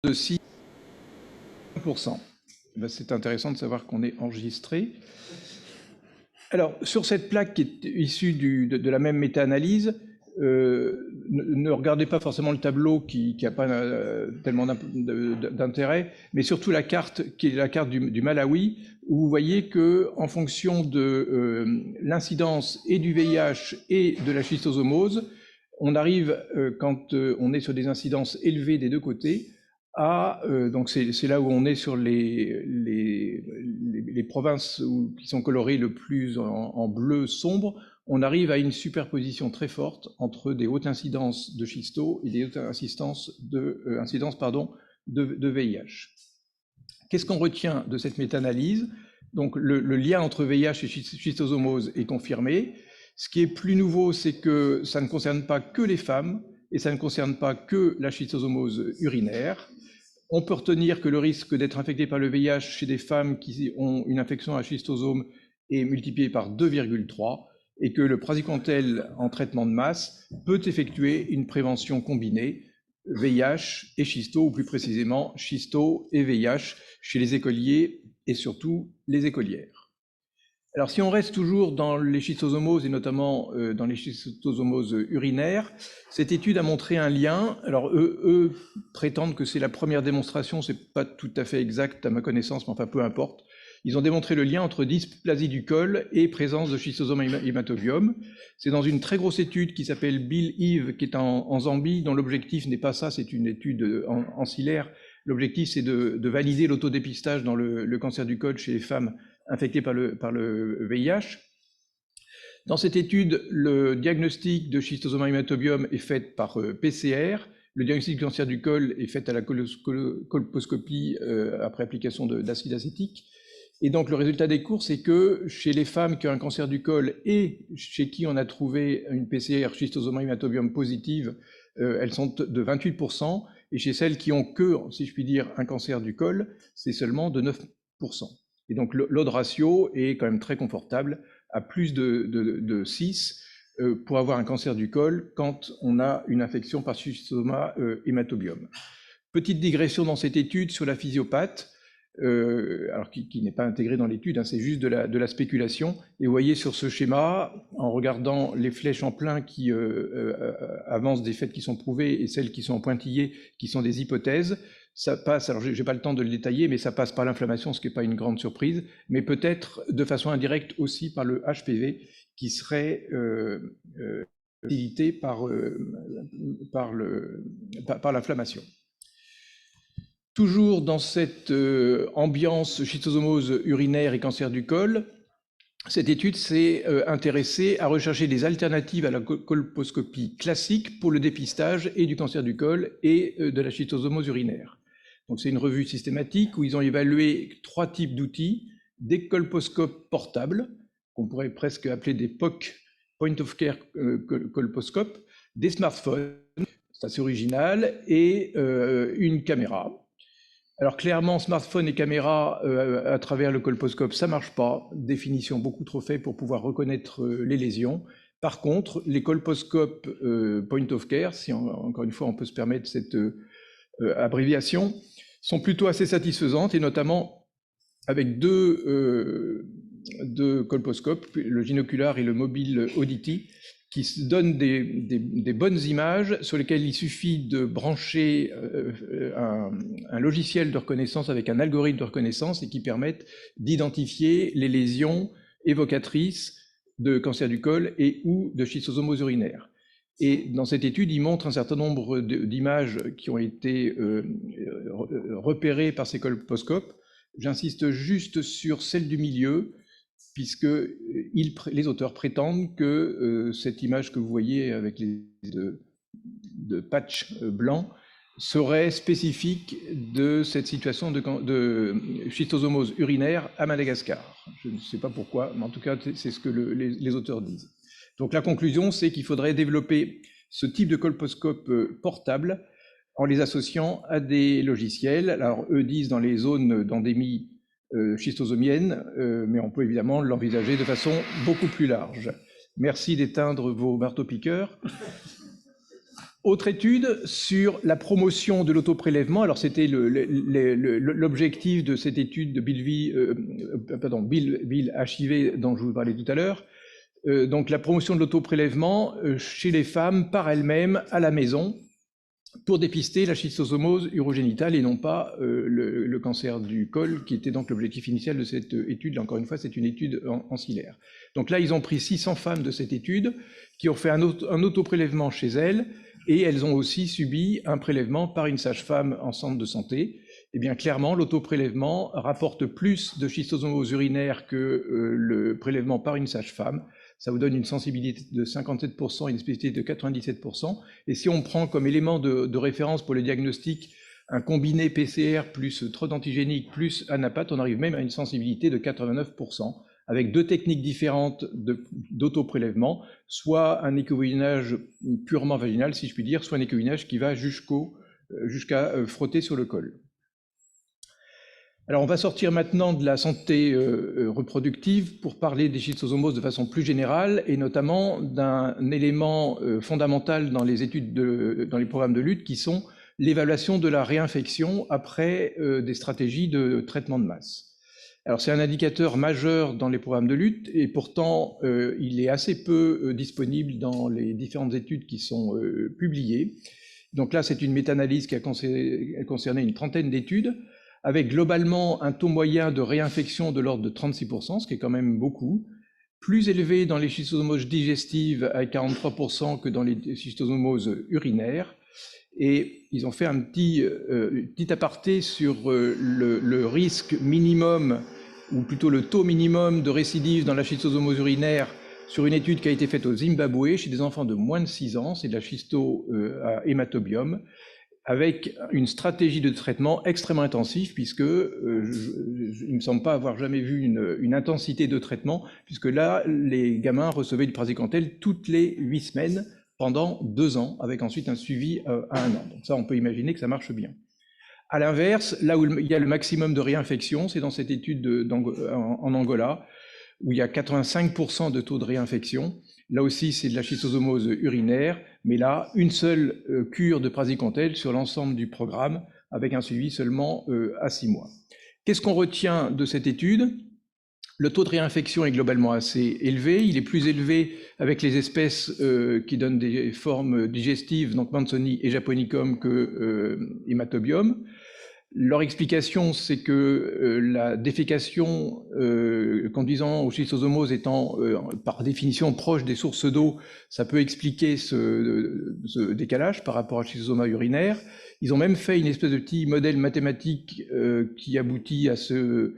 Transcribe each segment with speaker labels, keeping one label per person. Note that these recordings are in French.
Speaker 1: de 6%. C'est intéressant de savoir qu'on est enregistré. Alors, sur cette plaque qui est issue de la même méta-analyse, ne regardez pas forcément le tableau qui n'a pas tellement d'intérêt, mais surtout la carte qui est la carte du Malawi, où vous voyez que en fonction de l'incidence et du VIH et de la schistosomose, on arrive, quand on est sur des incidences élevées des deux côtés, donc c'est là où on est sur les provinces qui sont colorées le plus en bleu sombre. On arrive à une superposition très forte entre des hautes incidences de schisto et des hautes incidences de VIH. Qu'est-ce qu'on retient de cette méta-analyse? Donc le lien entre VIH et schistosomose est confirmé. Ce qui est plus nouveau, c'est que ça ne concerne pas que les femmes et ça ne concerne pas que la schistosomose urinaire. On peut retenir que le risque d'être infecté par le VIH chez des femmes qui ont une infection à schistosome est multiplié par 2,3 et que le praziquantel en traitement de masse peut effectuer une prévention combinée VIH et schisto, ou plus précisément schisto et VIH chez les écoliers et surtout les écolières. Alors, si on reste toujours dans les schistosomoses et notamment dans les schistosomoses urinaires, cette étude a montré un lien. Alors, eux prétendent que c'est la première démonstration, c'est pas tout à fait exact à ma connaissance, mais enfin peu importe. Ils ont démontré le lien entre dysplasie du col et présence de schistosome hématobiome. C'est dans une très grosse étude qui s'appelle Bill-Eve, qui est en Zambie, dont l'objectif n'est pas ça, c'est une étude ancillaire. L'objectif, c'est de valider l'autodépistage dans le cancer du col chez les femmes infectés par le VIH. Dans cette étude, le diagnostic de schistosome hématobiome est fait par PCR. Le diagnostic du cancer du col est fait à la colposcopie après application d'acide acétique. Et donc le résultat des cours, c'est que chez les femmes qui ont un cancer du col et chez qui on a trouvé une PCR schistosome hématobiome positive, elles sont de 28%, et chez celles qui ont que, si je puis dire, un cancer du col, c'est seulement de 9%. Et donc l'odd ratio est quand même très confortable, à plus de 6 pour avoir un cancer du col quand on a une infection par schistosome hématobiome. Petite digression dans cette étude sur la physiopathe, alors qui n'est pas intégrée dans l'étude, hein, c'est juste de la spéculation. Et vous voyez sur ce schéma, en regardant les flèches en plein qui avancent des faits qui sont prouvés et celles qui sont en pointillés qui sont des hypothèses, ça passe, alors je n'ai pas le temps de le détailler, mais ça passe par l'inflammation, ce qui n'est pas une grande surprise, mais peut-être de façon indirecte aussi par le HPV, qui serait facilité par l'inflammation. Toujours dans cette ambiance schistosomose urinaire et cancer du col, cette étude s'est intéressée à rechercher des alternatives à la colposcopie classique pour le dépistage et du cancer du col et de la schistosomose urinaire. Donc c'est une revue systématique où ils ont évalué 3 types d'outils: des colposcopes portables, qu'on pourrait presque appeler des POC, Point of Care colposcopes, des smartphones, c'est assez original, et une caméra. Alors clairement, smartphone et caméra à travers le colposcope, ça marche pas. Définition beaucoup trop faible pour pouvoir reconnaître les lésions. Par contre, les colposcopes point of care, si encore une fois on peut se permettre cette abréviation, sont plutôt assez satisfaisantes, et notamment avec deux colposcopes, le Ginocular et le Mobile Oddity, qui donnent des bonnes images sur lesquelles il suffit de brancher un logiciel de reconnaissance avec un algorithme de reconnaissance et qui permettent d'identifier les lésions évocatrices de cancer du col et ou de schistosomose urinaire. Et dans cette étude, il montre un certain nombre d'images qui ont été repérées par ces colposcopes. J'insiste juste sur celle du milieu, puisque les auteurs prétendent que cette image que vous voyez avec les de patch blanc serait spécifique de cette situation de schistosomose urinaire à Madagascar. Je ne sais pas pourquoi, mais en tout cas, c'est ce que les auteurs disent. Donc la conclusion, c'est qu'il faudrait développer ce type de colposcope portable en les associant à des logiciels. Alors eux disent dans les zones d'endémie schistosomienne, mais on peut évidemment l'envisager de façon beaucoup plus large. Merci d'éteindre vos marteaux-piqueurs. Autre étude sur la promotion de l'autoprélèvement. Alors, c'était l'objectif de cette étude de Bill HIV dont je vous parlais tout à l'heure. Donc, la promotion de l'autoprélèvement chez les femmes par elles-mêmes à la maison pour dépister la schistosomose urogénitale et non pas le cancer du col, qui était donc l'objectif initial de cette étude. Là, encore une fois, c'est une étude ancillaire. Donc là, ils ont pris 600 femmes de cette étude qui ont fait un autoprélèvement chez elles, et elles ont aussi subi un prélèvement par une sage-femme en centre de santé. Eh bien, clairement, l'autoprélèvement rapporte plus de schistosomose urinaire que le prélèvement par une sage-femme. Ça vous donne une sensibilité de 57% et une spécificité de 97%. Et si on prend comme élément de référence pour le diagnostic un combiné PCR plus trode antigénique plus anapate, on arrive même à une sensibilité de 89%, avec deux techniques différentes d'autoprélèvement, soit un écovoïnage purement vaginal, si je puis dire, soit un écovoïnage qui va jusqu'à frotter sur le col. Alors, on va sortir maintenant de la santé reproductive pour parler des schistosomoses de façon plus générale, et notamment d'un élément fondamental dans les études, dans les programmes de lutte, qui sont l'évaluation de la réinfection après des stratégies de traitement de masse. Alors, c'est un indicateur majeur dans les programmes de lutte, et pourtant, il est assez peu disponible dans les différentes études qui sont publiées. Donc là, c'est une méta-analyse qui a concerné une trentaine d'études, avec globalement un taux moyen de réinfection de l'ordre de 36%, ce qui est quand même beaucoup, plus élevé dans les schistosomoses digestives à 43% que dans les schistosomoses urinaires. Et ils ont fait un petit aparté sur le risque minimum, ou plutôt le taux minimum de récidive dans la schistosomose urinaire sur une étude qui a été faite au Zimbabwe chez des enfants de moins de 6 ans, c'est de la schisto à hématobiome, avec une stratégie de traitement extrêmement intensive, puisque il ne me semble pas avoir jamais vu une intensité de traitement, puisque là, les gamins recevaient du praziquantel toutes les 8 semaines pendant 2 ans, avec ensuite un suivi à 1 an. Donc ça, on peut imaginer que ça marche bien. À l'inverse, là où il y a le maximum de réinfection, c'est dans cette étude en Angola, où il y a 85% de taux de réinfection. Là aussi, c'est de la schistosomose urinaire, mais là, une seule cure de praziquantel sur l'ensemble du programme, avec un suivi seulement à 6 mois. Qu'est-ce qu'on retient de cette étude? Le taux de réinfection est globalement assez élevé. Il est plus élevé avec les espèces qui donnent des formes digestives, donc Manzoni et Japonicum, que hématobiome. Leur explication, c'est que la défécation conduisant aux schistosomoses étant par définition proche des sources d'eau, ça peut expliquer ce décalage par rapport à schistosoma urinaire. Ils ont même fait une espèce de petit modèle mathématique qui aboutit à ce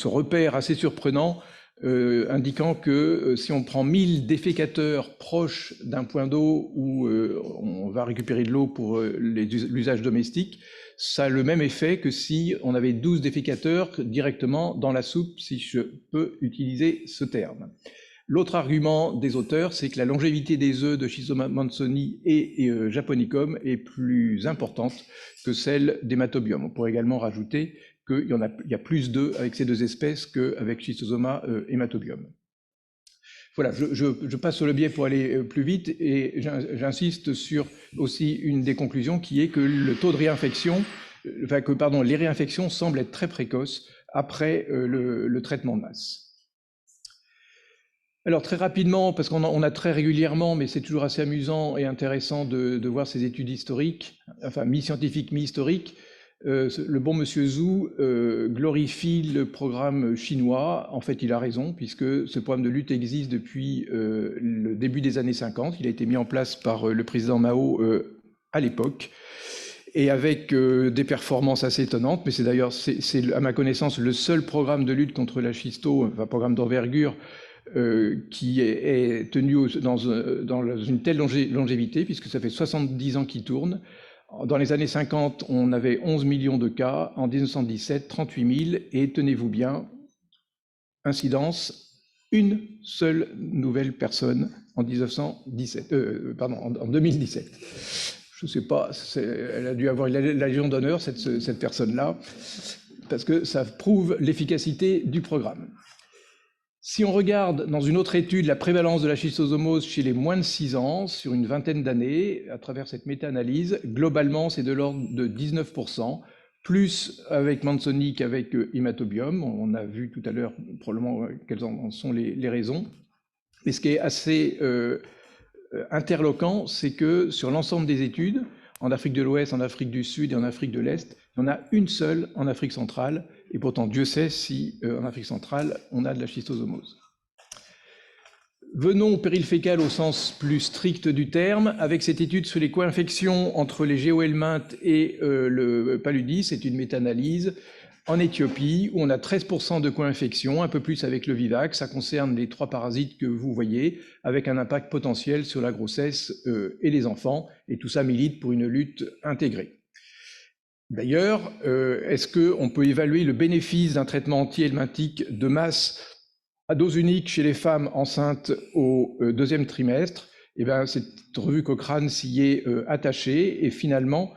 Speaker 1: repère assez surprenant, indiquant que si on prend 1000 défécateurs proches d'un point d'eau où on va récupérer de l'eau pour l'usage domestique, ça a le même effet que si on avait 12 défécateurs directement dans la soupe, si je peux utiliser ce terme. L'autre argument des auteurs, c'est que la longévité des œufs de Schistosoma manzoni et Japonicum est plus importante que celle d'hématobiome. On pourrait également rajouter qu'il y a plus d'œufs avec ces deux espèces qu'avec Schistosoma hématobiome. Voilà, je passe sur le biais pour aller plus vite, et j'insiste sur aussi une des conclusions qui est que le taux de réinfection, les réinfections semblent être très précoces après le traitement de masse. Alors très rapidement, parce qu'on a très régulièrement, mais c'est toujours assez amusant et intéressant de voir ces études historiques, enfin mi-scientifiques, mi-historiques. Le bon monsieur Zhu glorifie le programme chinois. En fait, il a raison, puisque ce programme de lutte existe depuis le début des années 50. Il a été mis en place par le président Mao à l'époque, et avec des performances assez étonnantes. Mais c'est d'ailleurs, à ma connaissance, le seul programme de lutte contre la schisto, enfin programme d'envergure, qui est tenu dans une telle longévité, puisque ça fait 70 ans qu'il tourne. Dans les années 50, on avait 11 millions de cas. En 1917, 38 000. Et tenez-vous bien, incidence, une seule nouvelle personne en 2017. Je ne sais pas, elle a dû avoir la Légion d'honneur, cette personne-là, parce que ça prouve l'efficacité du programme. Si on regarde dans une autre étude la prévalence de la schistosomose chez les moins de 6 ans, sur une vingtaine d'années, à travers cette méta-analyse, globalement, c'est de l'ordre de 19%, plus avec Manzoni qu'avec Hématobium. On a vu tout à l'heure probablement quelles en sont les raisons. Mais ce qui est assez interloquant, c'est que sur l'ensemble des études, en Afrique de l'Ouest, en Afrique du Sud et en Afrique de l'Est, il y en a une seule en Afrique centrale, et pourtant Dieu sait si en Afrique centrale, on a de la schistosomose. Venons au péril fécal au sens plus strict du terme, avec cette étude sur les co-infections entre les géohelminthes et le paludis. C'est une méta-analyse en Éthiopie, où on a 13% de co-infection, un peu plus avec le vivax. Ça concerne les 3 parasites que vous voyez, avec un impact potentiel sur la grossesse et les enfants. Et tout ça milite pour une lutte intégrée. D'ailleurs, est-ce qu'on peut évaluer le bénéfice d'un traitement anti-helminthique de masse à dose unique chez les femmes enceintes au 2e trimestre? Eh bien, cette revue Cochrane s'y est attachée, et finalement,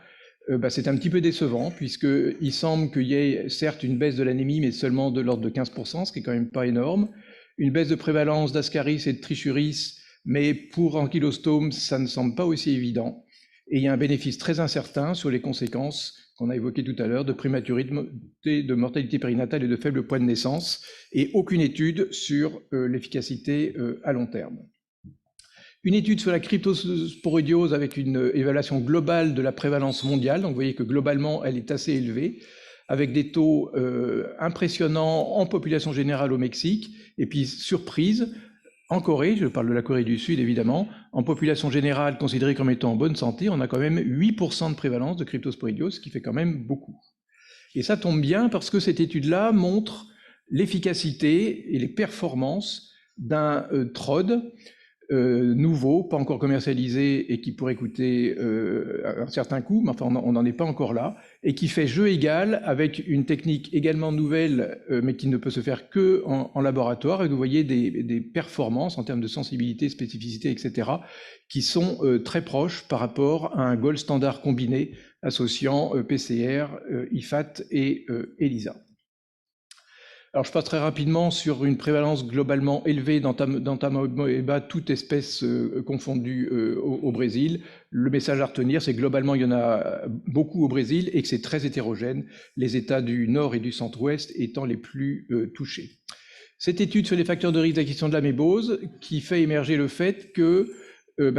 Speaker 1: c'est un petit peu décevant, puisqu'il semble qu'il y ait certes une baisse de l'anémie, mais seulement de l'ordre de 15%, ce qui est quand même pas énorme. Une baisse de prévalence d'Ascaris et de Trichuris, mais pour ankylostome, ça ne semble pas aussi évident. Et il y a un bénéfice très incertain sur les conséquences qu'on a évoquées tout à l'heure de prématurité, de mortalité périnatale et de faible poids de naissance, et aucune étude sur l'efficacité à long terme. Une étude sur la cryptosporidiose avec une évaluation globale de la prévalence mondiale. Donc vous voyez que globalement, elle est assez élevée, avec des taux impressionnants en population générale au Mexique. Et puis, surprise, en Corée, je parle de la Corée du Sud évidemment, en population générale considérée comme étant en bonne santé, on a quand même 8% de prévalence de cryptosporidiose, ce qui fait quand même beaucoup. Et ça tombe bien parce que cette étude-là montre l'efficacité et les performances d'un TROD nouveau, pas encore commercialisé et qui pourrait coûter un certain coût, mais enfin on n'en est pas encore là, et qui fait jeu égal avec une technique également nouvelle, mais qui ne peut se faire que en laboratoire, et vous voyez des performances en termes de sensibilité, spécificité, etc., qui sont très proches par rapport à un gold standard combiné associant PCR, IFAT et ELISA. Alors, je passe très rapidement sur une prévalence globalement élevée d'Entamoeba, toute espèce confondue au Brésil. Le message à retenir, c'est que globalement, il y en a beaucoup au Brésil et que c'est très hétérogène, les États du nord et du centre-ouest étant les plus touchés. Cette étude sur les facteurs de risque d'acquisition de l'amébiose qui fait émerger le fait que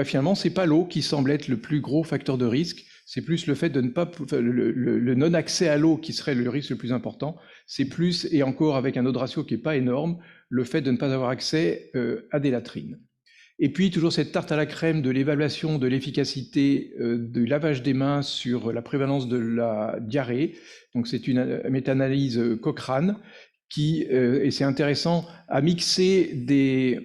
Speaker 1: finalement, c'est pas l'eau qui semble être le plus gros facteur de risque, c'est plus le fait de ne pas, le non-accès à l'eau qui serait le risque le plus important, c'est plus, et encore avec un autre ratio qui n'est pas énorme, le fait de ne pas avoir accès à des latrines. Et puis, toujours cette tarte à la crème de l'évaluation de l'efficacité du lavage des mains sur la prévalence de la diarrhée. Donc, c'est une méta-analyse Cochrane qui, et c'est intéressant, a mixé des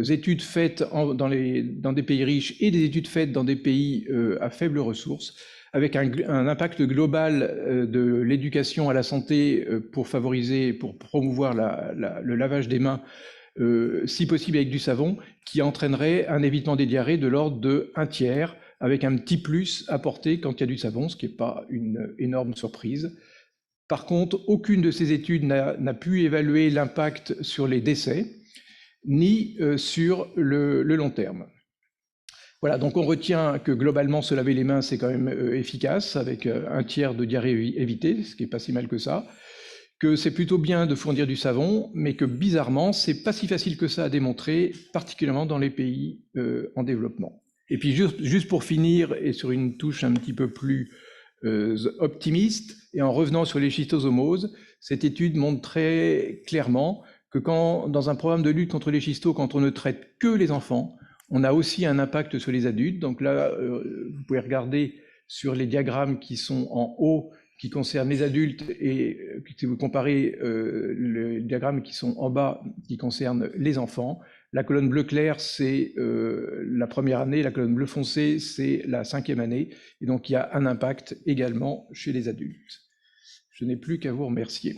Speaker 1: études faites dans des pays riches et des études faites dans des pays à faibles ressources, avec un impact global de l'éducation à la santé pour favoriser, pour promouvoir le lavage des mains, si possible avec du savon, qui entraînerait un évitement des diarrhées de l'ordre de 1/3, avec un petit plus apporté quand il y a du savon, ce qui n'est pas une énorme surprise. Par contre, aucune de ces études n'a pu évaluer l'impact sur les décès, ni sur le long terme. Voilà, donc on retient que globalement, se laver les mains, c'est quand même efficace, avec 1/3 de diarrhée évitée, ce qui n'est pas si mal que ça, que c'est plutôt bien de fournir du savon, mais que bizarrement, c'est pas si facile que ça à démontrer, particulièrement dans les pays en développement. Et puis juste pour finir, et sur une touche un petit peu plus optimiste, et en revenant sur les schistosomoses, cette étude montre très clairement que dans un programme de lutte contre les schistos, quand on ne traite que les enfants, on a aussi un impact sur les adultes. Donc là, vous pouvez regarder sur les diagrammes qui sont en haut, qui concernent les adultes, et si vous comparez les diagrammes qui sont en bas, qui concernent les enfants, la colonne bleu clair, c'est la première année, la colonne bleu foncé, c'est la 5e année, et donc il y a un impact également chez les adultes. Je n'ai plus qu'à vous remercier.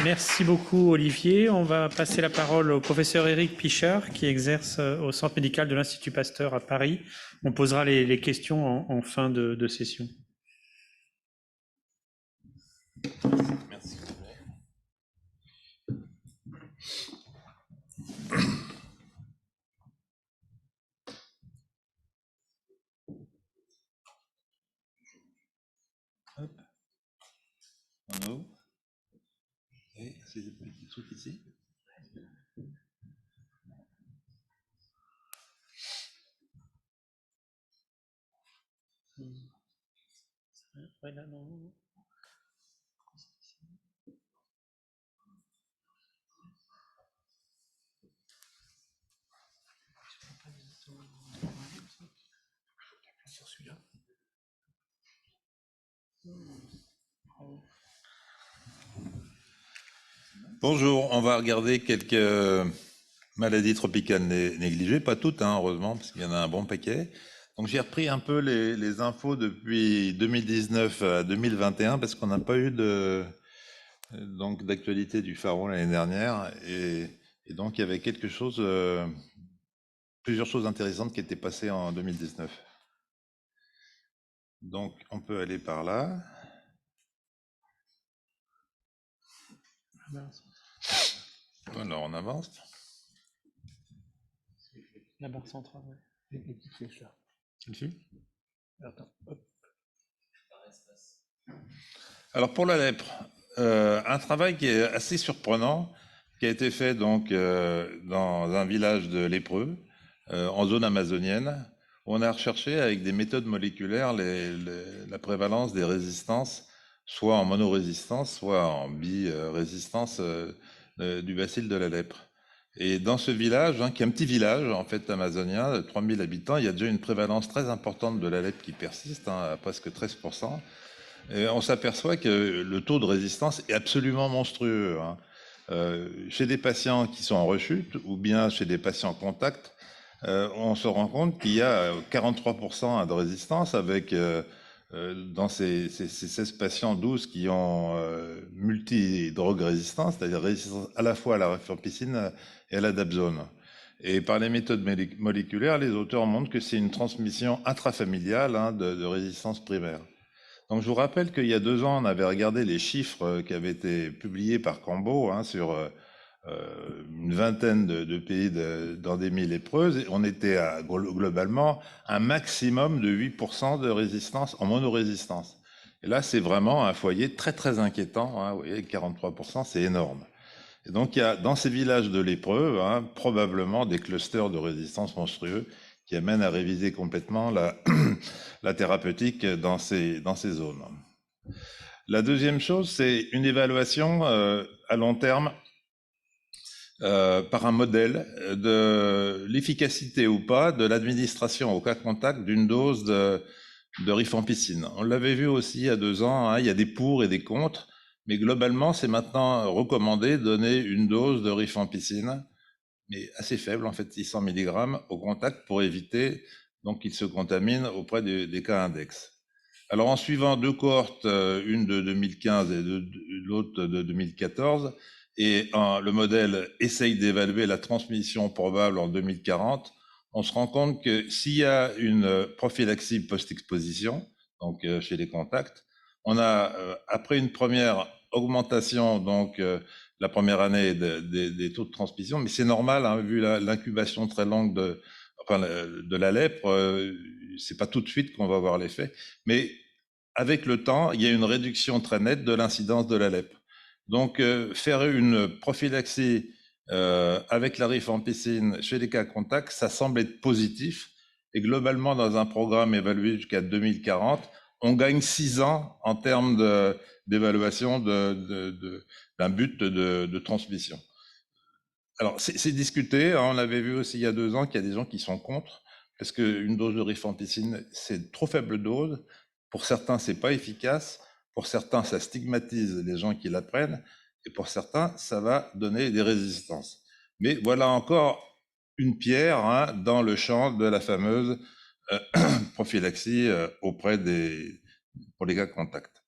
Speaker 2: Merci beaucoup Olivier. On va passer la parole au professeur Éric Pichard qui exerce au Centre médical de l'Institut Pasteur à Paris. On posera les questions en fin de session.
Speaker 3: Merci. en haut. Et c'est des petits trucs ici.
Speaker 2: Voilà, non.
Speaker 1: Sur celui-là.
Speaker 3: Bonjour, on va regarder quelques maladies tropicales négligées, pas toutes, hein, heureusement, parce qu'il y en a un bon paquet. Donc j'ai repris un peu les infos depuis 2019 à 2021, parce qu'on n'a pas eu d'actualité du Pharaon l'année dernière, et donc il y avait plusieurs choses intéressantes qui étaient passées en 2019. Donc on peut aller par là. Alors on avance.
Speaker 2: La barre centrale, oui.
Speaker 1: Les petites flèches là.
Speaker 2: Ici.
Speaker 1: Attends, hop.
Speaker 3: Alors pour la lèpre, un travail qui est assez surprenant, qui a été fait donc dans un village de lépreux, en zone amazonienne. On a recherché avec des méthodes moléculaires la prévalence des résistances, soit en monorésistance, soit en birésistance du bacille de la lèpre. Et dans ce village, qui est un petit village en fait amazonien, de 3000 habitants, il y a déjà une prévalence très importante de la lèpre qui persiste, à presque 13%. Et on s'aperçoit que le taux de résistance est absolument monstrueux. Chez des patients qui sont en rechute ou bien chez des patients contact, on se rend compte qu'il y a 43% de résistance avec, dans ces 16 patients, 12 qui ont multi-drogue résistance, c'est-à-dire résistance à la fois à la rifampicine et à la dapsone. Et par les méthodes moléculaires, les auteurs montrent que c'est une transmission intrafamiliale de résistance primaire. Donc je vous rappelle qu'il y a 2 ans, on avait regardé les chiffres qui avaient été publiés par Cambo sur une vingtaine de pays d'endémie lépreuse, et on était globalement un maximum de 8% de résistance en monorésistance. Et là, c'est vraiment un foyer très très inquiétant. Vous voyez, 43%, c'est énorme. Et donc il y a dans ces villages de lépreux probablement des clusters de résistance monstrueux qui amènent à réviser complètement la thérapeutique dans ces zones. La deuxième chose, c'est une évaluation à long terme par un modèle de l'efficacité ou pas de l'administration au cas contact d'une dose de rifampicine. On l'avait vu aussi il y a 2 ans, il y a des pour et des contre, mais globalement, c'est maintenant recommandé de donner une dose de rifampicine, mais assez faible, en fait, 600 mg au contact pour éviter donc qu'il se contamine auprès des cas index. Alors, en suivant 2 cohortes, une de 2015 et l'autre de 2014, et le modèle essaye d'évaluer la transmission probable en 2040, on se rend compte que s'il y a une prophylaxie post-exposition, donc chez les contacts, on a, après une première augmentation, donc la première année des taux de transmission, mais c'est normal, vu l'incubation très longue de la lèpre, c'est pas tout de suite qu'on va voir l'effet, mais avec le temps, il y a une réduction très nette de l'incidence de la lèpre. Donc, faire une prophylaxie avec la rifampicine chez les cas contacts, ça semble être positif. Et globalement, dans un programme évalué jusqu'à 2040, on gagne 6 ans en termes d'évaluation d'un but de transmission. Alors, c'est discuté. On avait vu aussi il y a 2 ans qu'il y a des gens qui sont contre, parce qu'une dose de rifampicine, c'est trop faible dose. Pour certains, c'est pas efficace. Pour certains, ça stigmatise les gens qui la prennent. Et pour certains, ça va donner des résistances. Mais voilà encore une pierre dans le champ de la fameuse prophylaxie pour les cas contacts.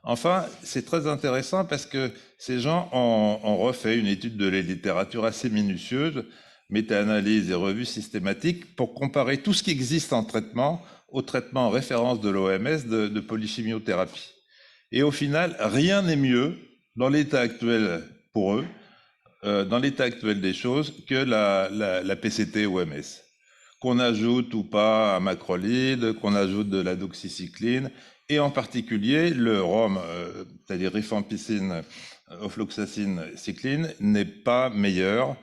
Speaker 3: Enfin, c'est très intéressant parce que ces gens ont refait une étude de la littérature assez minutieuse, méta-analyse et revue systématique, pour comparer tout ce qui existe en traitement au traitement en référence de l'OMS de polychimiothérapie. Et au final, rien n'est mieux dans l'état actuel pour eux, dans l'état actuel des choses, que la PCT OMS. qu'on ajoute ou pas un macrolide, qu'on ajoute de la doxycycline, et en particulier le rhum, c'est-à-dire rifampicine, ofloxacine, cycline, n'est pas meilleur,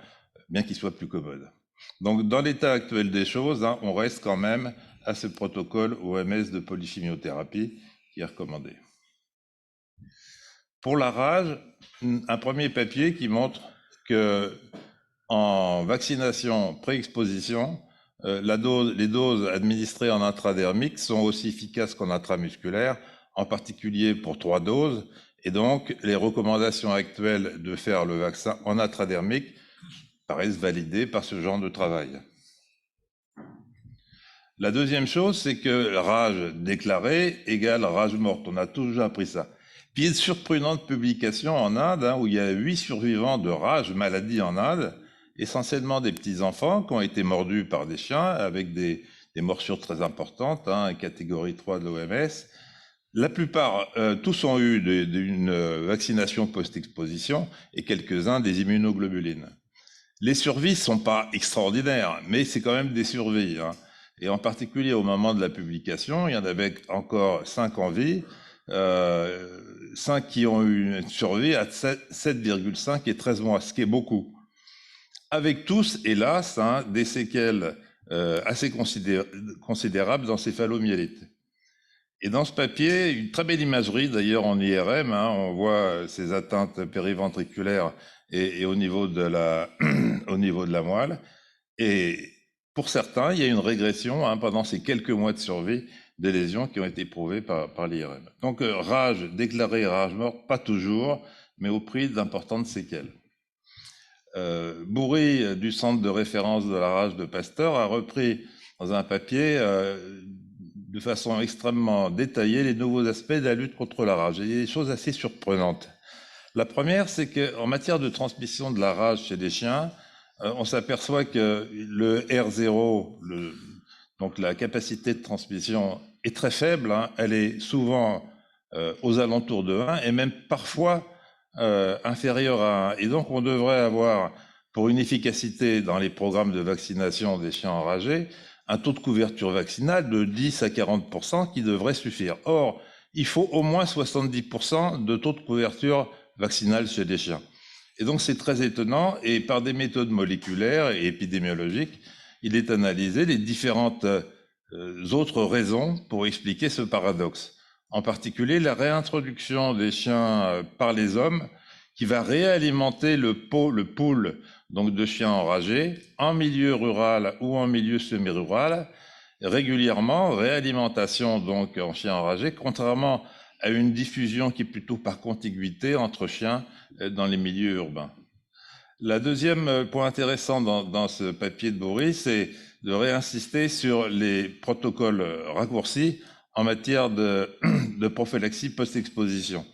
Speaker 3: bien qu'il soit plus commode. Donc dans l'état actuel des choses, hein, on reste quand même à ce protocole OMS de polychimiothérapie qui est recommandé. Pour la rage, un premier papier qui montre que en vaccination pré-exposition, les doses administrées en intradermique sont aussi efficaces qu'en intramusculaire, en particulier pour 3 doses, et donc les recommandations actuelles de faire le vaccin en intradermique paraissent validées par ce genre de travail. La deuxième chose, c'est que rage déclarée égale rage morte. On a toujours appris ça. Puis il y a une surprenante publication en Inde, hein, où il y a 8 survivants de rage maladie en Inde, essentiellement des petits-enfants qui ont été mordus par des chiens avec des morsures très importantes, hein, catégorie 3 de l'OMS. La plupart, tous ont eu une vaccination post-exposition et quelques-uns des immunoglobulines. Les survies ne sont pas extraordinaires, mais c'est quand même des survies, hein. Et en particulier au moment de la publication, il y en avait encore 5 en vie, 5 qui ont eu une survie à 7,5 et 13 mois, ce qui est beaucoup. Avec tous, hélas, hein, des séquelles assez considérables d'encéphalomyélite. Et dans ce papier, une très belle imagerie d'ailleurs en IRM, hein, on voit ces atteintes périventriculaires et au niveau de la moelle. Et pour certains, il y a une régression, hein, pendant ces quelques mois de survie des lésions qui ont été prouvées par l'IRM. Donc rage déclarée, rage morte, pas toujours, mais au prix d'importantes séquelles. Bourri, du centre de référence de la rage de Pasteur, a repris dans un papier de façon extrêmement détaillée les nouveaux aspects de la lutte contre la rage. Et il y a des choses assez surprenantes. La première, c'est qu'en matière de transmission de la rage chez les chiens, on s'aperçoit que le R0, donc la capacité de transmission, est très faible, hein. Elle est souvent aux alentours de 1 et même parfois inférieure à 1. Et donc on devrait avoir, pour une efficacité dans les programmes de vaccination des chiens enragés, un taux de couverture vaccinale de 10 à 40% qui devrait suffire. Or, il faut au moins 70% de taux de couverture vaccinale chez les chiens. Et donc c'est très étonnant, et par des méthodes moléculaires et épidémiologiques, il est analysé les différentes autres raisons pour expliquer ce paradoxe. En particulier la réintroduction des chiens par les hommes, qui va réalimenter le pool donc de chiens enragés en milieu rural ou en milieu semi-rural, régulièrement, réalimentation donc en chiens enragés, contrairement à une diffusion qui est plutôt par contiguïté entre chiens dans les milieux urbains. La deuxième point intéressant dans ce papier de Bourri, c'est de réinsister sur les protocoles raccourcis en matière de prophylaxie post-exposition.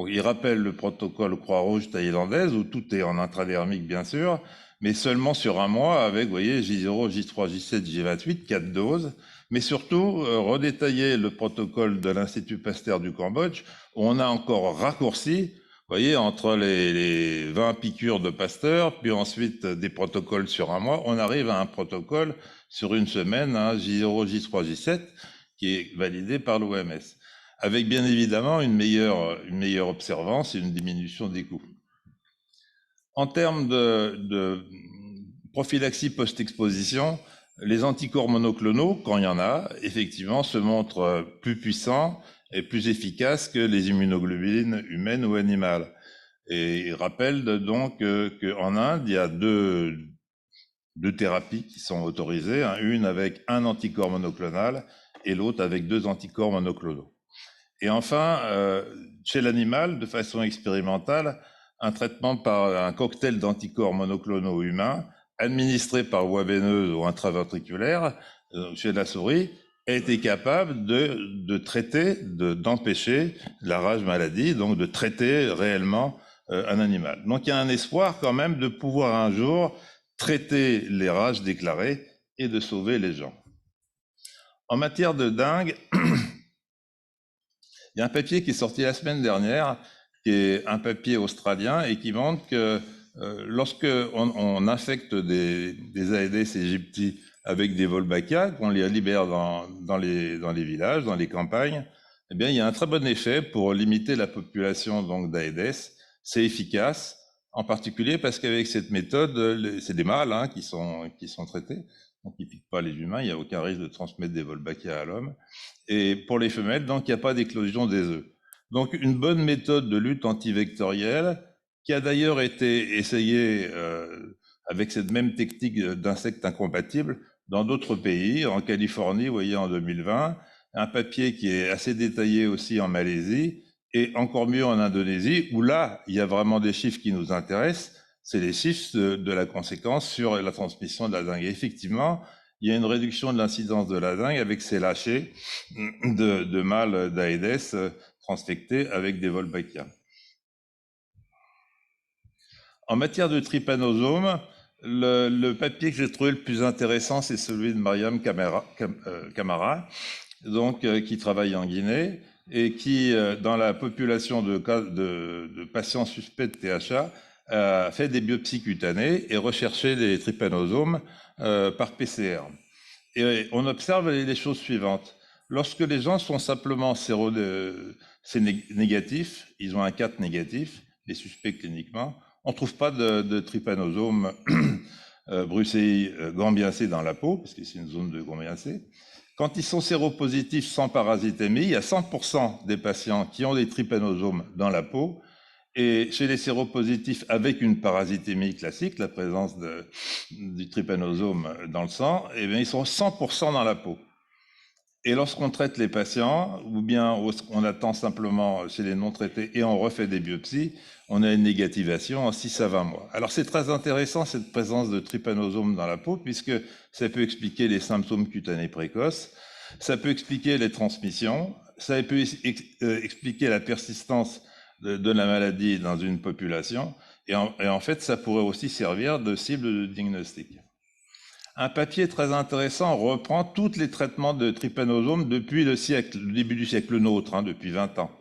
Speaker 3: Il rappelle le protocole Croix-Rouge thaïlandaise où tout est en intradermique bien sûr, mais seulement sur un mois avec, vous voyez, J0, J3, J7, J28, 4 doses, mais surtout redétailler le protocole de l'Institut Pasteur du Cambodge où on a encore raccourci, vous voyez, entre les 20 piqûres de Pasteur, puis ensuite des protocoles sur un mois, on arrive à un protocole sur une semaine, hein, J0, J3, J7, qui est validé par l'OMS, avec bien évidemment une meilleure observance et une diminution des coûts. En termes de prophylaxie post-exposition, les anticorps monoclonaux, quand il y en a, effectivement, se montrent plus puissants et plus efficaces que les immunoglobulines humaines ou animales. Et il rappelle donc qu'en Inde, il y a deux thérapies qui sont autorisées, hein, une avec un anticorps monoclonal et l'autre avec 2 anticorps monoclonaux. Et enfin, chez l'animal, de façon expérimentale, un traitement par un cocktail d'anticorps monoclonaux humains, administré par voie veineuse ou intraventriculaire, chez la souris, a été capable de traiter, d'empêcher la rage maladie, donc de traiter réellement un animal. Donc il y a un espoir quand même de pouvoir un jour traiter les rages déclarées et de sauver les gens. En matière de dengue, il y a un papier qui est sorti la semaine dernière, qui est un papier australien et qui montre que lorsque on infecte des Aedes aegypti avec des Wolbachia, qu'on les libère dans les villages, dans les campagnes, eh bien, il y a un très bon effet pour limiter la population donc d'Aedes. C'est efficace, en particulier parce qu'avec cette méthode, c'est des mâles hein, qui sont traités, donc ils ne piquent pas les humains, il n'y a aucun risque de transmettre des Wolbachia à l'homme. Et pour les femelles, donc il n'y a pas d'éclosion des œufs. Donc une bonne méthode de lutte antivectorielle qui a d'ailleurs été essayée avec cette même technique d'insectes incompatibles dans d'autres pays, en Californie, vous voyez, en 2020, un papier qui est assez détaillé aussi en Malaisie et encore mieux en Indonésie, où là, il y a vraiment des chiffres qui nous intéressent, c'est les chiffres de la conséquence sur la transmission de la dengue. Et effectivement, il y a une réduction de l'incidence de la dengue avec ces lâchers de mâles d'Aedes transfectés avec des Wolbachia. En matière de trypanosome, le papier que j'ai trouvé le plus intéressant, c'est celui de Mariam Camara, donc, qui travaille en Guinée et qui, dans la population de patients suspects de THA, a fait des biopsies cutanées et recherché les trypanosomes par PCR. Et on observe les choses suivantes. Lorsque les gens sont simplement négatifs, ils ont un 4 négatif, les suspects cliniquement, on ne trouve pas de trypanosome brucei gambiacé dans la peau, parce que c'est une zone de gambiacé. Quand ils sont séropositifs sans parasitémie, il y a 100% des patients qui ont des trypanosomes dans la peau. Et chez les séropositifs avec une parasitémie classique, la présence du trypanosome dans le sang, eh bien, ils sont 100% dans la peau. Et lorsqu'on traite les patients, ou bien on attend simplement chez les non-traités et on refait des biopsies, on a une négativation en 6 à 20 mois. Alors c'est très intéressant cette présence de trypanosome dans la peau, puisque ça peut expliquer les symptômes cutanés précoces, ça peut expliquer les transmissions, ça peut expliquer la persistance de la maladie dans une population, et en fait ça pourrait aussi servir de cible de diagnostic. Un papier très intéressant reprend tous les traitements de trypanosome depuis le début du siècle nôtre, hein, depuis 20 ans.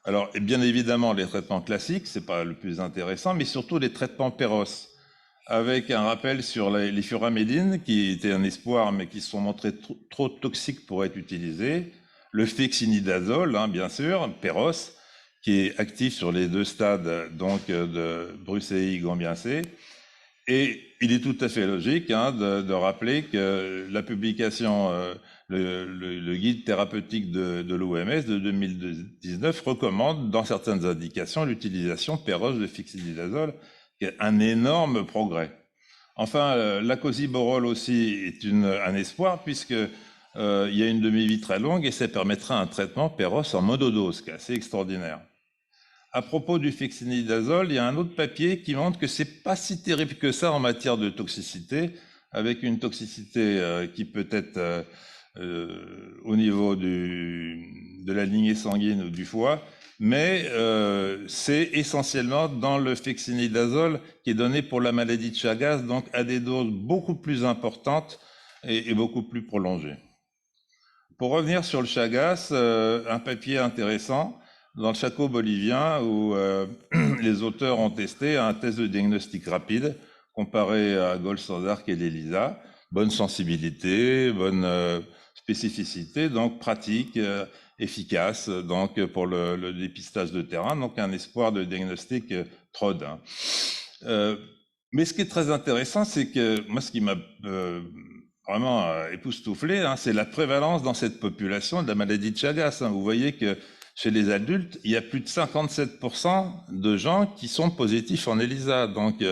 Speaker 3: Alors, bien évidemment, les traitements classiques, c'est pas le plus intéressant, mais surtout les traitements Perros, avec un rappel sur les furamédines, qui étaient un espoir, mais qui se sont montrés trop toxiques pour être utilisés. Le fexinidazole, hein, bien sûr, Perros, qui est actif sur les 2 stades donc, de brucei gambiacé. Et il est tout à fait logique hein, de rappeler que la publication, le guide thérapeutique de l'OMS de 2019 recommande dans certaines indications l'utilisation Perros de fexinidazole, qui est un énorme progrès. Enfin, l'acosiborole aussi est un espoir puisque il y a une demi-vie très longue et ça permettra un traitement Perros en monodose, qui est assez extraordinaire. À propos du fexinidazole, il y a un autre papier qui montre que c'est pas si terrible que ça en matière de toxicité, avec une toxicité qui peut être au niveau de la lignée sanguine ou du foie, mais c'est essentiellement dans le fexinidazole qui est donné pour la maladie de Chagas, donc à des doses beaucoup plus importantes et beaucoup plus prolongées. Pour revenir sur le Chagas, un papier intéressant dans le Chaco bolivien où les auteurs ont testé un test de diagnostic rapide comparé à Gold Standard et l'ELISA. Bonne sensibilité, bonne spécificité, donc pratique, efficace donc pour le dépistage de terrain, donc un espoir de diagnostic TROD. Mais ce qui est très intéressant, c'est que moi, ce qui m'a vraiment époustouflé, hein, c'est la prévalence dans cette population de la maladie de Chagas. Hein. Vous voyez que chez les adultes, il y a plus de 57% de gens qui sont positifs en ELISA. Donc,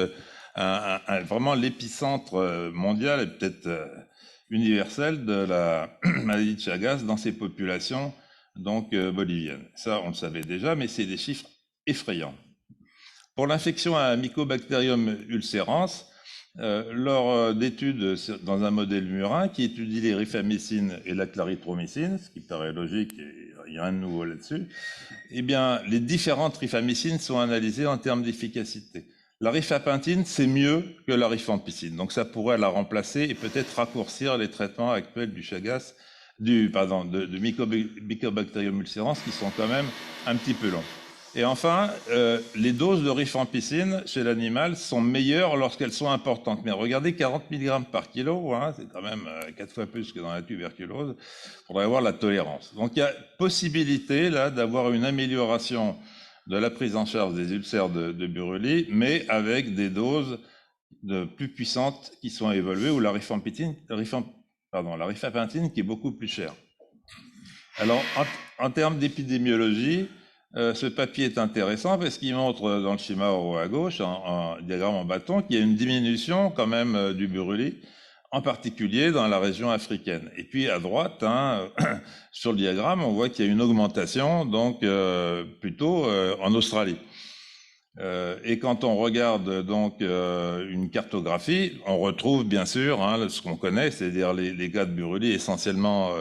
Speaker 3: vraiment l'épicentre mondial et peut-être universel de la maladie de Chagas dans ces populations donc, boliviennes. Ça, on le savait déjà, mais c'est des chiffres effrayants. Pour l'infection à Mycobacterium ulcerans, lors d'études dans un modèle murin qui étudie les rifamycines et la clarithromycine, ce qui paraît logique, il y a rien de nouveau là-dessus, eh bien, les différentes rifamycines sont analysées en termes d'efficacité. La rifapentine, c'est mieux que la rifampicine, donc ça pourrait la remplacer et peut-être raccourcir les traitements actuels du Chagas, de Mycobacterium ulcerans, qui sont quand même un petit peu longs. Et enfin, les doses de rifampicine chez l'animal sont meilleures lorsqu'elles sont importantes. Mais regardez, 40 mg par kilo, hein, c'est quand même 4 fois plus que dans la tuberculose. Il faudrait avoir la tolérance. Donc il y a possibilité là d'avoir une amélioration de la prise en charge des ulcères de Buruli, mais avec des doses plus puissantes qui sont évoluées, ou la rifampicine qui est beaucoup plus chère. Alors, en termes d'épidémiologie, ce papier est intéressant parce qu'il montre dans le schéma en haut à gauche, en diagramme en bâton, qu'il y a une diminution quand même du Buruli, en particulier dans la région africaine. Et puis à droite, hein, sur le diagramme, on voit qu'il y a une augmentation, donc plutôt en Australie. Et quand on regarde donc une cartographie, on retrouve bien sûr hein, ce qu'on connaît, c'est-à-dire les cas de Buruli essentiellement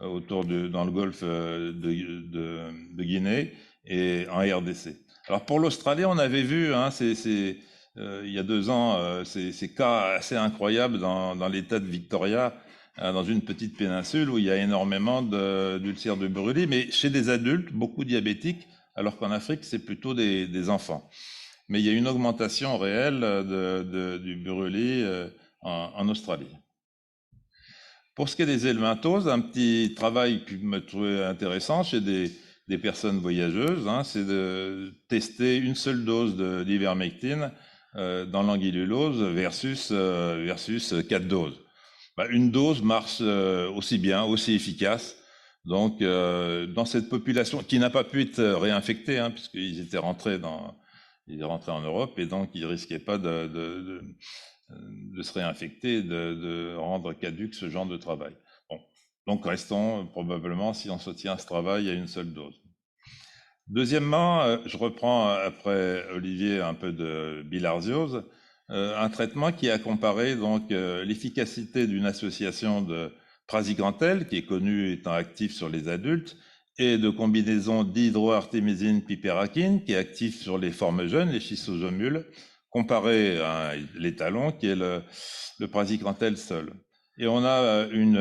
Speaker 3: dans le golfe de Guinée et en RDC. Alors pour l'Australie, on avait vu hein, il y a 2 ans ces cas assez incroyables dans l'État de Victoria, dans une petite péninsule où il y a énormément d'ulcères de Buruli, mais chez des adultes, beaucoup diabétiques, alors qu'en Afrique, c'est plutôt des enfants. Mais il y a une augmentation réelle du Buruli en Australie. Pour ce qui est des helmintoses, un petit travail que je me trouvais intéressant chez des personnes voyageuses, hein, c'est de tester une seule dose d'ivermectine dans l'anguillulose versus 4 doses. Une dose marche aussi bien, aussi efficace. Donc, dans cette population qui n'a pas pu être réinfectée, hein, puisqu'ils étaient rentrés en Europe et donc ils risquaient pas de se réinfecter, de rendre caduque ce genre de travail. Bon. Donc restons probablement, si on se tient à ce travail, à une seule dose. Deuxièmement, je reprends après Olivier un peu de bilharziose, un traitement qui a comparé donc l'efficacité d'une association de praziquantel, qui est connu étant actif sur les adultes, et de combinaison d'hydroartémisine pipérakine, qui est actif sur les formes jeunes, les schistosomules, comparé à l'étalon, qui est le praziquantel seul. Et on a une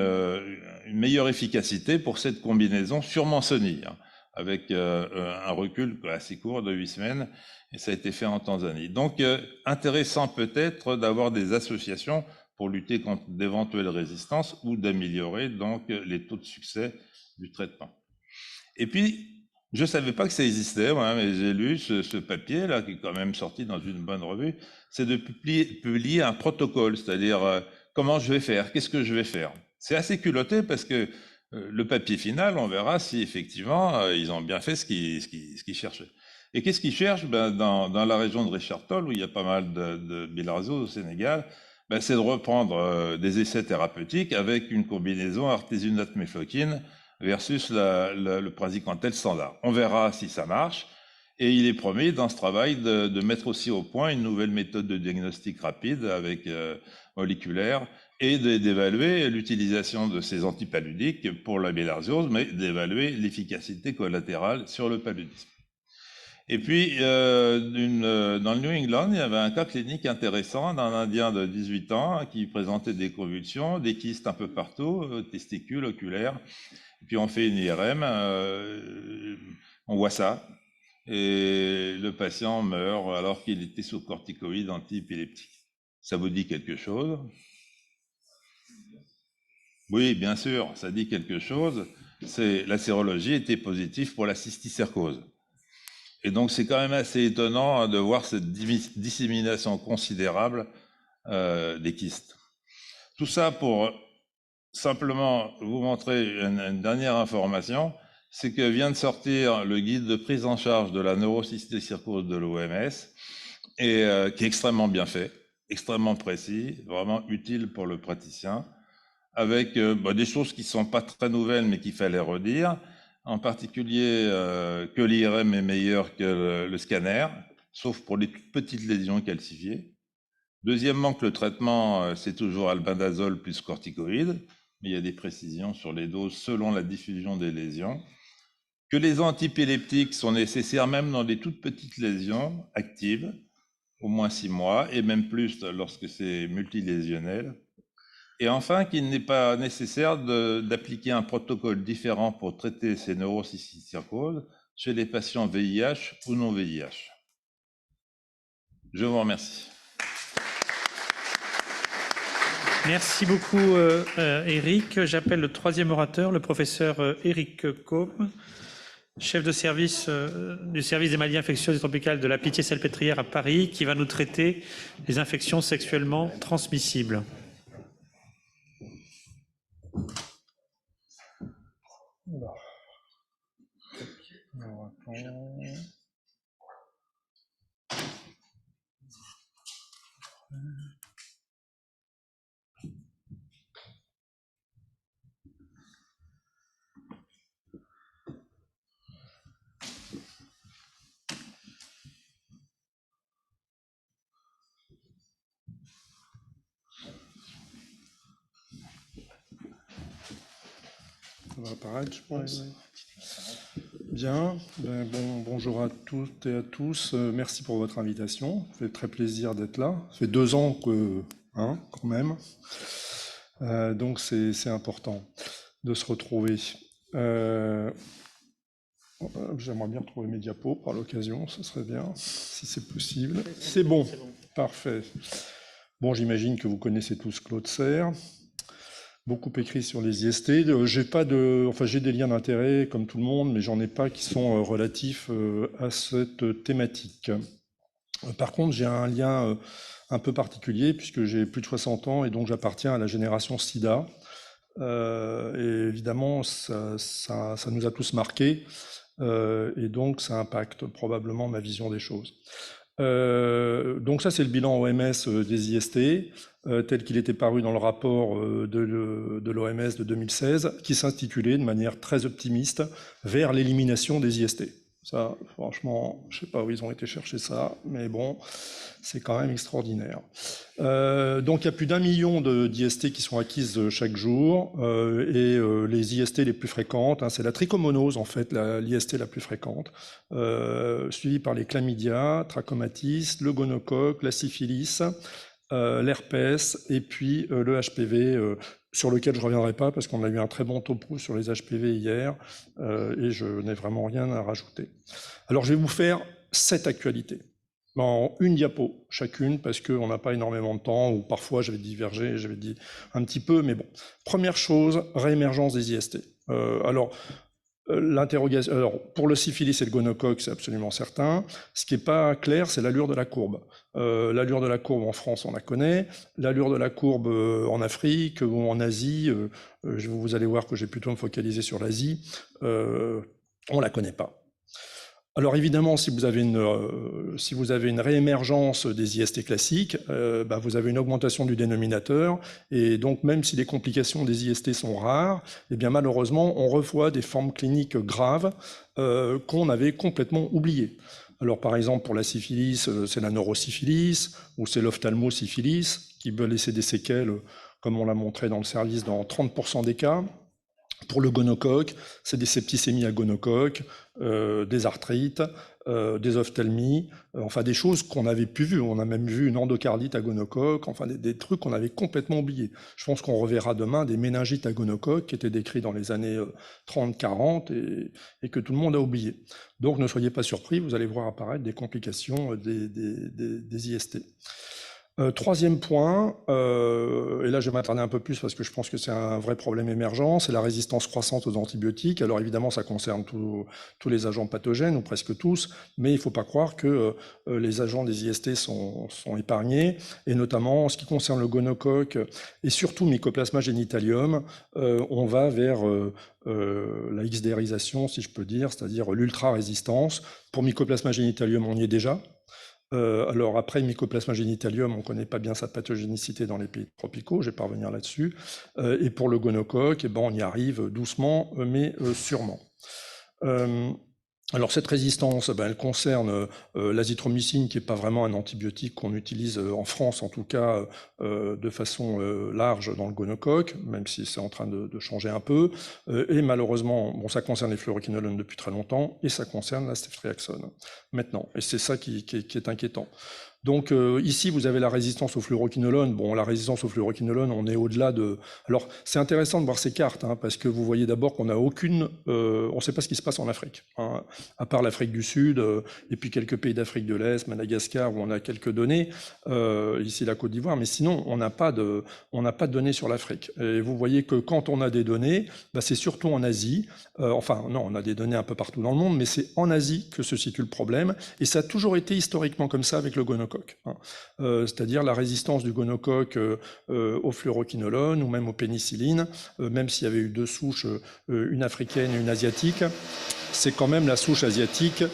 Speaker 3: meilleure efficacité pour cette combinaison sur Manzoni, hein, avec un recul assez court de 8 semaines, et ça a été fait en Tanzanie. Donc, intéressant peut-être d'avoir des associations pour lutter contre d'éventuelles résistances ou d'améliorer donc les taux de succès du traitement. Et puis, je ne savais pas que ça existait, moi, mais j'ai lu ce papier-là, qui est quand même sorti dans une bonne revue, c'est de publier un protocole, c'est-à-dire comment je vais faire, qu'est-ce que je vais faire. C'est assez culotté parce que le papier final, on verra si effectivement ils ont bien fait ce qu'ils cherchaient. Et qu'est-ce qu'ils cherchent dans la région de Richard Toll, où il y a pas mal de bilharziose au Sénégal, c'est de reprendre des essais thérapeutiques avec une combinaison artésunate-mefloquine versus le praziquantel standard. On verra si ça marche. Et il est promis dans ce travail de mettre aussi au point une nouvelle méthode de diagnostic rapide avec moléculaire et d'évaluer l'utilisation de ces antipaludiques pour la bilharziose, mais d'évaluer l'efficacité collatérale sur le paludisme. Et puis, dans le New England, il y avait un cas clinique intéressant d'un Indien de 18 ans qui présentait des convulsions, des kystes un peu partout, testicules, oculaires. Et puis on fait une IRM, on voit ça, et le patient meurt alors qu'il était sous corticoïdes antiépileptiques. Ça vous dit quelque chose? Oui, bien sûr, ça dit quelque chose. La sérologie était positive pour la cysticercose. Et donc c'est quand même assez étonnant de voir cette dissémination considérable des kystes. Tout ça pour simplement vous montrer une dernière information, c'est que vient de sortir le guide de prise en charge de la neurocysticircose de l'OMS, et qui est extrêmement bien fait, extrêmement précis, vraiment utile pour le praticien, avec des choses qui ne sont pas très nouvelles, mais qu'il fallait redire, en particulier que l'IRM est meilleur que le scanner, sauf pour les toutes petites lésions calcifiées. Deuxièmement, que le traitement, c'est toujours albendazole plus corticoïde, mais il y a des précisions sur les doses selon la diffusion des lésions. Que les antiépileptiques sont nécessaires même dans des toutes petites lésions actives, au moins 6 mois, et même plus lorsque c'est multilésionnel. Et enfin, qu'il n'est pas nécessaire d'appliquer un protocole différent pour traiter ces neurocysticircoses, chez les patients VIH ou non VIH. Je vous remercie.
Speaker 2: Merci beaucoup, Éric. J'appelle le troisième orateur, le professeur Éric Côme, chef de service du service des maladies infectieuses et tropicales de la Pitié-Salpêtrière à Paris, qui va nous traiter des infections sexuellement transmissibles.
Speaker 4: Ça va apparaître, je pense. Bien, bonjour à toutes et à tous. Merci pour votre invitation. Ça fait très plaisir d'être là. Ça fait 2 ans que, quand même. Donc c'est important de se retrouver. J'aimerais bien retrouver mes diapos par l'occasion, ce serait bien, si c'est possible. C'est bon, parfait. Bon, j'imagine que vous connaissez tous Claude Serre. Beaucoup écrit sur les IST. J'ai des liens d'intérêt comme tout le monde, mais j'en ai pas qui sont relatifs à cette thématique. Par contre, j'ai un lien un peu particulier puisque j'ai plus de 60 ans et donc j'appartiens à la génération SIDA. Et évidemment, ça nous a tous marqués et donc ça impacte probablement ma vision des choses. Donc ça, c'est le bilan OMS des IST, tel qu'il était paru dans le rapport de l'OMS de 2016, qui s'intitulait de manière très optimiste « Vers l'élimination des IST ». Ça, franchement, je ne sais pas où ils ont été chercher ça, mais bon, c'est quand même extraordinaire. Donc il y a plus d'1 million d'IST qui sont acquises chaque jour, et les IST les plus fréquentes, c'est la trichomonose en fait, l'IST la plus fréquente, suivie par les chlamydia, trachomatis, le gonocoque, la syphilis, l'herpès et puis le HPV, sur lequel je ne reviendrai pas parce qu'on a eu un très bon topo sur les HPV hier et je n'ai vraiment rien à rajouter. Alors je vais vous faire 7 actualités en une diapo chacune parce qu'on n'a pas énormément de temps ou parfois je vais diverger, je vais dire un petit peu, mais bon. Première chose, réémergence des IST. L'interrogation. Alors, pour le syphilis et le gonocoque, c'est absolument certain. Ce qui n'est pas clair, c'est l'allure de la courbe. L'allure de la courbe en France, on la connaît. L'allure de la courbe en Afrique ou en Asie, vous allez voir que j'ai plutôt me focaliser sur l'Asie, on la connaît pas. Alors évidemment, si vous avez une réémergence des IST classiques, vous avez une augmentation du dénominateur, et donc même si les complications des IST sont rares, eh bien malheureusement, on revoit des formes cliniques graves qu'on avait complètement oubliées. Alors par exemple, pour la syphilis, c'est la neurosyphilis, ou c'est l'ophtalmosyphilis, qui peut laisser des séquelles, comme on l'a montré dans le service, dans 30% des cas. Pour le gonocoque, c'est des septicémies à gonocoque, des arthrites, des ophtalmies, enfin des choses qu'on n'avait plus vues. On a même vu une endocardite à gonocoque, enfin des trucs qu'on avait complètement oubliés. Je pense qu'on reverra demain des méningites à gonocoque qui étaient décrits dans les années 30-40 et que tout le monde a oublié. Donc ne soyez pas surpris, vous allez voir apparaître des complications des IST. Troisième point, et là je vais m'attarder un peu plus parce que je pense que c'est un vrai problème émergent, c'est la résistance croissante aux antibiotiques. Alors évidemment ça concerne tous les agents pathogènes, ou presque tous, mais il ne faut pas croire que les agents des IST sont épargnés, et notamment en ce qui concerne le gonocoque et surtout Mycoplasma genitalium, on va vers la XDRisation, si je peux dire, c'est-à-dire l'ultra-résistance. Pour Mycoplasma genitalium, on y est déjà. Alors après, Mycoplasma genitalium, on ne connaît pas bien sa pathogénicité dans les pays tropicaux, je ne vais pas revenir là-dessus. Et pour le gonocoque, on y arrive doucement, mais sûrement. Alors cette résistance, elle concerne l'azithromycine, qui n'est pas vraiment un antibiotique qu'on utilise en France, en tout cas de façon large dans le gonocoque, même si c'est en train de changer un peu. Et malheureusement, ça concerne les fluoroquinolones depuis très longtemps, et ça concerne la ceftriaxone maintenant. Et c'est ça qui est inquiétant. Donc ici, vous avez la résistance au fluoroquinolone. Bon, la résistance au fluoroquinolone, on est au-delà de... Alors, c'est intéressant de voir ces cartes, hein, parce que vous voyez d'abord qu'on n'a aucune... on ne sait pas ce qui se passe en Afrique, hein, à part l'Afrique du Sud, et puis quelques pays d'Afrique de l'Est, Madagascar, où on a quelques données, ici la Côte d'Ivoire, mais sinon, on n'a pas de données sur l'Afrique. Et vous voyez que quand on a des données, bah, c'est surtout en Asie, enfin, non, on a des données un peu partout dans le monde, mais c'est en Asie que se situe le problème, et ça a toujours été historiquement comme ça avec le gonocoque, hein. C'est-à-dire la résistance du gonocoque au fluoroquinolone ou même aux pénicillines, même s'il y avait eu deux souches, une africaine et une asiatique, c'est quand même la souche asiatique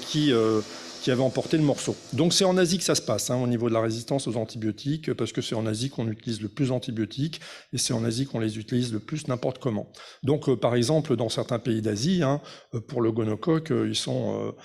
Speaker 4: qui avait emporté le morceau. Donc c'est en Asie que ça se passe, hein, au niveau de la résistance aux antibiotiques, parce que c'est en Asie qu'on utilise le plus d'antibiotiques, et c'est en Asie qu'on les utilise le plus n'importe comment. Donc par exemple, dans certains pays d'Asie, hein, pour le gonocoque, ils sont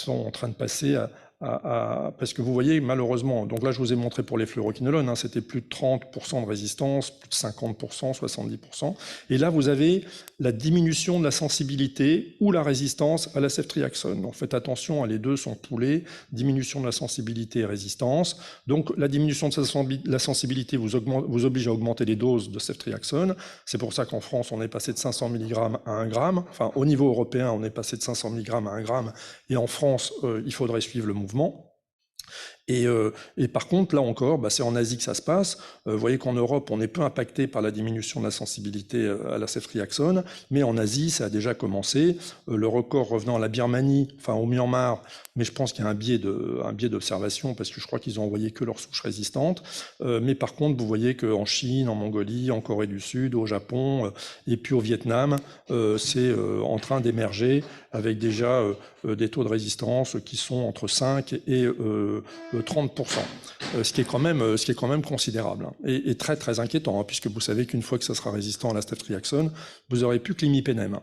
Speaker 4: en train de passer parce que vous voyez, malheureusement, donc là je vous ai montré pour les fluoroquinolones, hein, c'était plus de 30% de résistance, plus de 50%, 70%, et là vous avez la diminution de la sensibilité ou la résistance à la ceftriaxone. Donc faites attention, les deux sont poulés, diminution de la sensibilité et résistance. Donc la diminution de la sensibilité vous oblige à augmenter les doses de ceftriaxone. C'est pour ça qu'en France on est passé de 500 mg à 1 g, enfin au niveau européen on est passé de 500 mg à 1 g, et en France il faudrait suivre le mouvement. Et par contre, là encore, bah, c'est en Asie que ça se passe. Vous voyez qu'en Europe, on est peu impacté par la diminution de la sensibilité à la ceftriaxone, mais en Asie, ça a déjà commencé. Le record revenant à la Birmanie, enfin au Myanmar, mais je pense qu'il y a un biais d'observation, parce que je crois qu'ils ont envoyé que leurs souches résistantes. Mais par contre, vous voyez qu'en Chine, en Mongolie, en Corée du Sud, au Japon, et puis au Vietnam, c'est en train d'émerger avec déjà des taux de résistance qui sont entre 5 et 30%, ce qui est quand même considérable, hein, et très très inquiétant, hein, puisque vous savez qu'une fois que ça sera résistant à la ceftriaxone, vous n'aurez plus que l'imipénem.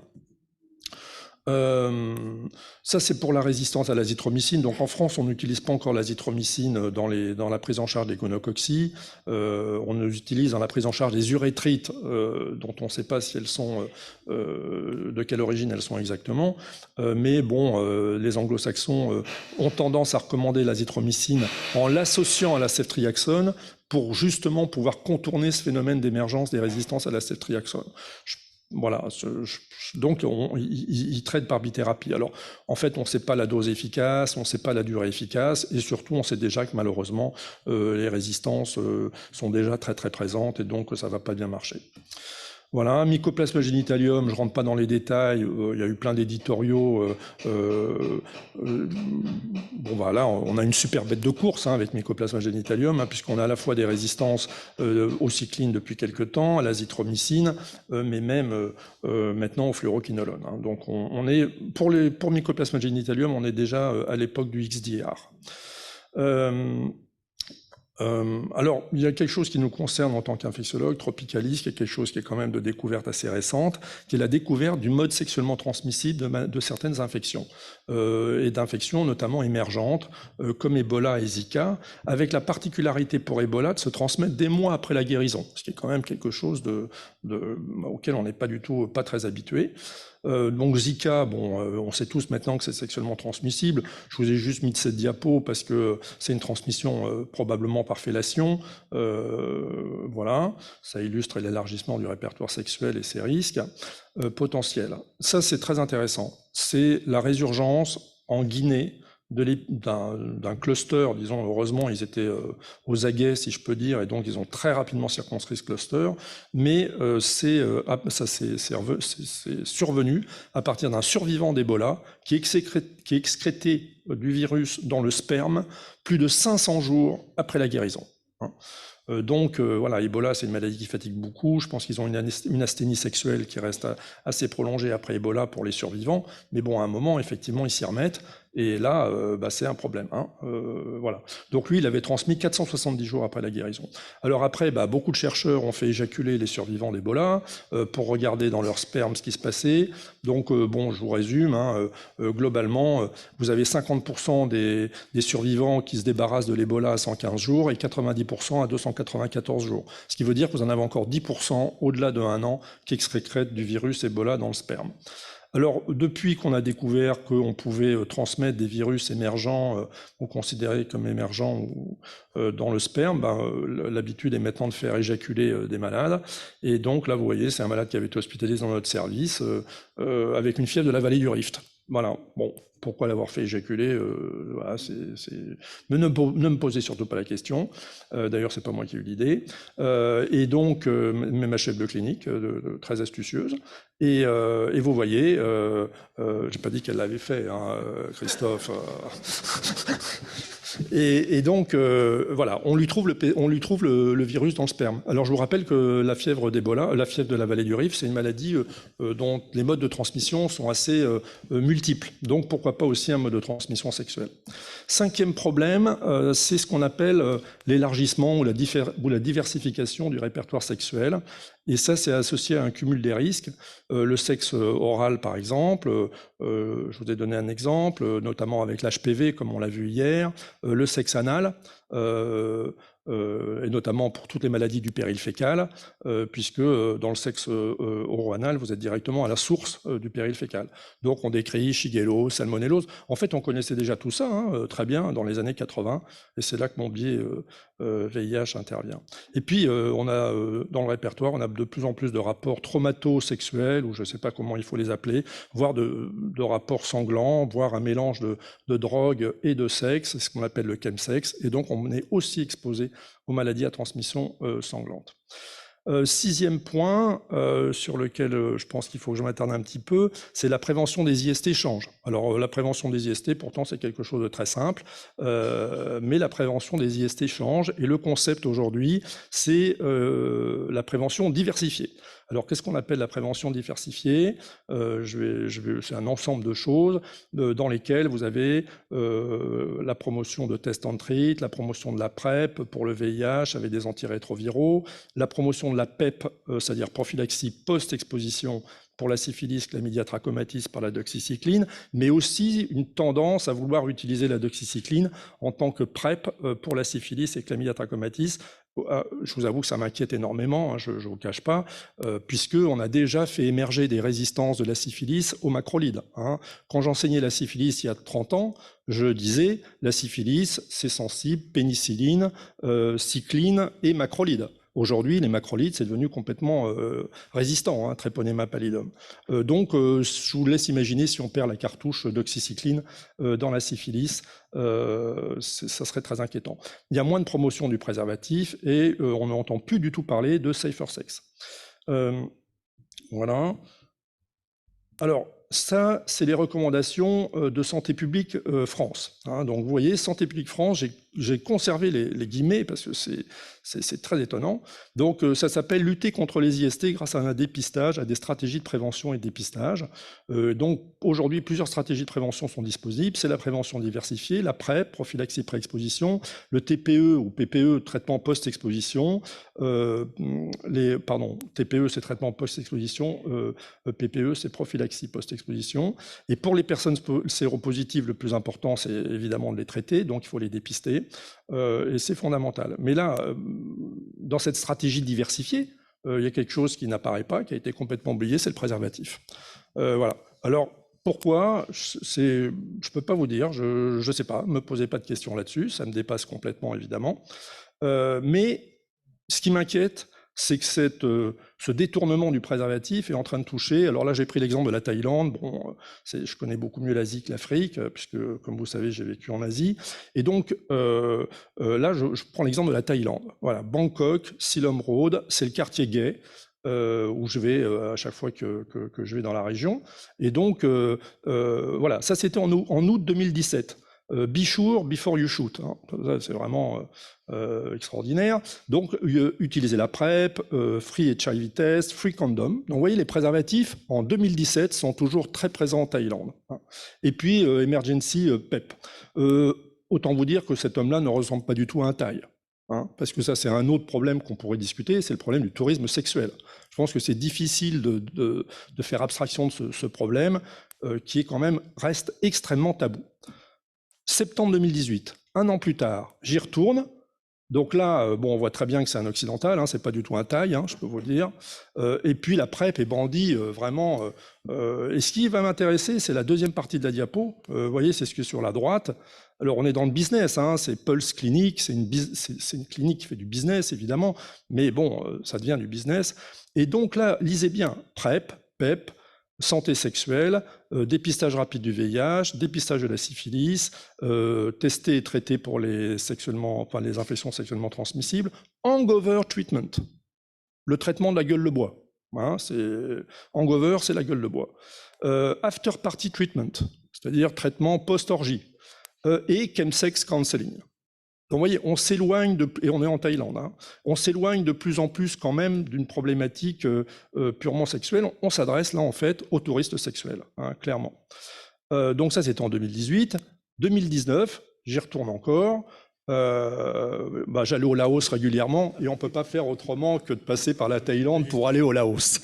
Speaker 4: Ça c'est pour la résistance à l'azithromycine. Donc en France on n'utilise pas encore l'azithromycine dans la prise en charge des gonococcies. On utilise dans la prise en charge des urétrites dont on ne sait pas si elles sont de quelle origine elles sont exactement, mais bon, les anglo-saxons ont tendance à recommander l'azithromycine en l'associant à la ceftriaxone pour justement pouvoir contourner ce phénomène d'émergence des résistances à la ceftriaxone. Voilà, donc ils traitent par bithérapie. Alors, en fait, on ne sait pas la dose efficace, on ne sait pas la durée efficace, et surtout, on sait déjà que malheureusement, les résistances sont déjà très très présentes, et donc ça ne va pas bien marcher. Voilà, Mycoplasma genitalium, je ne rentre pas dans les détails, il y a eu plein d'éditoriaux. Bon voilà, on a une super bête de course, hein, avec Mycoplasma genitalium, hein, puisqu'on a à la fois des résistances aux cyclines depuis quelques temps, à l'azithromycine, mais même maintenant au fluoroquinolone, hein. Donc on est, pour Mycoplasma genitalium, on est déjà à l'époque du XDR. Alors, il y a quelque chose qui nous concerne en tant qu'infectiologue, Tropicalis, qui est quelque chose qui est quand même de découverte assez récente, qui est la découverte du mode sexuellement transmissible de certaines infections, et d'infections notamment émergentes, comme Ebola et Zika, avec la particularité pour Ebola de se transmettre des mois après la guérison, ce qui est quand même quelque chose auquel on n'est pas très habitué. Donc Zika, bon, on sait tous maintenant que c'est sexuellement transmissible. Je vous ai juste mis de cette diapo parce que c'est une transmission probablement par fellation. Voilà, ça illustre l'élargissement du répertoire sexuel et ses risques potentiels. Ça, c'est très intéressant. C'est la résurgence en Guinée d'un cluster, disons, heureusement ils étaient aux aguets si je peux dire, et donc ils ont très rapidement circonscrit ce cluster, mais c'est survenu à partir d'un survivant d'Ebola qui excrétait du virus dans le sperme plus de 500 jours après la guérison, hein. Donc voilà, Ebola c'est une maladie qui fatigue beaucoup, je pense qu'ils ont une asthénie sexuelle qui reste assez prolongée après Ebola pour les survivants, mais bon à un moment effectivement ils s'y remettent, et là c'est un problème, hein. Voilà. Donc lui il avait transmis 470 jours après la guérison. Alors après beaucoup de chercheurs ont fait éjaculer les survivants d'Ebola pour regarder dans leur sperme ce qui se passait. Donc bon, je vous résume, hein, globalement vous avez 50% des survivants qui se débarrassent de l'Ebola à 115 jours et 90% à 294 jours. Ce qui veut dire que vous en avez encore 10% au-delà de 1 an qui excrétent du virus Ebola dans le sperme. Alors, depuis qu'on a découvert qu'on pouvait transmettre des virus émergents ou considérés comme émergents dans le sperme, l'habitude est maintenant de faire éjaculer des malades. Et donc, là, vous voyez, c'est un malade qui avait été hospitalisé dans notre service avec une fièvre de la vallée du Rift. Voilà, bon, pourquoi l'avoir fait éjaculer voilà, Mais ne me posez surtout pas la question. D'ailleurs, c'est pas moi qui ai eu l'idée. Et donc, mais ma chef de clinique, très astucieuse. Et vous voyez, j'ai pas dit qu'elle l'avait fait, hein, Christophe. Et donc, voilà, on lui trouve le virus dans le sperme. Alors, je vous rappelle que la fièvre d'Ebola, la fièvre de la vallée du Rift, c'est une maladie dont les modes de transmission sont assez multiples. Donc, pourquoi pas aussi un mode de transmission sexuel. Cinquième problème, c'est ce qu'on appelle l'élargissement ou la diversification du répertoire sexuel. Et ça, c'est associé à un cumul des risques. Le sexe oral, par exemple, je vous ai donné un exemple, notamment avec l'HPV, comme on l'a vu hier, le sexe anal, et notamment pour toutes les maladies du péril fécal, puisque dans le sexe oro-anal, vous êtes directement à la source du péril fécal. Donc on décrit Shigella, salmonellose. En fait, on connaissait déjà tout ça très bien dans les années 80, et c'est là que mon biais VIH intervient. Et puis, on a dans le répertoire, on a de plus en plus de rapports traumato-sexuels, ou je ne sais pas comment il faut les appeler, voire de rapports sanglants, voire un mélange de drogue et de sexe, c'est ce qu'on appelle le chemsex, et donc on est aussi exposé aux maladies à transmission sanglante. Sixième point sur lequel je pense qu'il faut que je m'attarde un petit peu, c'est la prévention des IST change. Alors la prévention des IST, pourtant c'est quelque chose de très simple, mais la prévention des IST change et le concept aujourd'hui, c'est la prévention diversifiée. Alors qu'est-ce qu'on appelle la prévention diversifiée? C'est un ensemble de choses dans lesquelles vous avez la promotion de test and treat, la promotion de la PrEP pour le VIH avec des antirétroviraux, la promotion de la PEP, c'est-à-dire prophylaxie post-exposition pour la syphilis, chlamydia trachomatis par la doxycycline, mais aussi une tendance à vouloir utiliser la doxycycline en tant que PrEP pour la syphilis et chlamydia trachomatis. Je vous avoue que ça m'inquiète énormément, hein, je ne vous cache pas, puisqu'on a déjà fait émerger des résistances de la syphilis aux macrolides. Hein. Quand j'enseignais la syphilis il y a 30 ans, je disais la syphilis, c'est sensible, pénicilline, cycline et macrolides. Aujourd'hui, les macrolides, c'est devenu complètement résistant, hein, Treponema pallidum. Donc, je vous laisse imaginer si on perd la cartouche d'oxycycline dans la syphilis, ça serait très inquiétant. Il y a moins de promotion du préservatif et on n'entend plus du tout parler de safer sex. Voilà. Alors, ça, c'est les recommandations de Santé publique France. Hein. Donc, vous voyez, Santé publique France, j'ai conservé les guillemets parce que c'est très étonnant. Donc, ça s'appelle lutter contre les IST grâce à un dépistage, à des stratégies de prévention et de dépistage. Donc, aujourd'hui, plusieurs stratégies de prévention sont disponibles. C'est la prévention diversifiée, la PrEP, prophylaxie pré-exposition, le TPE ou PPE, traitement post-exposition. TPE, c'est traitement post-exposition. PPE, c'est prophylaxie post-exposition. Et pour les personnes séropositives, le plus important, c'est évidemment de les traiter. Donc, il faut les dépister. Et c'est fondamental. Mais là, dans cette stratégie diversifiée, il y a quelque chose qui n'apparaît pas, qui a été complètement oublié, c'est le préservatif. Voilà. Alors, pourquoi? Je ne peux pas vous dire, je ne sais pas, ne me posez pas de questions là-dessus, ça me dépasse complètement, évidemment. Mais ce qui m'inquiète, c'est que ce détournement du préservatif est en train de toucher. Alors là, j'ai pris l'exemple de la Thaïlande. Bon, je connais beaucoup mieux l'Asie que l'Afrique, puisque, comme vous savez, j'ai vécu en Asie. Et donc, là, je prends l'exemple de la Thaïlande. Voilà, Bangkok, Silom Road, c'est le quartier gay. Où je vais à chaque fois que je vais dans la région. Et donc, voilà, ça c'était en août 2017. Be sure before you shoot. Hein. C'est vraiment extraordinaire. Donc, utiliser la PrEP, free HIV test, free condom. Donc, vous voyez, les préservatifs, en 2017, sont toujours très présents en Thaïlande. Hein. Et puis, emergency PEP. Autant vous dire que cet homme-là ne ressemble pas du tout à un Thaï. Hein, parce que ça, c'est un autre problème qu'on pourrait discuter, c'est le problème du tourisme sexuel. Je pense que c'est difficile de faire abstraction de ce problème qui est quand même, reste extrêmement tabou. Septembre 2018, un an plus tard, j'y retourne, Donc là, bon, on voit très bien que c'est un occidental, hein, c'est pas du tout un Thaï, hein, je peux vous le dire. Et puis la PrEP est brandie vraiment. Et ce qui va m'intéresser, c'est la deuxième partie de la diapo. Vous voyez, c'est ce qui est sur la droite. Alors on est dans le business, hein, c'est Pulse Clinic, c'est une clinique qui fait du business évidemment, mais bon, ça devient du business. Et donc là, lisez bien, PrEP, PEP, santé sexuelle, dépistage rapide du VIH, dépistage de la syphilis, testé et traité pour les infections sexuellement transmissibles, hangover treatment, le traitement de la gueule de bois. Hein, hangover, c'est la gueule de bois. After party treatment, c'est-à-dire traitement post-orgie, et chemsex counseling. Donc, vous voyez, on s'éloigne et on est en Thaïlande, hein, on s'éloigne de plus en plus quand même d'une problématique purement sexuelle. On s'adresse là, en fait, aux touristes sexuels, hein, clairement. Donc ça, c'était en 2018. 2019, j'y retourne encore. J'allais au Laos régulièrement et on ne peut pas faire autrement que de passer par la Thaïlande pour aller au Laos.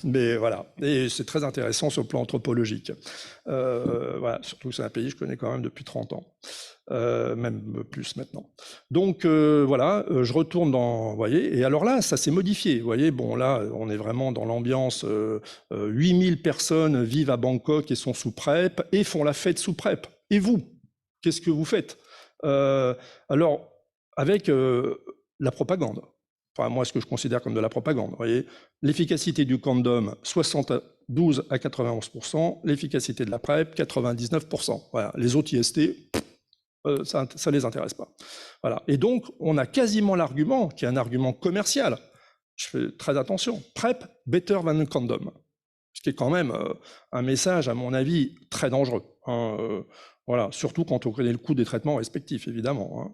Speaker 4: Mais voilà, et c'est très intéressant sur le plan anthropologique. Voilà, surtout que c'est un pays que je connais quand même depuis 30 ans. Même plus maintenant. Donc voilà, je retourne dans, vous voyez, et alors là, ça s'est modifié. Vous voyez, bon là, on est vraiment dans l'ambiance. 8000 personnes vivent à Bangkok et sont sous PrEP et font la fête sous PrEP. Et vous, qu'est-ce que vous faites? Alors, avec la propagande. Enfin, moi, ce que je considère comme de la propagande. Vous voyez, l'efficacité du condom, 72 à 91%, l'efficacité de la PrEP, 99%. Voilà, les autres IST, ça ne les intéresse pas. Voilà. Et donc, on a quasiment l'argument, qui est un argument commercial. Je fais très attention. PrEP, better than condom. Ce qui est quand même un message, à mon avis, très dangereux. Hein, voilà. Surtout quand on connaît le coût des traitements respectifs, évidemment. Hein.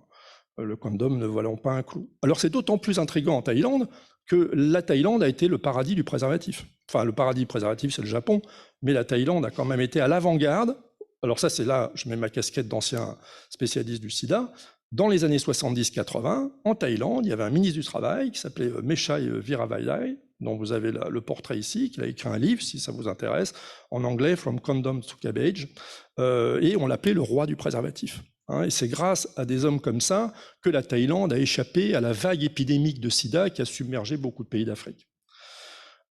Speaker 4: Le condom ne valant pas un clou. Alors, c'est d'autant plus intriguant en Thaïlande que la Thaïlande a été le paradis du préservatif. Enfin, le paradis du préservatif, c'est le Japon, mais la Thaïlande a quand même été à l'avant-garde. Alors ça, c'est là, je mets ma casquette d'ancien spécialiste du sida. Dans les années 70-80, en Thaïlande, il y avait un ministre du Travail qui s'appelait Mechai Viravaidai, dont vous avez le portrait ici, qui a écrit un livre, si ça vous intéresse, en anglais, From Condoms to Cabbage, et on l'appelait le roi du préservatif. Hein, et c'est grâce à des hommes comme ça que la Thaïlande a échappé à la vague épidémique de sida qui a submergé beaucoup de pays d'Afrique.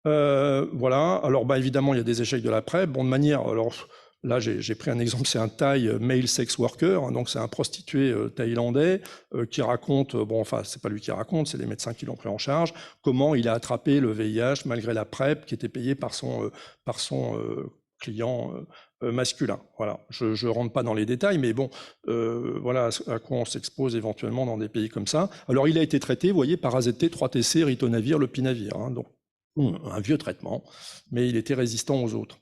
Speaker 4: Voilà, alors évidemment, il y a des échecs de la PrEP. Bon, de manière... Alors, là, j'ai pris un exemple, c'est un Thaï male sex worker, hein, donc c'est un prostitué thaïlandais qui raconte, bon, enfin, c'est pas lui qui raconte, c'est les médecins qui l'ont pris en charge, comment il a attrapé le VIH malgré la PrEP qui était payée par son client masculin. Voilà, je rentre pas dans les détails, mais bon, voilà à quoi on s'expose éventuellement dans des pays comme ça. Alors, il a été traité, vous voyez, par AZT, 3TC, ritonavir, lopinavir, hein, donc un vieux traitement, mais il était résistant aux autres.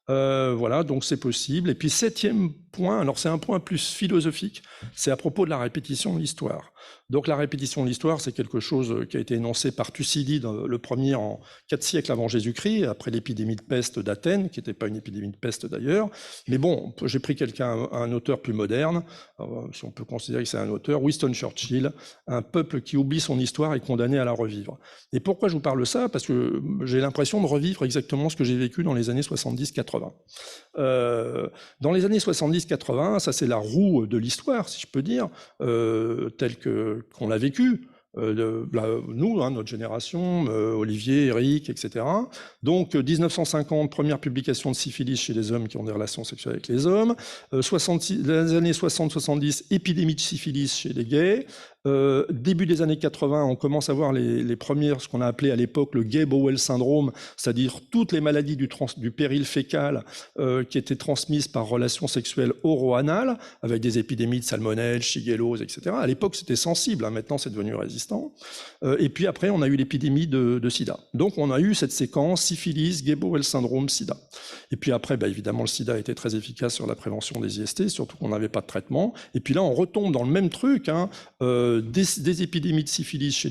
Speaker 4: Voilà, donc c'est possible. Et puis 7e point, alors c'est un point plus philosophique, c'est à propos de la répétition de l'histoire. Donc la répétition de l'histoire, c'est quelque chose qui a été énoncé par Thucydide, le premier en 4 siècles avant Jésus-Christ, après l'épidémie de peste d'Athènes, qui n'était pas une épidémie de peste d'ailleurs. Mais bon, j'ai pris un auteur plus moderne, si on peut considérer que c'est un auteur, Winston Churchill, un peuple qui oublie son histoire est condamné à la revivre. Et pourquoi je vous parle de ça? Parce que j'ai l'impression de revivre exactement ce que j'ai vécu dans les années 70-80. Dans les années 70-80, ça c'est la roue de l'histoire, si je peux dire, telle qu'on l'a vécue. Nous, hein, notre génération, Olivier, Eric, etc. Donc 1950, première publication de syphilis chez les hommes qui ont des relations sexuelles avec les hommes. Les années 60-70, épidémie de syphilis chez les gays. Début des années 80, on commence à voir les premières, ce qu'on a appelé à l'époque le gay-Bowel syndrome, c'est-à-dire toutes les maladies du péril fécal qui étaient transmises par relations sexuelles oro-anales, avec des épidémies de salmonelle, shigellose, etc. À l'époque, c'était sensible, hein, maintenant c'est devenu résistant. Et puis après, on a eu l'épidémie de sida. Donc on a eu cette séquence syphilis, gay-Bowel syndrome, sida. Et puis après, évidemment, le sida a été très efficace sur la prévention des IST, surtout qu'on n'avait pas de traitement. Et puis là, on retombe dans le même truc, hein, des épidémies de syphilis chez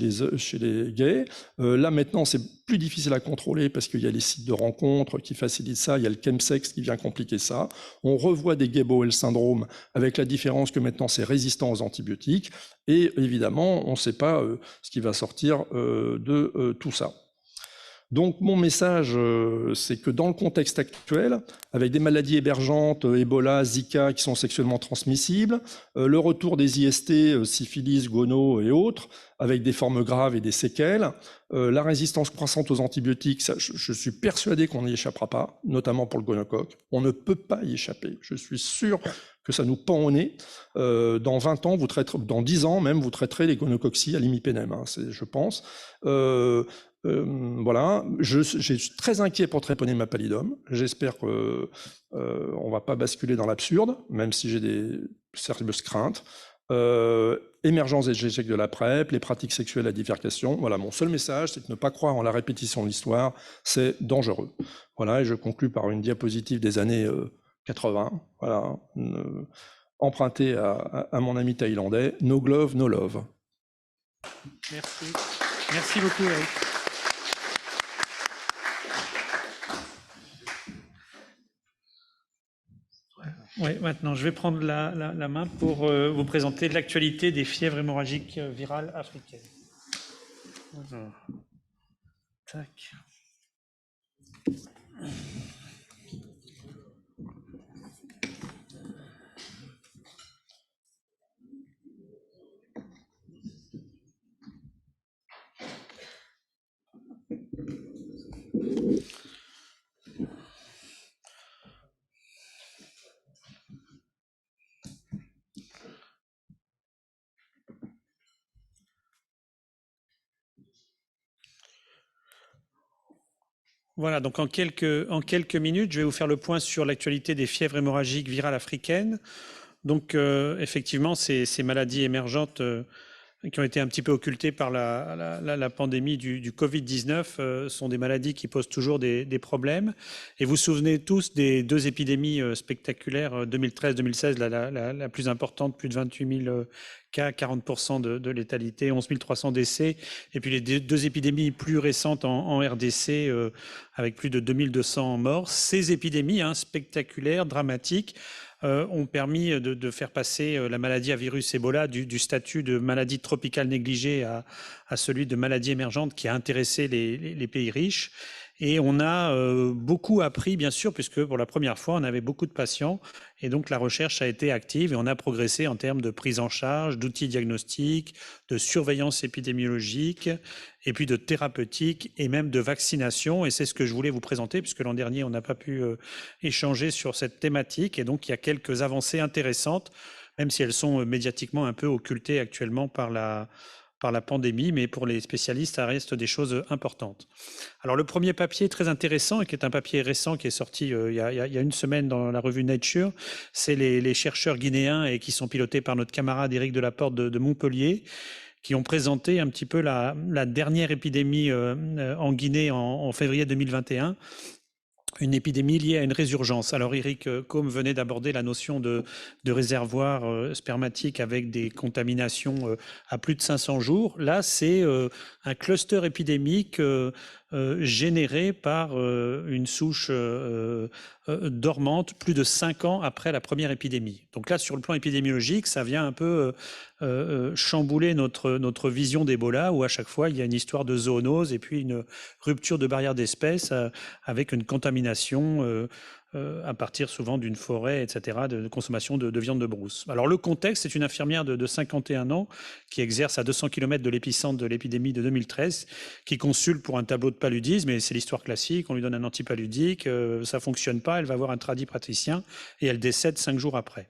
Speaker 4: les gays. Là, maintenant, c'est plus difficile à contrôler parce qu'il y a les sites de rencontres qui facilitent ça, il y a le chemsex qui vient compliquer ça. On revoit des gay-Bowel syndrome avec la différence que maintenant, c'est résistant aux antibiotiques. Et évidemment, on ne sait pas ce qui va sortir de tout ça. Donc mon message, c'est que dans le contexte actuel, avec des maladies hébergeantes, Ebola, Zika, qui sont sexuellement transmissibles, le retour des IST, syphilis, gono et autres, avec des formes graves et des séquelles, la résistance croissante aux antibiotiques, ça, je suis persuadé qu'on n'y échappera pas, notamment pour le gonocoque. On ne peut pas y échapper. Je suis sûr que ça nous pend au nez. Dans 20 ans, dans 10 ans même, vous traiterez les gonococcies à l'imipénem, hein, je pense. Voilà, je suis très inquiet pour Treponema pallidum. J'espère qu'on ne va pas basculer dans l'absurde, même si j'ai des sérieuses craintes. Émergence des échecs de la PrEP, les pratiques sexuelles à bifurcation. Voilà, mon seul message, c'est de ne pas croire en la répétition de l'histoire, c'est dangereux. Voilà, et je conclus par une diapositive des années 80, voilà, empruntée à mon ami thaïlandais, no glove, no love.
Speaker 2: Merci. Merci beaucoup, Eric. Oui, maintenant, je vais prendre la main pour vous présenter l'actualité des fièvres hémorragiques virales africaines. Alors, tac. Voilà, donc en quelques minutes, je vais vous faire le point sur l'actualité des fièvres hémorragiques virales africaines. Donc, effectivement, ces maladies émergentes qui ont été un petit peu occultées par la pandémie du Covid-19 sont des maladies qui posent toujours des problèmes. Et vous vous souvenez tous des deux épidémies spectaculaires, 2013-2016, la plus importante, plus de 28 000 cas, 40% de létalité, 11 300 décès. Et puis les deux épidémies plus récentes en RDC, avec plus de 2200 morts. Ces épidémies spectaculaires, dramatiques, ont permis de faire passer la maladie à virus Ebola du statut de maladie tropicale négligée à celui de maladie émergente qui a intéressé les pays riches. Et on a beaucoup appris, bien sûr, puisque pour la première fois, on avait beaucoup de patients. Et donc, la recherche a été active et on a progressé en termes de prise en charge, d'outils diagnostiques, de surveillance épidémiologique, et puis de thérapeutique et même de vaccination. Et c'est ce que je voulais vous présenter, puisque l'an dernier, on n'a pas pu échanger sur cette thématique. Et donc, il y a quelques avancées intéressantes, même si elles sont médiatiquement un peu occultées actuellement par la pandémie, mais pour les spécialistes, ça reste des choses importantes. Alors, le premier papier très intéressant, et qui est un papier récent qui est sorti il y a une semaine dans la revue Nature, c'est les chercheurs guinéens et qui sont pilotés par notre camarade Éric Delaporte de Montpellier, qui ont présenté un petit peu la dernière épidémie en Guinée en février 2021, une épidémie liée à une résurgence. Alors, Eric Combe venait d'aborder la notion de réservoir spermatique avec des contaminations à plus de 500 jours. Là, c'est un cluster épidémique généré par une souche dormante plus de 5 ans après la première épidémie. Donc là, sur le plan épidémiologique, ça vient un peu chambouler notre vision d'Ebola, où à chaque fois, il y a une histoire de zoonose et puis une rupture de barrière d'espèces avec une contamination à partir souvent d'une forêt, etc., de consommation de viande de brousse. Alors le contexte, c'est une infirmière de 51 ans qui exerce à 200 km de l'épicentre de l'épidémie de 2013, qui consulte pour un tableau de paludisme, et c'est l'histoire classique, on lui donne un antipaludique, ça fonctionne pas, elle va voir un tradipraticien et elle décède 5 jours après.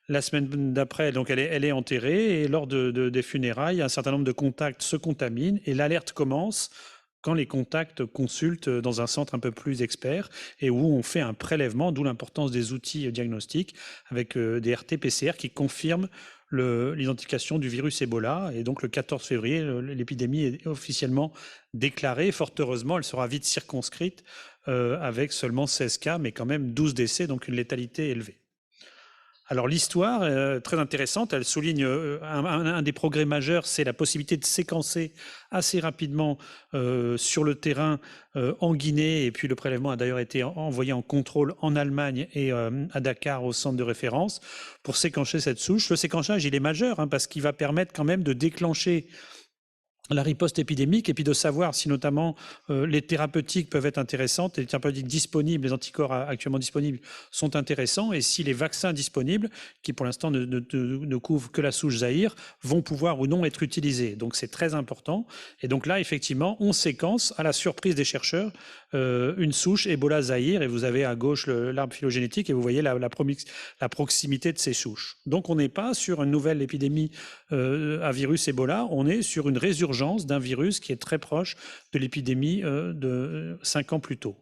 Speaker 2: La semaine d'après, donc elle est enterrée, et lors des funérailles, un certain nombre de contacts se contaminent et l'alerte commence quand les contacts consultent dans un centre un peu plus expert et où on fait un prélèvement, d'où l'importance des outils diagnostiques avec des RT-PCR qui confirment l'identification du virus Ebola. Et donc le 14 février, l'épidémie est officiellement déclarée. Fort heureusement, elle sera vite circonscrite avec seulement 16 cas, mais quand même 12 décès, donc une létalité élevée. Alors l'histoire est très intéressante, elle souligne un des progrès majeurs, c'est la possibilité de séquencer assez rapidement sur le terrain en Guinée, et puis le prélèvement a d'ailleurs été envoyé en contrôle en Allemagne et à Dakar au centre de référence pour séquencer cette souche. Le séquençage, il est majeur parce qu'il va permettre quand même de déclencher la riposte épidémique et puis de savoir si notamment les thérapeutiques peuvent être intéressantes, les thérapeutiques disponibles, les anticorps actuellement disponibles sont intéressants et si les vaccins disponibles, qui pour l'instant ne couvrent que la souche Zaïre, vont pouvoir ou non être utilisés. Donc c'est très important. Et donc là, effectivement, on séquence à la surprise des chercheurs une souche Ebola Zaïre et vous avez à gauche l'arbre phylogénétique et vous voyez la proximité de ces souches. Donc on n'est pas sur une nouvelle épidémie à virus Ebola, on est sur une résurgence d'un virus qui est très proche de l'épidémie de 5 ans plus tôt.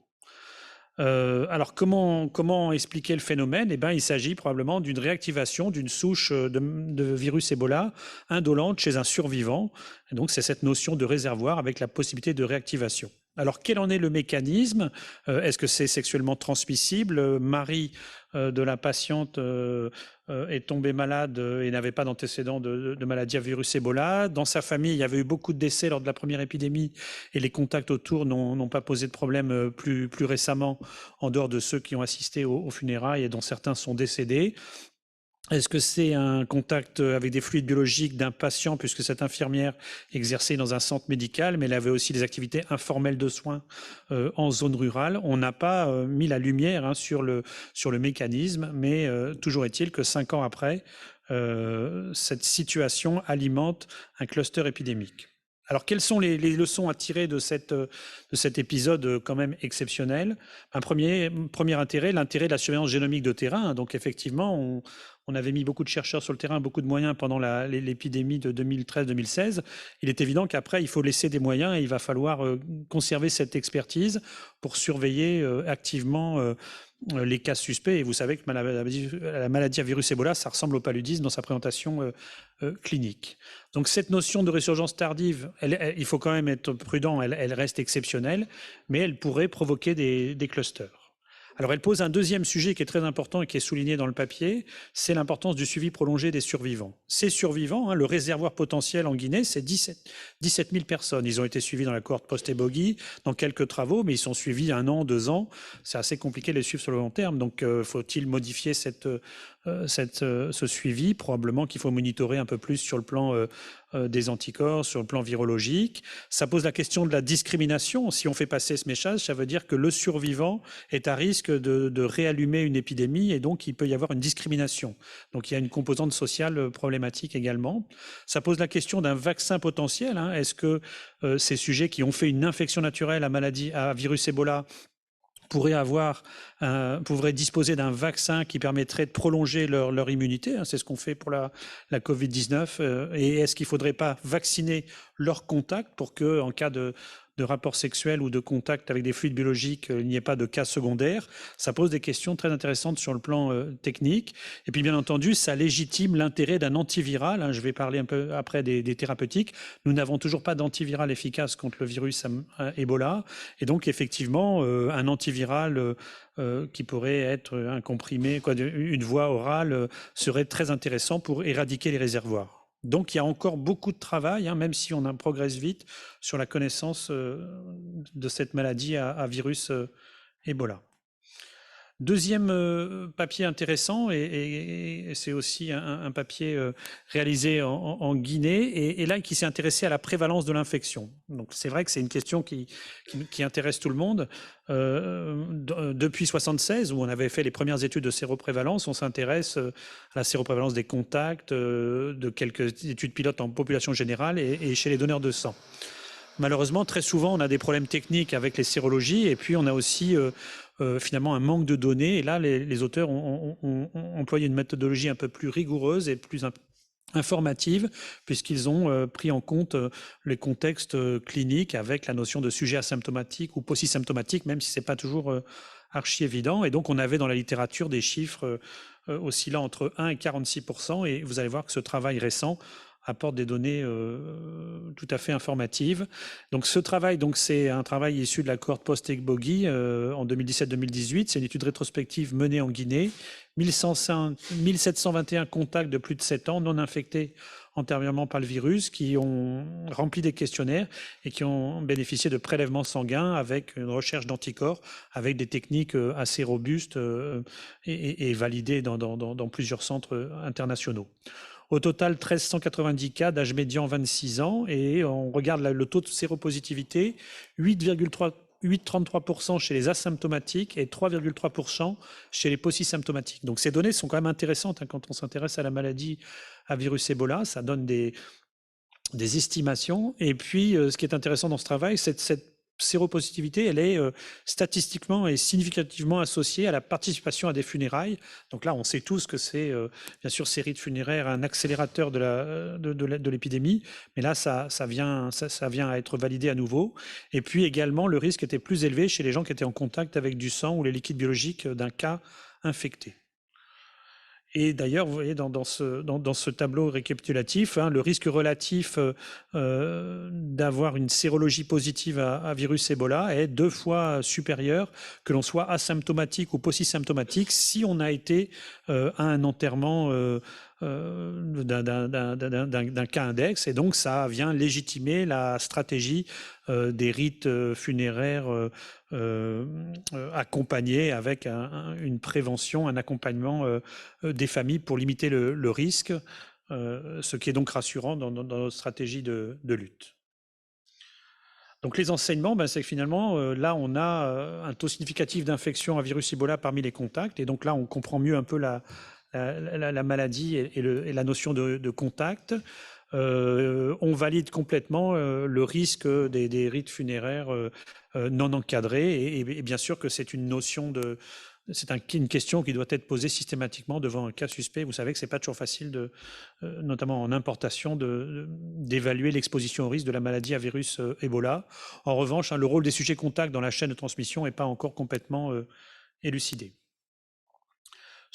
Speaker 2: Alors, comment expliquer le phénomène? Eh bien, il s'agit probablement d'une réactivation d'une souche de virus Ebola indolente chez un survivant. Et donc, c'est cette notion de réservoir avec la possibilité de réactivation. Alors, quel en est le mécanisme? Est-ce que c'est sexuellement transmissible? Marie de la patiente est tombée malade et n'avait pas d'antécédent de maladie à virus Ebola. Dans sa famille, il y avait eu beaucoup de décès lors de la première épidémie et les contacts autour n'ont pas posé de problème plus récemment, en dehors de ceux qui ont assisté aux funérailles et dont certains sont décédés. Est-ce que c'est un contact avec des fluides biologiques d'un patient, puisque cette infirmière exerçait dans un centre médical, mais elle avait aussi des activités informelles de soins en zone rurale? On n'a pas mis la lumière sur le mécanisme, mais toujours est-il que 5 ans après, cette situation alimente un cluster épidémique. Alors, quelles sont les leçons à tirer de cet épisode quand même exceptionnel? Un premier intérêt, l'intérêt de la surveillance génomique de terrain. Donc, effectivement, on avait mis beaucoup de chercheurs sur le terrain, beaucoup de moyens pendant l'épidémie de 2013-2016. Il est évident qu'après, il faut laisser des moyens et il va falloir conserver cette expertise pour surveiller activement les cas suspects. Et vous savez que la maladie à virus Ebola, ça ressemble au paludisme dans sa présentation clinique. Donc cette notion de résurgence tardive, il faut quand même être prudent, elle reste exceptionnelle, mais elle pourrait provoquer des clusters. Alors, elle pose un deuxième sujet qui est très important et qui est souligné dans le papier, c'est l'importance du suivi prolongé des survivants. Ces survivants, le réservoir potentiel en Guinée, c'est 17 000 personnes. Ils ont été suivis dans la cohorte post-Ebogi, dans quelques travaux, mais ils sont suivis 1 an, 2 ans. C'est assez compliqué de les suivre sur le long terme. Donc, faut-il modifier ce suivi? Probablement qu'il faut monitorer un peu plus sur le plan des anticorps, sur le plan virologique. Ça pose la question de la discrimination. Si on fait passer ce message, ça veut dire que le survivant est à risque de réallumer une épidémie et donc il peut y avoir une discrimination. Donc il y a une composante sociale problématique également. Ça pose la question d'un vaccin potentiel. Est-ce que ces sujets qui ont fait une infection naturelle à virus Ebola pourraient disposer d'un vaccin qui permettrait de prolonger leur immunité? C'est ce qu'on fait pour la Covid-19. Et est-ce qu'il ne faudrait pas vacciner leurs contacts pour qu'en cas de rapport sexuel ou de contact avec des fluides biologiques, il n'y ait pas de cas secondaires? Ça pose des questions très intéressantes sur le plan technique. Et puis, bien entendu, ça légitime l'intérêt d'un antiviral. Je vais parler un peu après des thérapeutiques. Nous n'avons toujours pas d'antiviral efficace contre le virus Ebola. Et donc, effectivement, un antiviral qui pourrait être un comprimé, une voie orale, serait très intéressant pour éradiquer les réservoirs. Donc, il y a encore beaucoup de travail, même si on progresse vite, sur la connaissance de cette maladie à virus Ebola. Deuxième papier intéressant, et c'est aussi un papier réalisé en Guinée, et là qui s'est intéressé à la prévalence de l'infection. Donc c'est vrai que c'est une question qui intéresse tout le monde. Depuis 1976, où on avait fait les premières études de séroprévalence, on s'intéresse à la séroprévalence des contacts, de quelques études pilotes en population générale et chez les donneurs de sang. Malheureusement, très souvent, on a des problèmes techniques avec les sérologies, et puis on a aussi finalement un manque de données. Et là, les auteurs ont employé une méthodologie un peu plus rigoureuse et plus informative, puisqu'ils ont pris en compte les contextes cliniques avec la notion de sujet asymptomatique ou post-symptomatique, même si ce n'est pas toujours archi évident. Et donc, on avait dans la littérature des chiffres oscillant entre 1 et 46%, et vous allez voir que ce travail récent apporte des données tout à fait informatives. Donc ce travail, c'est un travail issu de la cohorte post-Ebogi en 2017-2018. C'est une étude rétrospective menée en Guinée. 1721 contacts de plus de 7 ans non infectés antérieurement par le virus qui ont rempli des questionnaires et qui ont bénéficié de prélèvements sanguins avec une recherche d'anticorps, avec des techniques assez robustes et validées dans plusieurs centres internationaux. Au total, 1390 cas d'âge médian 26 ans. Et on regarde le taux de séropositivité, 8,33% chez les asymptomatiques et 3,3% chez les paucisymptomatiques. Donc ces données sont quand même intéressantes quand on s'intéresse à la maladie à virus Ebola. Ça donne des estimations. Et puis, ce qui est intéressant dans ce travail, c'est cette séropositivité, elle est statistiquement et significativement associée à la participation à des funérailles. Donc là, on sait tous que c'est, bien sûr, ces rites funéraires, un accélérateur de l'épidémie. Mais là, ça vient à être validé à nouveau. Et puis également, le risque était plus élevé chez les gens qui étaient en contact avec du sang ou les liquides biologiques d'un cas infecté. Et d'ailleurs, vous voyez dans ce tableau récapitulatif, le risque relatif d'avoir une sérologie positive à virus Ebola est 2 fois supérieur que l'on soit asymptomatique ou paucisymptomatique si on a été à un enterrement d'un cas index. Et donc, ça vient légitimer la stratégie des rites funéraires accompagnés avec une prévention, un accompagnement des familles pour limiter le risque, ce qui est donc rassurant dans notre stratégie de lutte. Donc les enseignements, c'est que finalement, là, on a un taux significatif d'infection à virus Ebola parmi les contacts. Et donc là, on comprend mieux un peu la maladie et la notion de contact. On valide complètement le risque des rites funéraires non encadrés. Et bien sûr que c'est une notion c'est une question qui doit être posée systématiquement devant un cas suspect. Vous savez que c'est pas toujours facile, notamment en importation, d'évaluer l'exposition au risque de la maladie à virus Ebola. En revanche, le rôle des sujets contacts dans la chaîne de transmission n'est pas encore complètement élucidé.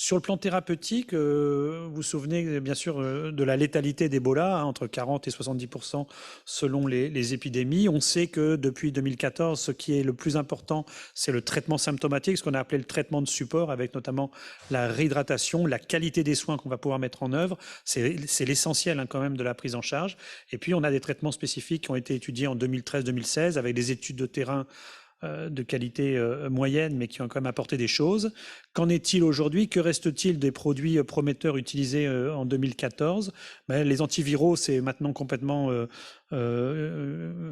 Speaker 2: Sur le plan thérapeutique, vous vous souvenez bien sûr de la létalité d'Ebola, entre 40 et 70% selon les épidémies. On sait que depuis 2014, ce qui est le plus important, c'est le traitement symptomatique, ce qu'on a appelé le traitement de support, avec notamment la réhydratation, la qualité des soins qu'on va pouvoir mettre en œuvre. C'est l'essentiel quand même de la prise en charge. Et puis, on a des traitements spécifiques qui ont été étudiés en 2013-2016 avec des études de terrain de qualité moyenne, mais qui ont quand même apporté des choses. Qu'en est-il aujourd'hui? Que reste-t-il des produits prometteurs utilisés en 2014? Les antiviraux, c'est maintenant complètement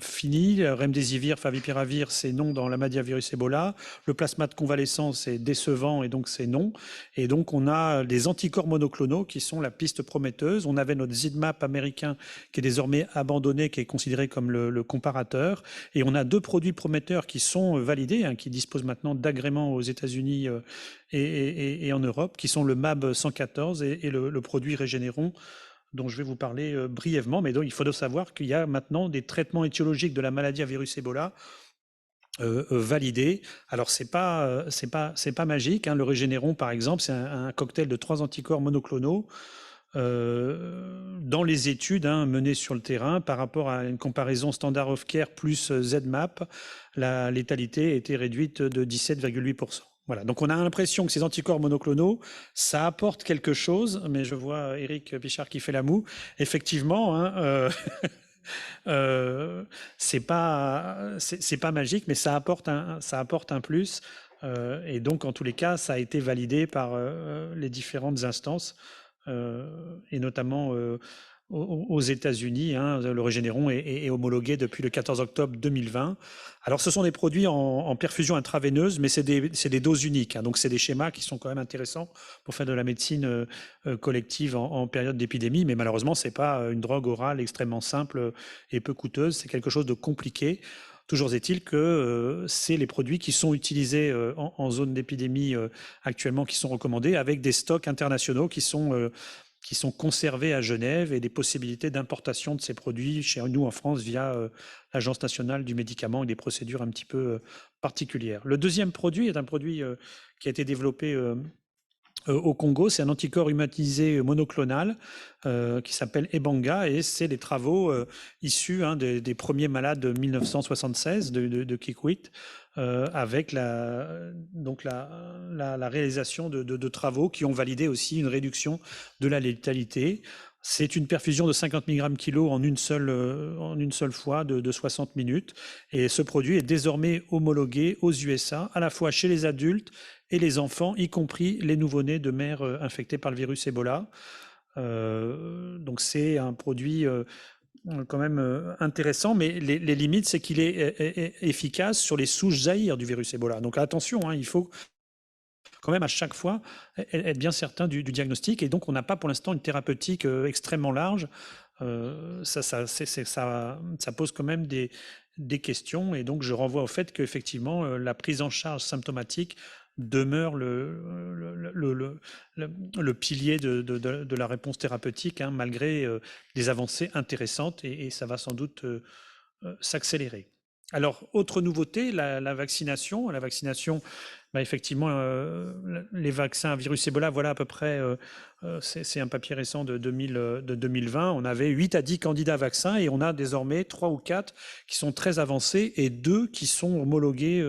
Speaker 2: fini. Remdesivir, favipiravir, c'est non dans la maladie à virus Ebola. Le plasma de convalescence, c'est décevant et donc c'est non. Et donc on a des anticorps monoclonaux qui sont la piste prometteuse. On avait notre ZIDMAP américain qui est désormais abandonné, qui est considéré comme le comparateur. Et on a 2 produits prometteurs qui sont validés, qui disposent maintenant d'agréments aux États-Unis et en Europe, qui sont le MAB 114 et le produit Régénéron, dont je vais vous parler brièvement. Mais donc, il faut savoir qu'il y a maintenant des traitements étiologiques de la maladie à virus Ebola validés. Alors, c'est pas magique. Le Régénéron, par exemple, c'est un cocktail de 3 anticorps monoclonaux. Dans les études menées sur le terrain, par rapport à une comparaison standard of care plus ZMAP, la létalité a été réduite de 17,8%. Voilà, donc on a l'impression que ces anticorps monoclonaux, ça apporte quelque chose, mais je vois Éric Pichard qui fait la moue. Effectivement, c'est pas magique, mais ça apporte un plus. Et donc, en tous les cas, ça a été validé par les différentes instances, et notamment aux États-Unis. Le Régénéron est homologué depuis le 14 octobre 2020. Alors, ce sont des produits en perfusion intraveineuse, mais c'est des doses uniques. Donc, c'est des schémas qui sont quand même intéressants pour faire de la médecine collective en période d'épidémie. Mais malheureusement, ce n'est pas une drogue orale extrêmement simple et peu coûteuse. C'est quelque chose de compliqué. Toujours est-il que c'est les produits qui sont utilisés en zone d'épidémie actuellement qui sont recommandés, avec des stocks internationaux qui sont conservés à Genève et des possibilités d'importation de ces produits chez nous en France via l'Agence nationale du médicament et des procédures un petit peu particulières. Le deuxième produit est un produit qui a été développé au Congo. C'est un anticorps humanisé monoclonal qui s'appelle Ebanga, et c'est des travaux issus des premiers malades de 1976 de Kikwit, avec la réalisation de travaux qui ont validé aussi une réduction de la létalité. C'est une perfusion de 50 mg kilo en une seule fois de 60 minutes. Et ce produit est désormais homologué aux USA, à la fois chez les adultes et les enfants, y compris les nouveau-nés de mères infectées par le virus Ebola. Donc c'est un produit quand même intéressant, mais les limites, c'est qu'il est efficace sur les souches zaïre du virus Ebola. Donc attention, hein, il faut quand même à chaque fois être bien certain du diagnostic, et donc on n'a pas pour l'instant une thérapeutique extrêmement large. Ça pose quand même des questions, et donc je renvoie au fait qu'effectivement la prise en charge symptomatique demeure le pilier de la réponse thérapeutique, hein, malgré des avancées intéressantes, et ça va sans doute s'accélérer. Alors, autre nouveauté, la vaccination. La vaccination, bah, effectivement, les vaccins à virus Ebola, voilà à peu près, c'est un papier récent de 2020. On avait 8 à 10 candidats vaccins, et on a désormais 3 ou 4 qui sont très avancés et 2 qui sont homologués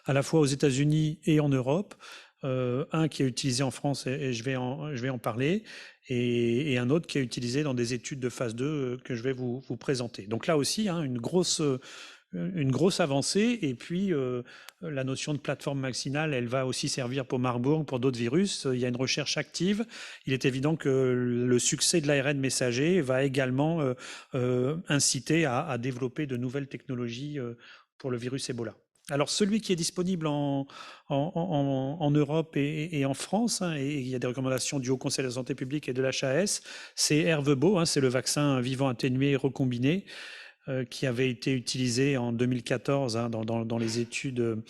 Speaker 2: à la fois aux États-Unis et en Europe. Un qui est utilisé en France, et je vais en parler, et un autre qui est utilisé dans des études de phase 2 que je vais vous présenter. Donc là aussi, hein, une grosse avancée, et puis la notion de plateforme vaccinale, elle va aussi servir pour Marburg, pour d'autres virus. Il y a une recherche active. Il est évident que le succès de l'ARN messager va également inciter à développer de nouvelles technologies pour le virus Ebola. Alors, celui qui est disponible en Europe et en France, hein, et il y a des recommandations du Haut Conseil de la Santé publique et de l'HAS, c'est Ervebo, hein, c'est le vaccin vivant atténué recombiné qui avait été utilisé en 2014 hein, dans les études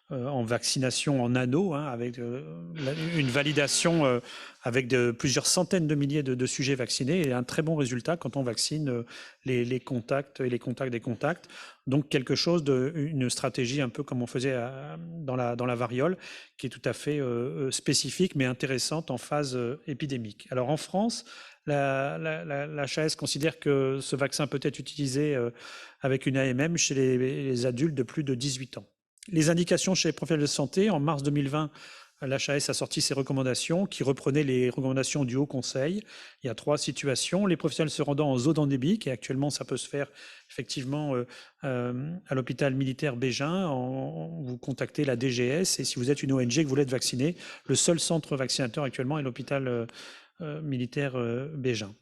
Speaker 2: en vaccination en anneau, hein, avec une validation avec plusieurs centaines de milliers de sujets vaccinés, et un très bon résultat quand on vaccine les contacts et les contacts des contacts. Donc quelque chose une stratégie un peu comme on faisait dans la variole, qui est tout à fait spécifique mais intéressante en phase épidémique. Alors en France, la HAS considère que ce vaccin peut être utilisé avec une AMM chez les adultes de plus de 18 ans. Les indications chez les professionnels de santé, en mars 2020, l'HAS a sorti ses recommandations qui reprenaient les recommandations du Haut Conseil. Il y a 3 situations. Les professionnels se rendant en zone endémique, et actuellement ça peut se faire effectivement à l'hôpital militaire Bégin, vous contactez la DGS, et si vous êtes une ONG que vous voulez être vacciné, le seul centre vaccinateur actuellement est l'hôpital militaire Bégin.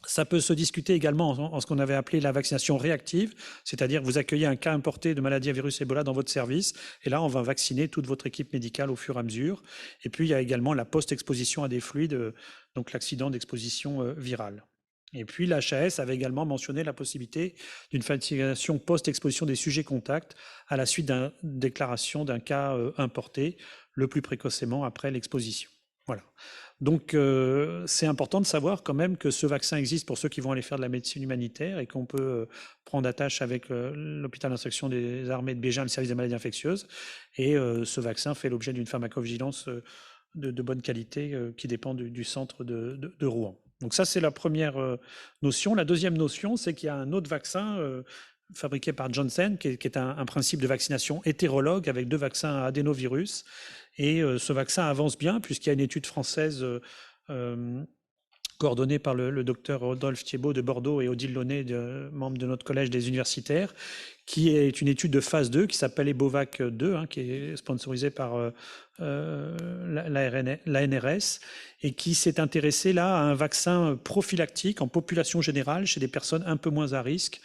Speaker 2: Ça peut se discuter également en ce qu'on avait appelé la vaccination réactive, c'est-à-dire que vous accueillez un cas importé de maladie à virus Ebola dans votre service, et là, on va vacciner toute votre équipe médicale au fur et à mesure. Et puis, il y a également la post-exposition à des fluides, donc l'accident d'exposition virale. Et puis, la HAS avait également mentionné la possibilité d'une vaccination post-exposition des sujets contacts à la suite d'une déclaration d'un cas importé, le plus précocement après l'exposition. Voilà. Donc, c'est important de savoir quand même que ce vaccin existe pour ceux qui vont aller faire de la médecine humanitaire, et qu'on peut prendre attache avec l'hôpital d'instruction des armées de Bégin, le service des maladies infectieuses. Et ce vaccin fait l'objet d'une pharmacovigilance de bonne qualité qui dépend du centre de Rouen. Donc ça, c'est la première notion. La deuxième notion, c'est qu'il y a un autre vaccin fabriqué par Janssen, qui est un principe de vaccination hétérologue avec 2 vaccins à adénovirus. Et ce vaccin avance bien, puisqu'il y a une étude française coordonnée par le docteur Rodolphe Thiebaud de Bordeaux et Odile Launay, membre de notre collège des universitaires, qui est une étude de phase 2 qui s'appelle EBOVAC 2, hein, qui est sponsorisée par l'ANRS, et qui s'est intéressée là à un vaccin prophylactique en population générale chez des personnes un peu moins à risque.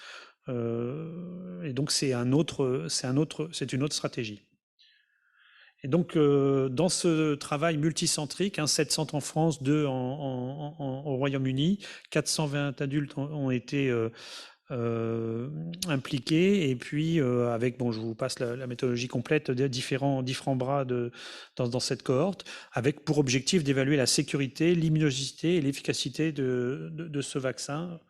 Speaker 2: Et donc c'est une autre stratégie. Et donc, dans ce travail multicentrique, 7 centres en France, 2 au Royaume-Uni, 420 adultes ont été impliqués, et puis avec, je vous passe la méthodologie complète, de différents bras dans cette cohorte, avec pour objectif d'évaluer la sécurité, l'immunogénicité et l'efficacité de ce vaccin,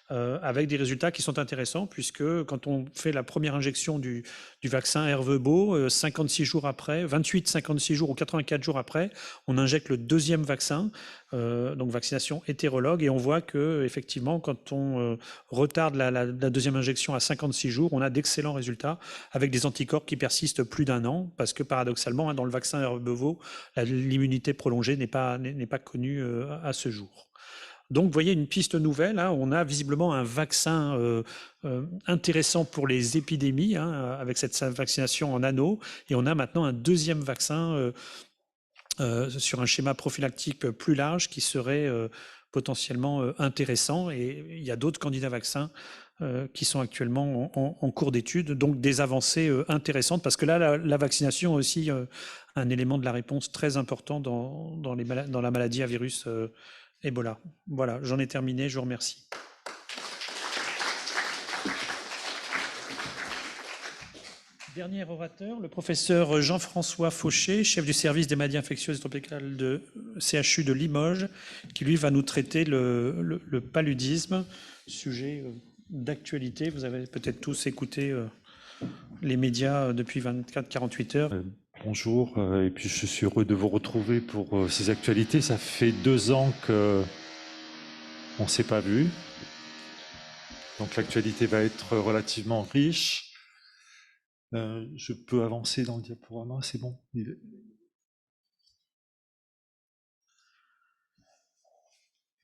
Speaker 2: avec des résultats qui sont intéressants, puisque quand on fait la première injection du vaccin Ervebo, 56 jours après, 28, 56 jours ou 84 jours après, on injecte le deuxième vaccin, donc vaccination hétérologue, et on voit que effectivement, quand on retarde la deuxième injection à 56 jours, on a d'excellents résultats avec des anticorps qui persistent plus d'1 an, parce que paradoxalement, dans le vaccin Ervebo, l'immunité prolongée n'est pas connue à ce jour. Donc, vous voyez une piste nouvelle, hein. On a visiblement un vaccin intéressant pour les épidémies, hein, avec cette vaccination en anneau, et on a maintenant un deuxième vaccin sur un schéma prophylactique plus large qui serait potentiellement intéressant. Et il y a d'autres candidats vaccins qui sont actuellement en cours d'étude, donc des avancées intéressantes, parce que là, la vaccination est aussi un élément de la réponse très important dans la maladie à virus Ebola. Voilà, j'en ai terminé, je vous remercie. Dernier orateur, le professeur Jean-François Fauché, chef du service des maladies infectieuses et tropicales de CHU de Limoges, qui lui va nous traiter le paludisme, sujet d'actualité. Vous avez peut-être tous écouté les médias depuis 24-48 heures.
Speaker 5: Bonjour, et puis je suis heureux de vous retrouver pour ces actualités. Ça fait 2 ans qu'on ne s'est pas vu, donc l'actualité va être relativement riche. Je peux avancer dans le diaporama, c'est bon?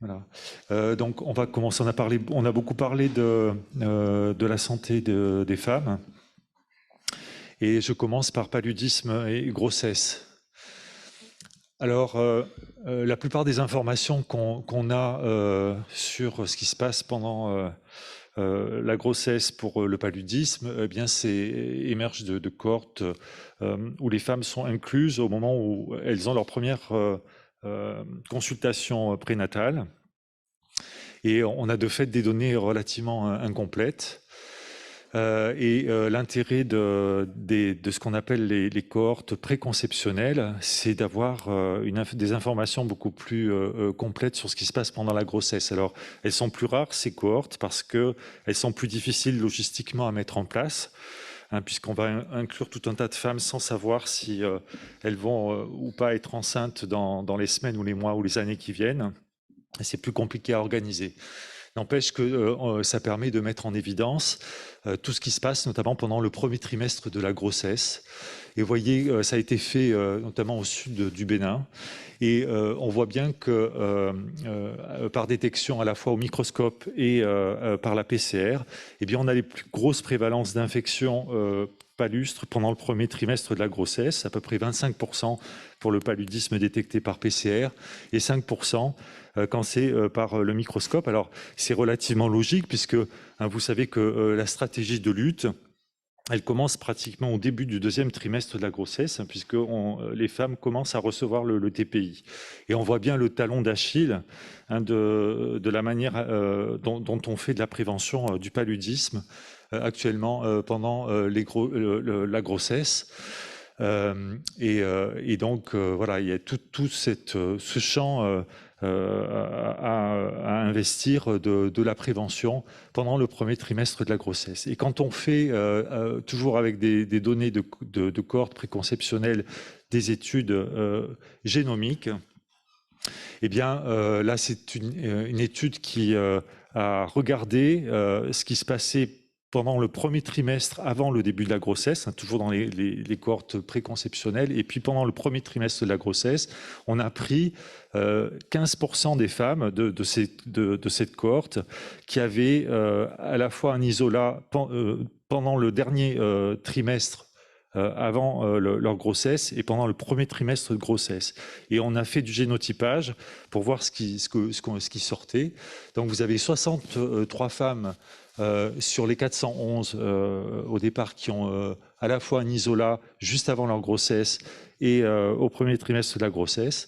Speaker 5: Voilà. Donc on va commencer, on a beaucoup parlé de la santé des femmes. Et je commence par paludisme et grossesse. Alors, la plupart des informations qu'on a sur ce qui se passe pendant la grossesse pour le paludisme, eh bien, émerge de cohortes où les femmes sont incluses au moment où elles ont leur première consultation prénatale. Et on a de fait des données relativement incomplètes. L'intérêt de ce qu'on appelle les cohortes préconceptionnelles, c'est d'avoir des informations beaucoup plus complètes sur ce qui se passe pendant la grossesse. Alors, elles sont plus rares, ces cohortes, parce qu'elles sont plus difficiles logistiquement à mettre en place, puisqu'on va inclure tout un tas de femmes sans savoir si elles vont ou pas être enceintes dans les semaines ou les mois ou les années qui viennent. Et c'est plus compliqué à organiser. N'empêche que ça permet de mettre en évidence tout ce qui se passe, notamment pendant le premier trimestre de la grossesse. Et vous voyez, ça a été fait notamment au sud du Bénin. Et on voit bien que par détection à la fois au microscope et par la PCR, eh bien, on a les plus grosses prévalences d'infections palustres pendant le premier trimestre de la grossesse, à peu près 25% pour le paludisme détecté par PCR et 5% quand c'est par le microscope. Alors, c'est relativement logique puisque vous savez que la stratégie de lutte, elle commence pratiquement au début du deuxième trimestre de la grossesse, puisque les femmes commencent à recevoir le TPI. Et on voit bien le talon d'Achille de la manière dont on fait de la prévention du paludisme actuellement pendant la grossesse. Donc, voilà, il y a tout ce champ à investir de la prévention pendant le premier trimestre de la grossesse. Et quand on fait, toujours avec des données de cohortes préconceptionnelles, des études génomiques, eh bien, là, c'est une étude qui a regardé ce qui se passait pendant le premier trimestre avant le début de la grossesse, toujours dans les cohortes préconceptionnelles, et puis pendant le premier trimestre de la grossesse, on a pris 15% des femmes de cette cohorte qui avaient à la fois un isolat pendant le dernier trimestre avant leur grossesse et pendant le premier trimestre de grossesse. Et on a fait du génotypage pour voir ce qui sortait. Donc vous avez 63 femmes sur les 411 au départ qui ont à la fois un isolat juste avant leur grossesse et au premier trimestre de la grossesse.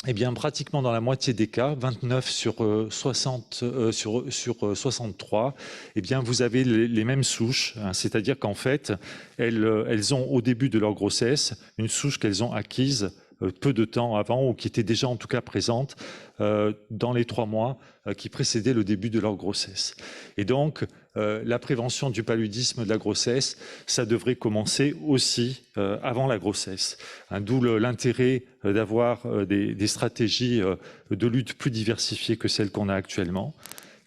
Speaker 5: Eh bien, pratiquement dans la moitié des cas, 29 sur 63, eh bien, vous avez les mêmes souches, c'est-à-dire qu'en fait, elles ont au début de leur grossesse une souche qu'elles ont acquise peu de temps avant ou qui était déjà en tout cas présente dans les 3 mois qui précédaient le début de leur grossesse. Et donc, la prévention du paludisme de la grossesse, ça devrait commencer aussi avant la grossesse. D'où l'intérêt d'avoir des stratégies de lutte plus diversifiées que celles qu'on a actuellement,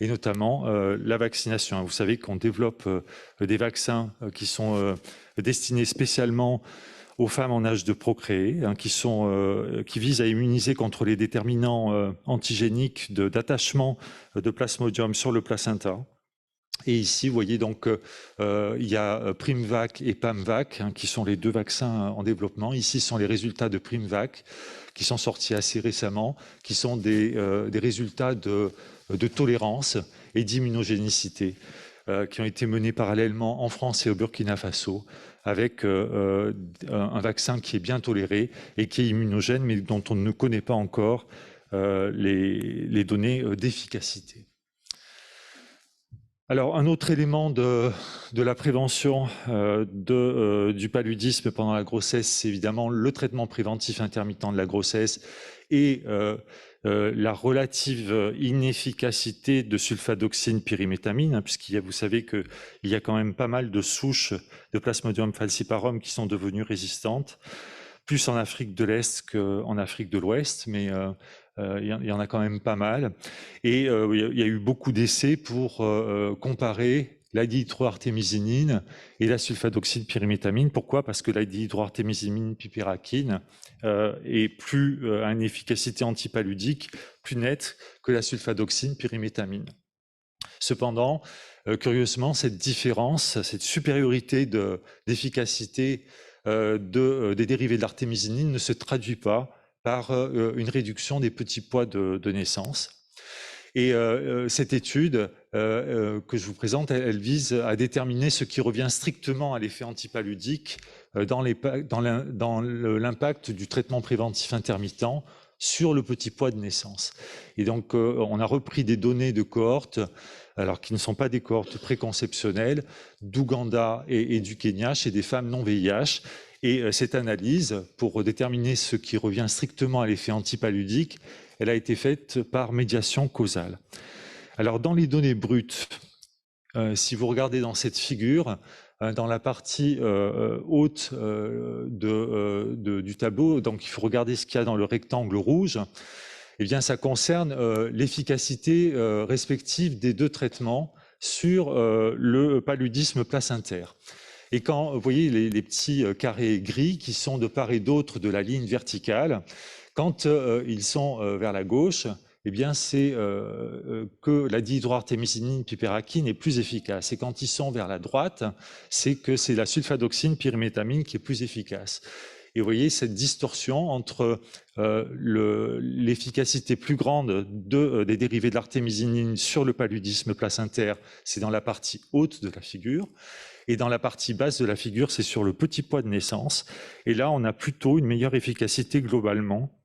Speaker 5: et notamment la vaccination. Vous savez qu'on développe des vaccins qui sont destinés spécialement aux femmes en âge de procréer, qui visent à immuniser contre les déterminants antigéniques d'attachement de Plasmodium sur le placenta. Et ici, vous voyez donc, il y a Primvac et Pamvac, hein, qui sont les 2 vaccins en développement. Ici sont les résultats de Primvac, qui sont sortis assez récemment, qui sont des résultats de tolérance et d'immunogénicité, qui ont été menés parallèlement en France et au Burkina Faso, avec un vaccin qui est bien toléré et qui est immunogène, mais dont on ne connaît pas encore les données d'efficacité. Alors, un autre élément de la prévention du paludisme pendant la grossesse, c'est évidemment le traitement préventif intermittent de la grossesse et la relative inefficacité de sulfadoxine pyrimétamine, puisqu'il y a, vous savez qu'il y a quand même pas mal de souches de Plasmodium falciparum qui sont devenues résistantes, plus en Afrique de l'Est qu'en Afrique de l'Ouest, mais il y en a quand même pas mal. Et il y a eu beaucoup d'essais pour comparer la dihydroartémisinine et la sulfadoxine pyrimétamine. Pourquoi? Parce que la dihydroartémisinine piperakine a une efficacité antipaludique plus nette que la sulfadoxine pyrimétamine. Cependant, curieusement, cette différence, cette supériorité d'efficacité des dérivés de l'artémisinine ne se traduit pas par une réduction des petits poids de naissance. Et cette étude que je vous présente, elle vise à déterminer ce qui revient strictement à l'effet antipaludique dans l'impact du traitement préventif intermittent sur le petit poids de naissance. Et donc, on a repris des données de cohortes, alors qui ne sont pas des cohortes préconceptionnelles, d'Ouganda et du Kenya, chez des femmes non VIH. Et cette analyse, pour déterminer ce qui revient strictement à l'effet antipaludique, elle a été faite par médiation causale. Alors, dans les données brutes, si vous regardez dans cette figure, dans la partie haute du tableau, donc il faut regarder ce qu'il y a dans le rectangle rouge, eh bien, ça concerne l'efficacité respective des 2 traitements sur le paludisme placentaire. Et quand vous voyez les petits carrés gris qui sont de part et d'autre de la ligne verticale, quand ils sont vers la gauche, eh bien c'est que la dihydroartémisinine piperakine est plus efficace. Et quand ils sont vers la droite, c'est que c'est la sulfadoxine pyrimétamine qui est plus efficace. Et vous voyez cette distorsion entre l'efficacité plus grande des dérivés de l'artémisinine sur le paludisme placentaire, c'est dans la partie haute de la figure, et dans la partie basse de la figure, c'est sur le petit poids de naissance. Et là, on a plutôt une meilleure efficacité globalement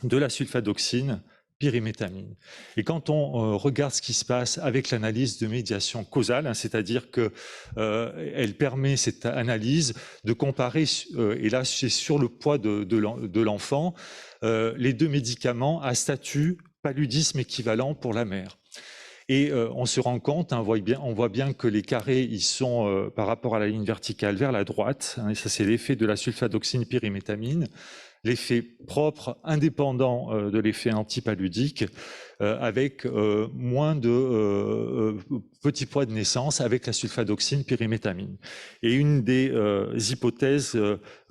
Speaker 5: de la sulfadoxine pyrimétamine. Et quand on regarde ce qui se passe avec l'analyse de médiation causale, hein, c'est-à-dire qu'elle permet cette analyse de comparer, et là c'est sur le poids de l'enfant, les 2 médicaments à statut paludisme équivalent pour la mère. Et on se rend compte, hein, on voit bien que les carrés, ils sont par rapport à la ligne verticale vers la droite, hein, et ça c'est l'effet de la sulfadoxine pyrimétamine, l'effet propre, indépendant de l'effet antipaludique, avec moins de petits poids de naissance avec la sulfadoxine pyrimétamine. Et une des hypothèses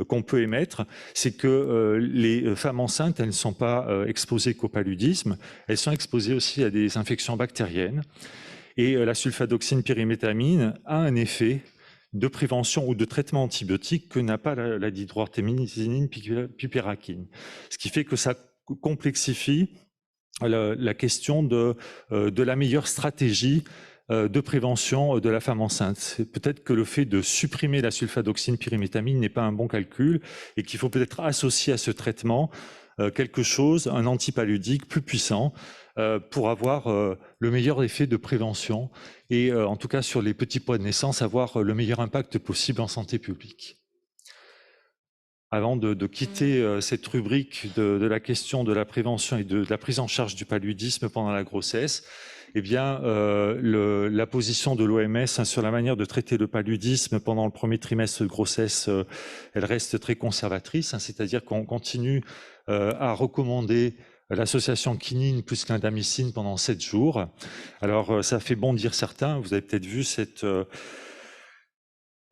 Speaker 5: qu'on peut émettre, c'est que les femmes enceintes, elles ne sont pas exposées qu'au paludisme, elles sont exposées aussi à des infections bactériennes. Et la sulfadoxine pyrimétamine a un effet de prévention ou de traitement antibiotique que n'a pas la dihydroartémisinine piperakine. Ce qui fait que ça complexifie la question de la meilleure stratégie de prévention de la femme enceinte. C'est peut-être que le fait de supprimer la sulfadoxine pyrimétamine n'est pas un bon calcul et qu'il faut peut-être associer à ce traitement quelque chose, un antipaludique plus puissant, pour avoir le meilleur effet de prévention et en tout cas sur les petits poids de naissance, avoir le meilleur impact possible en santé publique. Avant de quitter cette rubrique de la question de la prévention et de la prise en charge du paludisme pendant la grossesse, eh bien, la position de l'OMS sur la manière de traiter le paludisme pendant le premier trimestre de grossesse, elle reste très conservatrice, hein, c'est-à-dire qu'on continue à recommander l'association quinine plus clindamycine pendant 7 jours. Alors, ça fait bondir certains. Vous avez peut-être vu cette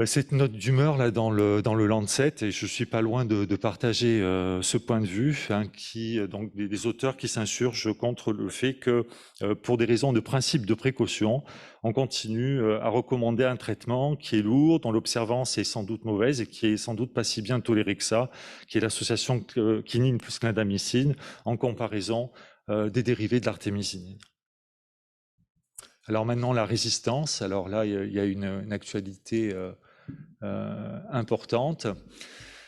Speaker 5: Cette note d'humeur là dans le Lancet, et je suis pas loin de partager ce point de vue, hein, donc des auteurs qui s'insurgent contre le fait que pour des raisons de principe de précaution, on continue à recommander un traitement qui est lourd, dont l'observance est sans doute mauvaise et qui est sans doute pas si bien toléré que ça, qui est l'association quinine plus clindamycine en comparaison des dérivés de l'artémisinine. Alors maintenant, la résistance. Alors là, il y a une actualité importante.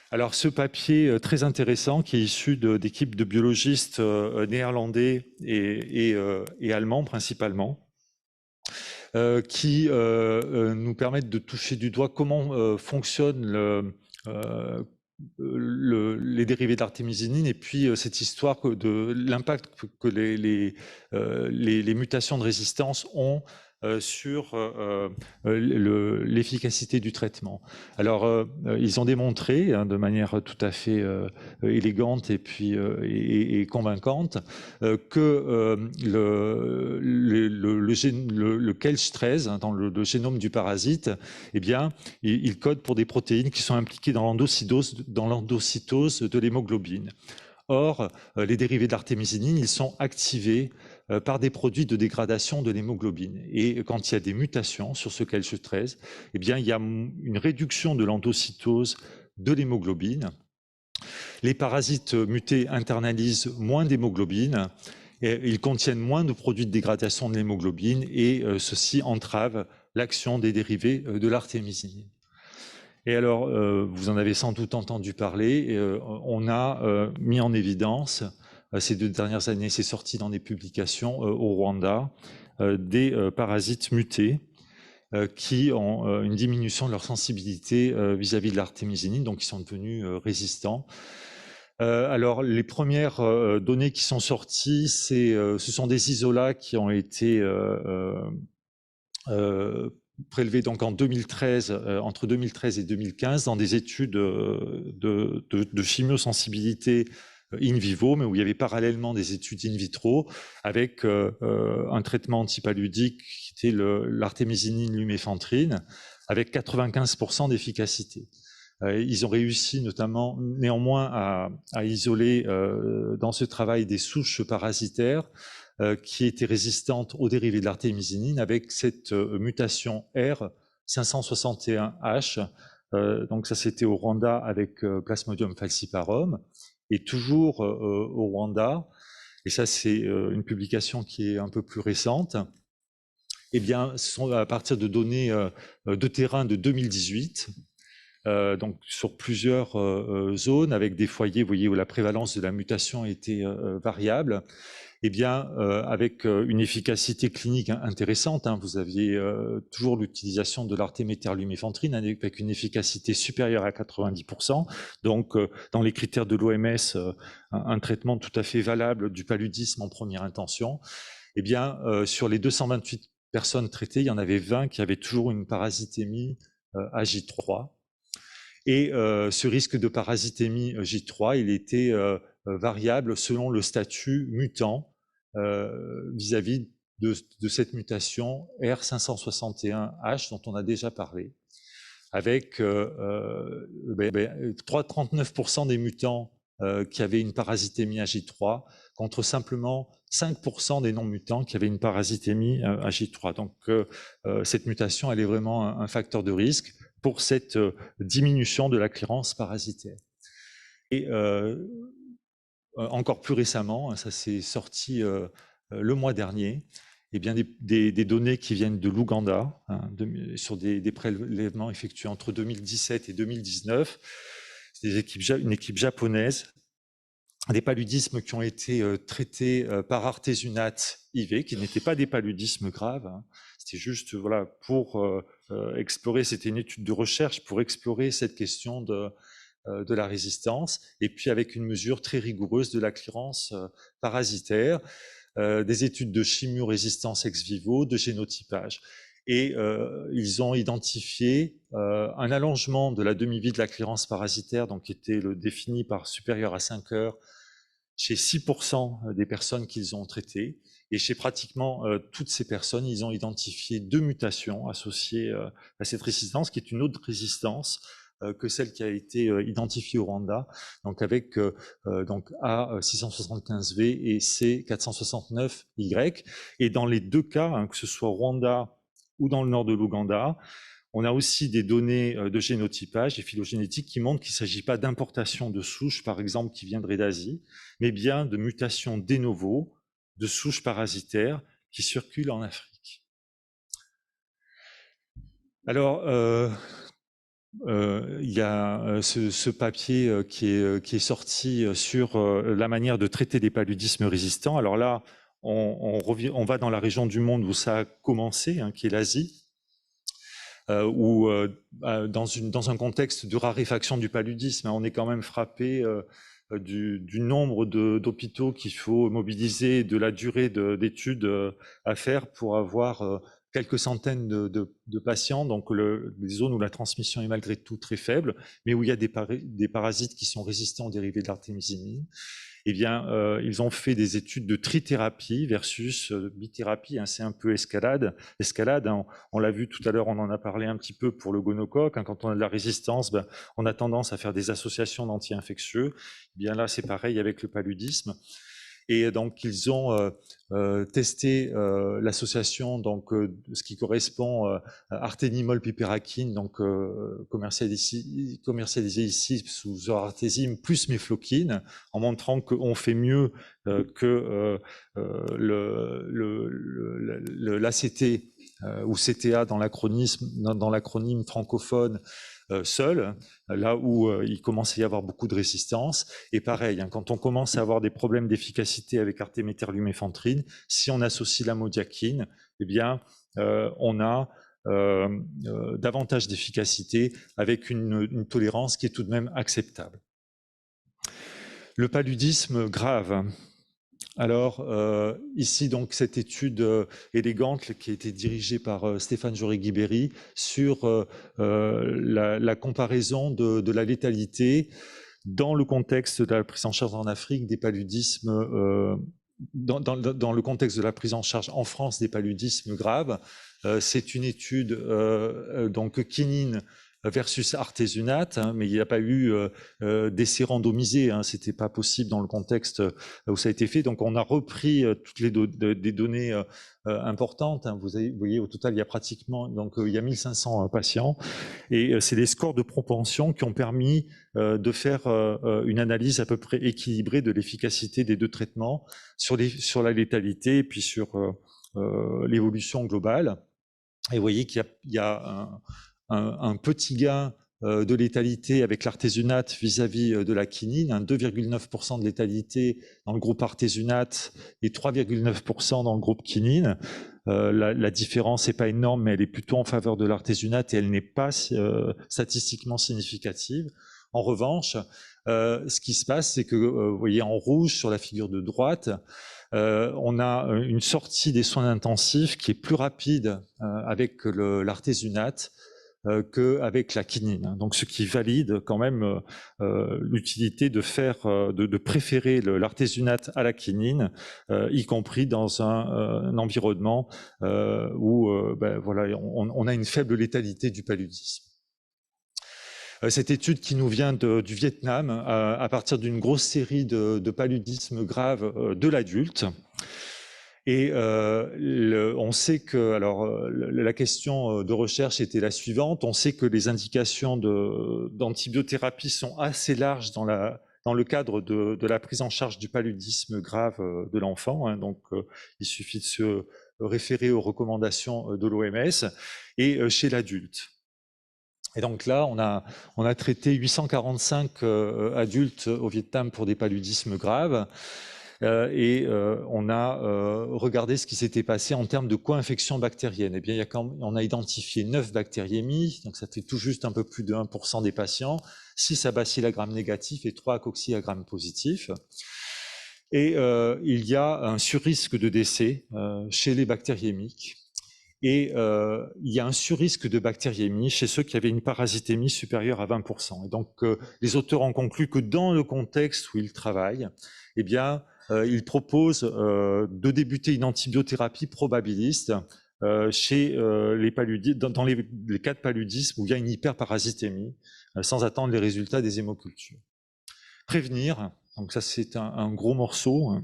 Speaker 5: Alors ce papier très intéressant qui est issu d'équipes de biologistes néerlandais et allemands principalement, qui nous permettent de toucher du doigt comment fonctionnent les dérivés d'artémisinine et puis cette histoire de l'impact que les mutations de résistance ont sur l'efficacité du traitement. Alors, ils ont démontré hein, de manière tout à fait élégante et puis et convaincante que le Kelch13 hein, dans le génome du parasite, eh bien, il code pour des protéines qui sont impliquées dans l'endocytose de l'hémoglobine. Or, les dérivés d'artémisinine, ils sont activés par des produits de dégradation de l'hémoglobine. Et quand il y a des mutations sur ce Kelch13, eh bien, il y a une réduction de l'endocytose de l'hémoglobine. Les parasites mutés internalisent moins d'hémoglobine, ils contiennent moins de produits de dégradation de l'hémoglobine et ceci entrave l'action des dérivés de l'artémisinine. Et alors, vous en avez sans doute entendu parler, on a mis en évidence, ces 2 dernières années, c'est sorti dans des publications au Rwanda, des parasites mutés qui ont une diminution de leur sensibilité vis-à-vis de l'artémisinine, donc ils sont devenus résistants. Alors, les premières données qui sont sorties, ce sont des isolats qui ont été prélevés donc en 2013, entre 2013 et 2015, dans des études de chimiosensibilité in vivo, mais où il y avait parallèlement des études in vitro, avec un traitement antipaludique qui était l'artémisinine lumefantrine, avec 95% d'efficacité. Ils ont réussi notamment, néanmoins, à isoler dans ce travail des souches parasitaires qui étaient résistantes aux dérivés de l'artémisinine avec cette mutation R561H. Donc ça, c'était au Rwanda avec Plasmodium falciparum. Et toujours au Rwanda, et ça c'est une publication qui est un peu plus récente, eh bien, ce sont à partir de données de terrain de 2018, donc sur plusieurs zones avec des foyers, vous voyez, où la prévalence de la mutation était variable, eh bien, avec une efficacité clinique intéressante, hein, vous aviez toujours l'utilisation de l'artéméterlumefantrine avec une efficacité supérieure à 90%, donc dans les critères de l'OMS, un traitement tout à fait valable du paludisme en première intention. Eh bien, sur les 228 personnes traitées, il y en avait 20 qui avaient toujours une parasitémie à J3. Et ce risque de parasitémie J3, il était variable selon le statut mutant vis-à-vis de cette mutation R561H dont on a déjà parlé, avec 39% des mutants qui avaient une parasitémie à J3 contre simplement 5% des non-mutants qui avaient une parasitémie à J3. Donc cette mutation, elle est vraiment un facteur de risque pour cette diminution de la clairance parasitaire. Et encore plus récemment, ça s'est sorti le mois dernier, eh bien des données qui viennent de l'Ouganda, hein, sur des prélèvements effectués entre 2017 et 2019, une équipe japonaise, des paludismes qui ont été traités par artésunate IV, qui n'étaient pas des paludismes graves, hein. C'était juste voilà, pour explorer, c'était une étude de recherche pour explorer cette question de la résistance, et puis avec une mesure très rigoureuse de la clairance parasitaire, des études de chimio-résistance ex vivo, de génotypage. Et ils ont identifié un allongement de la demi-vie de la clairance parasitaire, donc qui était défini par supérieur à 5 heures chez 6% des personnes qu'ils ont traitées. Et chez pratiquement toutes ces personnes, ils ont identifié 2 mutations associées à cette résistance, qui est une autre résistance que celle qui a été identifiée au Rwanda, donc avec donc A675V et C469Y. Et dans les 2 cas, hein, que ce soit au Rwanda ou dans le nord de l'Ouganda, on a aussi des données de génotypage et phylogénétique qui montrent qu'il ne s'agit pas d'importation de souches, par exemple, qui viendraient d'Asie, mais bien de mutations de novo, de souches parasitaires qui circulent en Afrique. Alors, il y a ce papier qui est sorti sur la manière de traiter des paludismes résistants. Alors là, on va dans la région du monde où ça a commencé, hein, qui est l'Asie, où dans un contexte de raréfaction du paludisme, hein, on est quand même frappé du nombre d'hôpitaux qu'il faut mobiliser, de la durée d'études à faire pour avoir quelques centaines de patients, donc des zones où la transmission est malgré tout très faible, mais où il y a des parasites qui sont résistants aux dérivés de l'artémisinine. Eh bien, ils ont fait des études de trithérapie versus bithérapie, hein, c'est un peu escalade, hein, on l'a vu tout à l'heure, on en a parlé un petit peu pour le gonocoque, hein, quand on a de la résistance, ben, on a tendance à faire des associations d'anti-infectieux. Eh bien là, c'est pareil avec le paludisme. Et donc, ils ont testé l'association, donc ce qui correspond à arténimol piperakine, donc commercialisé ici sous artésime plus méfloquine, en montrant qu'on fait mieux que l'ACT ou CTA dans l'acronyme francophone seul, là où il commence à y avoir beaucoup de résistance. Et pareil, hein, quand on commence à avoir des problèmes d'efficacité avec artéméter-luméfantrine, si on associe l'amodiaquine, eh bien, on a davantage d'efficacité avec une tolérance qui est tout de même acceptable. Le paludisme grave. Alors, ici, donc, cette étude élégante qui a été dirigée par Stéphane Joregui-Berry sur la comparaison de la létalité dans le contexte de la prise en charge en Afrique des paludismes, dans le contexte de la prise en charge en France des paludismes graves. C'est une étude, donc, quinine versus artésunate, hein, mais il n'y a pas eu d'essai randomisé, hein, c'était pas possible dans le contexte où ça a été fait. Donc on a repris toutes les des données importantes. Hein. Vous voyez, au total, il y a pratiquement, donc il y a 1500 patients, et c'est des scores de propension qui ont permis de faire une analyse à peu près équilibrée de l'efficacité des 2 traitements sur la létalité et puis sur l'évolution globale. Et vous voyez qu'il y a un petit gain de létalité avec l'artésunate vis-à-vis de la quinine, 2,9% de létalité dans le groupe artésunate et 3,9% dans le groupe quinine. La différence n'est pas énorme, mais elle est plutôt en faveur de l'artésunate et elle n'est pas statistiquement significative. En revanche, ce qui se passe, c'est que vous voyez en rouge sur la figure de droite, on a une sortie des soins intensifs qui est plus rapide avec l'artésunate qu'avec la quinine. Donc, ce qui valide quand même l'utilité de préférer l'artésunate à la quinine, y compris dans un environnement où voilà, on a une faible létalité du paludisme. Cette étude qui nous vient du Vietnam, à partir d'une grosse série de paludismes graves de l'adulte. Et on sait que, alors la question de recherche était la suivante, on sait que les indications d'antibiothérapie sont assez larges dans le cadre de la prise en charge du paludisme grave de l'enfant, hein, donc il suffit de se référer aux recommandations de l'OMS, et chez l'adulte. Et donc là, on a traité 845 adultes au Vietnam pour des paludismes graves. Et on a regardé ce qui s'était passé en termes de co-infection bactérienne. Eh bien, on a identifié 9 bactériémies, donc ça fait tout juste un peu plus de 1% des patients, 6 à bacilles à gram négatif et 3 à cocci à gram positif. Et il y a un surrisque de décès chez les bactériémiques. Et il y a un surrisque de bactériémie chez ceux qui avaient une parasitémie supérieure à 20%. Et donc, les auteurs ont conclu que dans le contexte où ils travaillent, eh bien, ils proposent de débuter une antibiothérapie probabiliste chez les paludismes, dans les cas de paludisme où il y a une hyperparasitémie, sans attendre les résultats des hémocultures. Prévenir, donc ça c'est un gros morceau,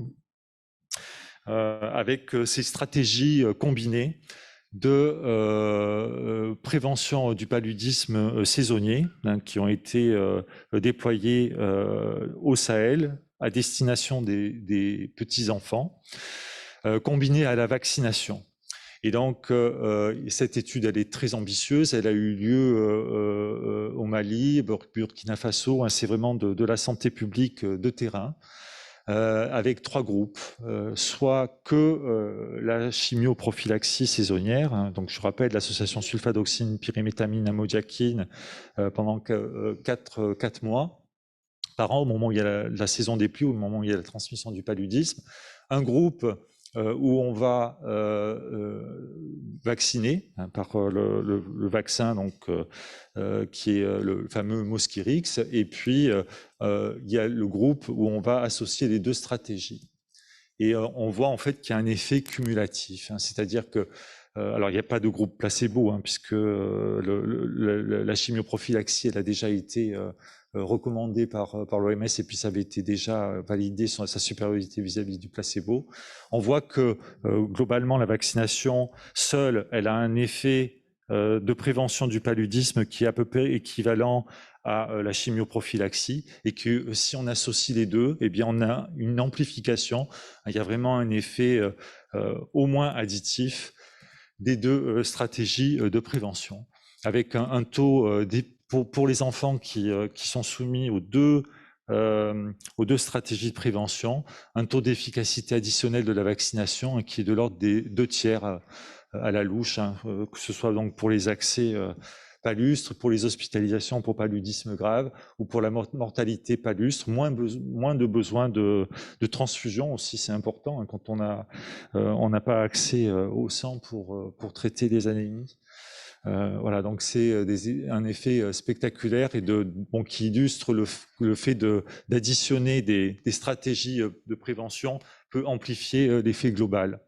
Speaker 5: avec ces stratégies combinées de prévention du paludisme saisonnier, qui ont été déployées au Sahel à destination des petits-enfants, combinées à la vaccination. Et donc, cette étude, elle est très ambitieuse. Elle a eu lieu au Mali, Burkina Faso. C'est vraiment de la santé publique de terrain, avec 3 groupes. Soit que la chimioprophylaxie saisonnière. Donc, je rappelle l'association sulfadoxine, pyrimétamine, amodiaquine pendant 4 mois par an, au moment où il y a la saison des pluies, au moment où il y a la transmission du paludisme. Un groupe où on va vacciner par le vaccin donc, qui est le fameux Mosquirix, et puis il y a le groupe où on va associer les 2 stratégies. Et on voit en fait qu'il y a un effet cumulatif, c'est-à-dire que alors il n'y a pas de groupe placebo, puisque la chimioprophylaxie elle a déjà été recommandé par l'OMS et puis ça avait été déjà validé sur sa supériorité vis-à-vis du placebo. On voit que globalement la vaccination seule, elle a un effet de prévention du paludisme qui est à peu près équivalent à la chimioprophylaxie et que si on associe les 2, eh bien on a une amplification. Il y a vraiment un effet au moins additif des 2 stratégies de prévention, avec un taux pour les enfants qui sont soumis aux deux stratégies de prévention, un taux d'efficacité additionnel de la vaccination qui est de l'ordre des 2/3 à la louche, que ce soit donc pour les accès palustres, pour les hospitalisations pour paludisme grave ou pour la mortalité palustre, moins de besoin de transfusion aussi, c'est important quand on n'a pas accès au sang pour traiter les anémies. Voilà, donc c'est un effet spectaculaire et qui illustre le fait d'additionner des stratégies de prévention peut amplifier l'effet global.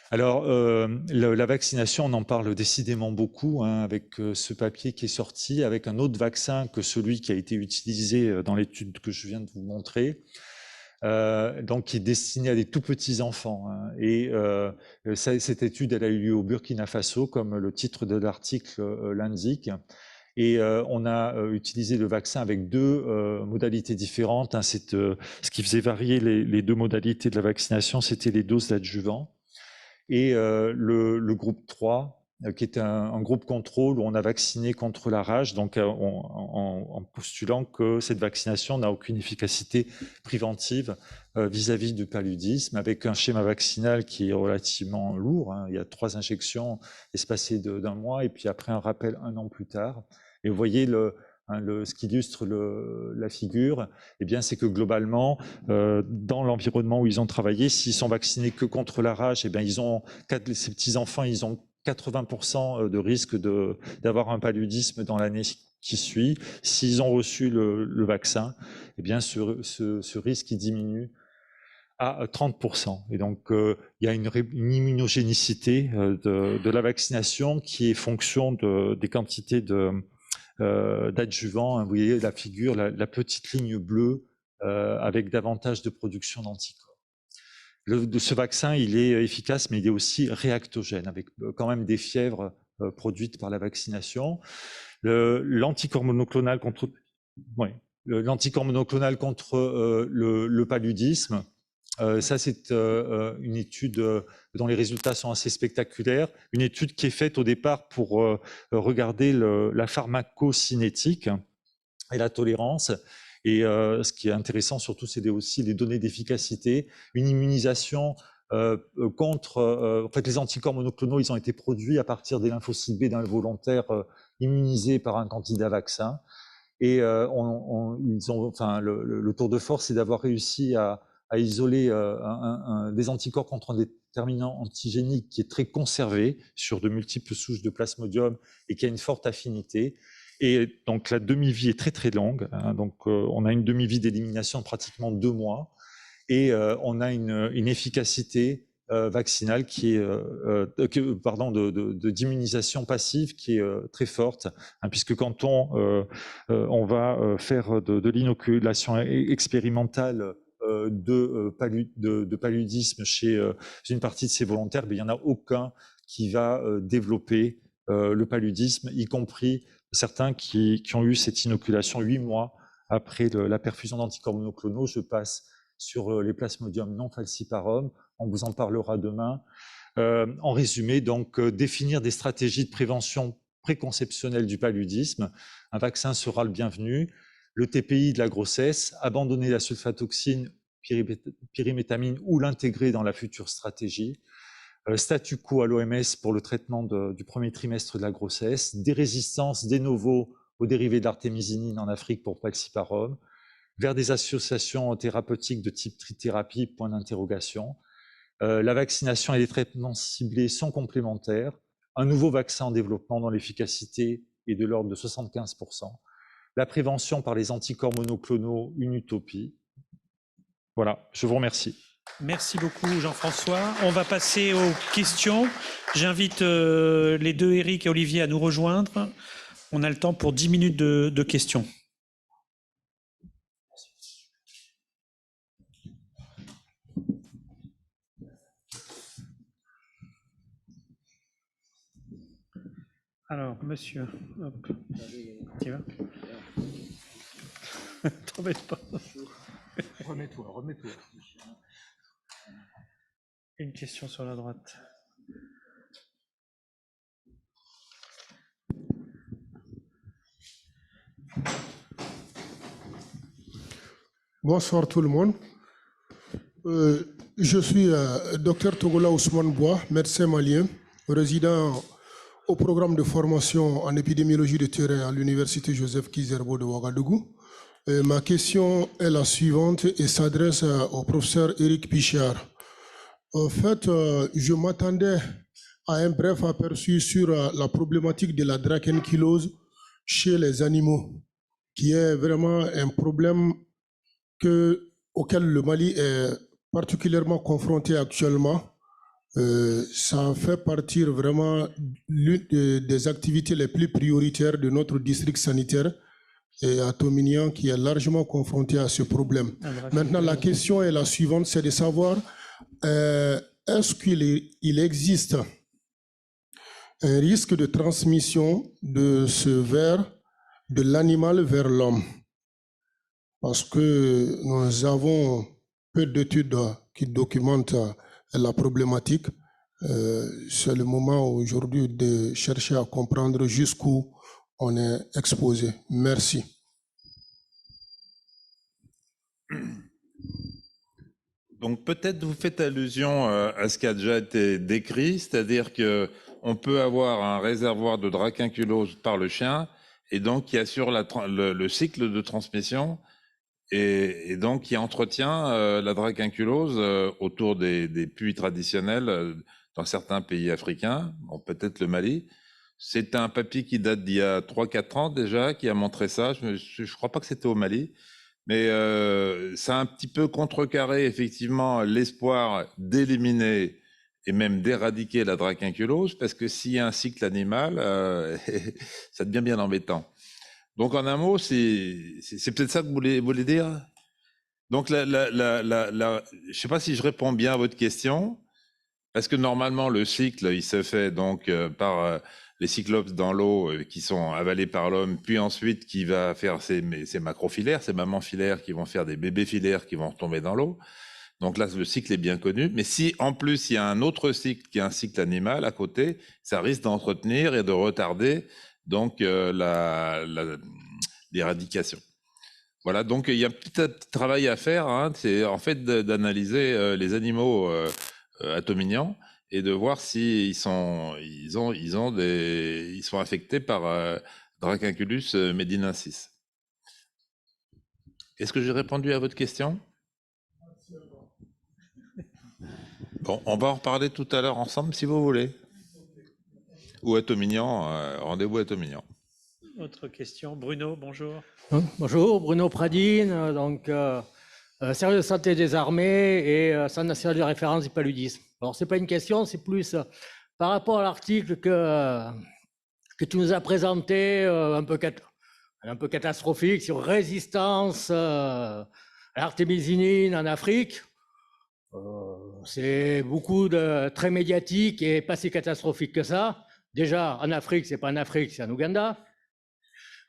Speaker 5: Alors, la vaccination, on en parle décidément beaucoup, avec ce papier qui est sorti, avec un autre vaccin que celui qui a été utilisé dans l'étude que je viens de vous montrer. Donc qui est destiné à des tout petits enfants. Et cette étude, elle a eu lieu au Burkina Faso, comme le titre de l'article l'indique. Et on a utilisé le vaccin avec 2 modalités différentes. Ce qui faisait varier les 2 modalités de la vaccination, c'était les doses d'adjuvants. Et le groupe 3, qui est un groupe contrôle où on a vacciné contre la rage, donc en postulant que cette vaccination n'a aucune efficacité préventive vis-à-vis du paludisme, avec un schéma vaccinal qui est relativement lourd. Il y a 3 injections espacées d'1 mois, et puis après un rappel 1 an plus tard. Et vous voyez ce qui illustre la figure, eh bien, c'est que globalement, dans l'environnement où ils ont travaillé, s'ils sont vaccinés que contre la rage, eh bien, ces petits-enfants, ils ont 80% de risque d'avoir un paludisme dans l'année qui suit. S'ils ont reçu le vaccin, eh bien, ce risque il diminue à 30%. Et donc, il y a une immunogénicité de la vaccination qui est fonction des quantités d'adjuvants. Vous voyez la figure, la petite ligne bleue avec davantage de production d'anticorps. Ce vaccin, il est efficace, mais il est aussi réactogène, avec quand même des fièvres produites par la vaccination. L'anticorps monoclonal contre le paludisme, ça c'est une étude dont les résultats sont assez spectaculaires, une étude qui est faite au départ pour regarder la pharmacocinétique et la tolérance. Et ce qui est intéressant surtout, c'est aussi les données d'efficacité, une immunisation contre... en fait, les anticorps monoclonaux, ils ont été produits à partir des lymphocytes B d'un volontaire immunisé par un candidat vaccin. Et le tour de force, c'est d'avoir réussi à isoler des anticorps contre terminal antigénique qui est très conservé sur de multiples souches de Plasmodium et qui a une forte affinité. Et donc la demi-vie est très très longue. Hein, donc on a une demi-vie d'élimination de pratiquement 2 mois et on a une efficacité vaccinale qui est, d'immunisation passive qui est très forte, hein, puisque quand on va faire de l'inoculation expérimentale de paludisme chez une partie de ces volontaires, il n'y en a aucun qui va développer le paludisme, y compris certains qui ont eu cette inoculation 8 mois après la perfusion d'anticorps monoclonaux. Je passe sur les plasmodiums non falciparum, on vous en parlera demain. En résumé, donc, définir des stratégies de prévention préconceptionnelle du paludisme. Un vaccin sera le bienvenu. Le TPI de la grossesse, abandonner la sulfatoxine, pyrimétamine ou l'intégrer dans la future stratégie. Statu quo à l'OMS pour le traitement du premier trimestre de la grossesse, des résistances de novo aux dérivés de l'artémisinine en Afrique pour falciparum, vers des associations thérapeutiques de type trithérapie, point d'interrogation. La vaccination et les traitements ciblés sont complémentaires. Un nouveau vaccin en développement dont l'efficacité est de l'ordre de 75%. La prévention par les anticorps monoclonaux, une utopie. Voilà, je vous remercie.
Speaker 2: Merci beaucoup Jean-François. On va passer aux questions. J'invite les deux Éric et Olivier à nous rejoindre. On a le temps pour 10 minutes de questions. Alors, monsieur, hop. Tu vas? T'embête pas.
Speaker 1: Remets-toi.
Speaker 2: Une question sur la droite.
Speaker 6: Bonsoir tout le monde. Je suis Dr Togola Ousmane Bois, médecin malien, résident au programme de formation en épidémiologie de terrain à l'université Joseph Kizerbo de Ouagadougou. Ma question est la suivante et s'adresse au professeur Éric Pichard. En fait, je m'attendais à un bref aperçu sur la problématique de la drachénkylose chez les animaux, qui est vraiment un problème auquel le Mali est particulièrement confronté actuellement. Ça fait partir vraiment l'une des activités les plus prioritaires de notre district sanitaire et à Tomignan qui est largement confronté à ce problème. Maintenant, la question est la suivante, c'est de savoir est-ce qu'il existe un risque de transmission de ce ver de l'animal vers l'homme? Parce que nous avons peu d'études qui documentent la problématique. C'est le moment aujourd'hui de chercher à comprendre jusqu'où on est exposé. Merci.
Speaker 3: Donc peut-être vous faites allusion à ce qui a déjà été décrit, c'est-à-dire qu'on peut avoir un réservoir de drachénkylose par le chien et donc qui assure le cycle de transmission et donc qui entretient la drachénkylose autour des puits traditionnels dans certains pays africains, bon, peut-être le Mali. C'est un papier qui date d'il y a 3-4 ans déjà, qui a montré ça. Je ne crois pas que c'était au Mali, mais ça a un petit peu contrecarré effectivement l'espoir d'éliminer et même d'éradiquer la drachénkylose, parce que s'il y a un cycle animal, ça devient bien embêtant. Donc en un mot, c'est peut-être ça que vous voulez dire. Donc je ne sais pas si je réponds bien à votre question, parce que normalement le cycle, il se fait donc par les cyclopes dans l'eau qui sont avalés par l'homme, puis ensuite qui va faire ces macrofilaires, ces mamans filaires qui vont faire des bébés filaires qui vont retomber dans l'eau. Donc là, le cycle est bien connu. Mais si en plus il y a un autre cycle qui est un cycle animal à côté, ça risque d'entretenir et de retarder donc l'éradication. Voilà, donc il y a un petit travail à faire, hein, c'est en fait d'analyser les animaux à Tomignan et de voir s'ils sont affectés par Dracunculus medinensis. Est-ce que j'ai répondu à votre question? Bon, on va en reparler tout à l'heure ensemble si vous voulez. Ou à Tomignan, rendez-vous à Tomignan.
Speaker 2: Autre question, Bruno, bonjour.
Speaker 7: Bonjour, Bruno Pradine, service de santé des armées et centre national de référence du paludisme. Alors, ce n'est pas une question, c'est plus par rapport à l'article que tu nous as présenté, un peu catastrophique, sur résistance à l'artémisinine en Afrique. C'est très médiatique et pas si catastrophique que ça. Déjà, en Afrique, ce n'est pas en Afrique, c'est en Ouganda.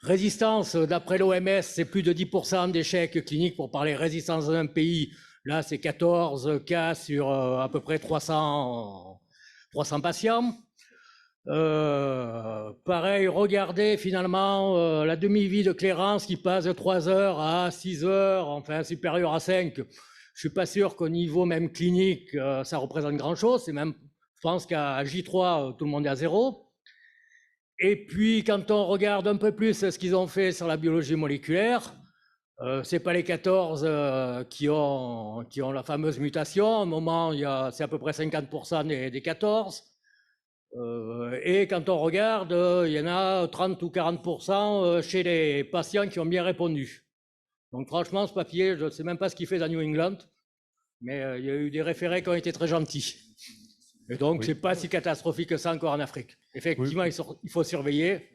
Speaker 7: Résistance, d'après l'OMS, c'est plus de 10% d'échecs cliniques pour parler résistance dans un pays. Là, c'est 14 cas sur à peu près 300 patients. Pareil, regardez finalement la demi-vie de Clérance qui passe de 3 heures à 6 heures, enfin supérieure à 5. Je ne suis pas sûr qu'au niveau même clinique, ça représente grand-chose. C'est même, je pense qu'à J3, tout le monde est à 0. Et puis, quand on regarde un peu plus ce qu'ils ont fait sur la biologie moléculaire, ce n'est pas les 14 qui ont la fameuse mutation. À un moment, c'est à peu près 50% des 14. Et quand on regarde, il y en a 30 ou 40% chez les patients qui ont bien répondu. Donc franchement, ce papier, je ne sais même pas ce qu'il fait dans New England, mais il y a eu des référés qui ont été très gentils. Et donc, ce n'est pas si catastrophique que ça encore en Afrique. Effectivement, il faut surveiller,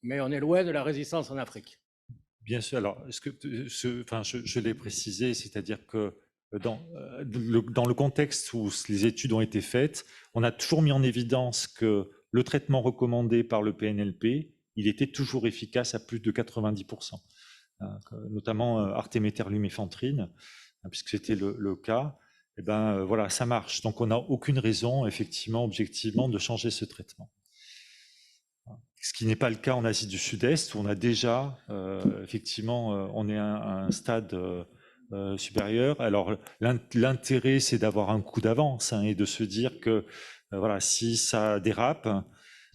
Speaker 7: mais on est loin de la résistance en Afrique.
Speaker 5: Bien sûr. Alors, je l'ai précisé, c'est-à-dire que dans le contexte où les études ont été faites, on a toujours mis en évidence que le traitement recommandé par le PNLP, il était toujours efficace à plus de 90%, notamment artéméter-luméfantrine, puisque c'était le cas. Eh ben, voilà, ça marche. Donc, on n'a aucune raison, effectivement, objectivement, de changer ce traitement. Ce qui n'est pas le cas en Asie du Sud-Est, où on a déjà, effectivement, on est à un stade supérieur. Alors, l'intérêt, c'est d'avoir un coup d'avance et de se dire que, voilà, si ça dérape,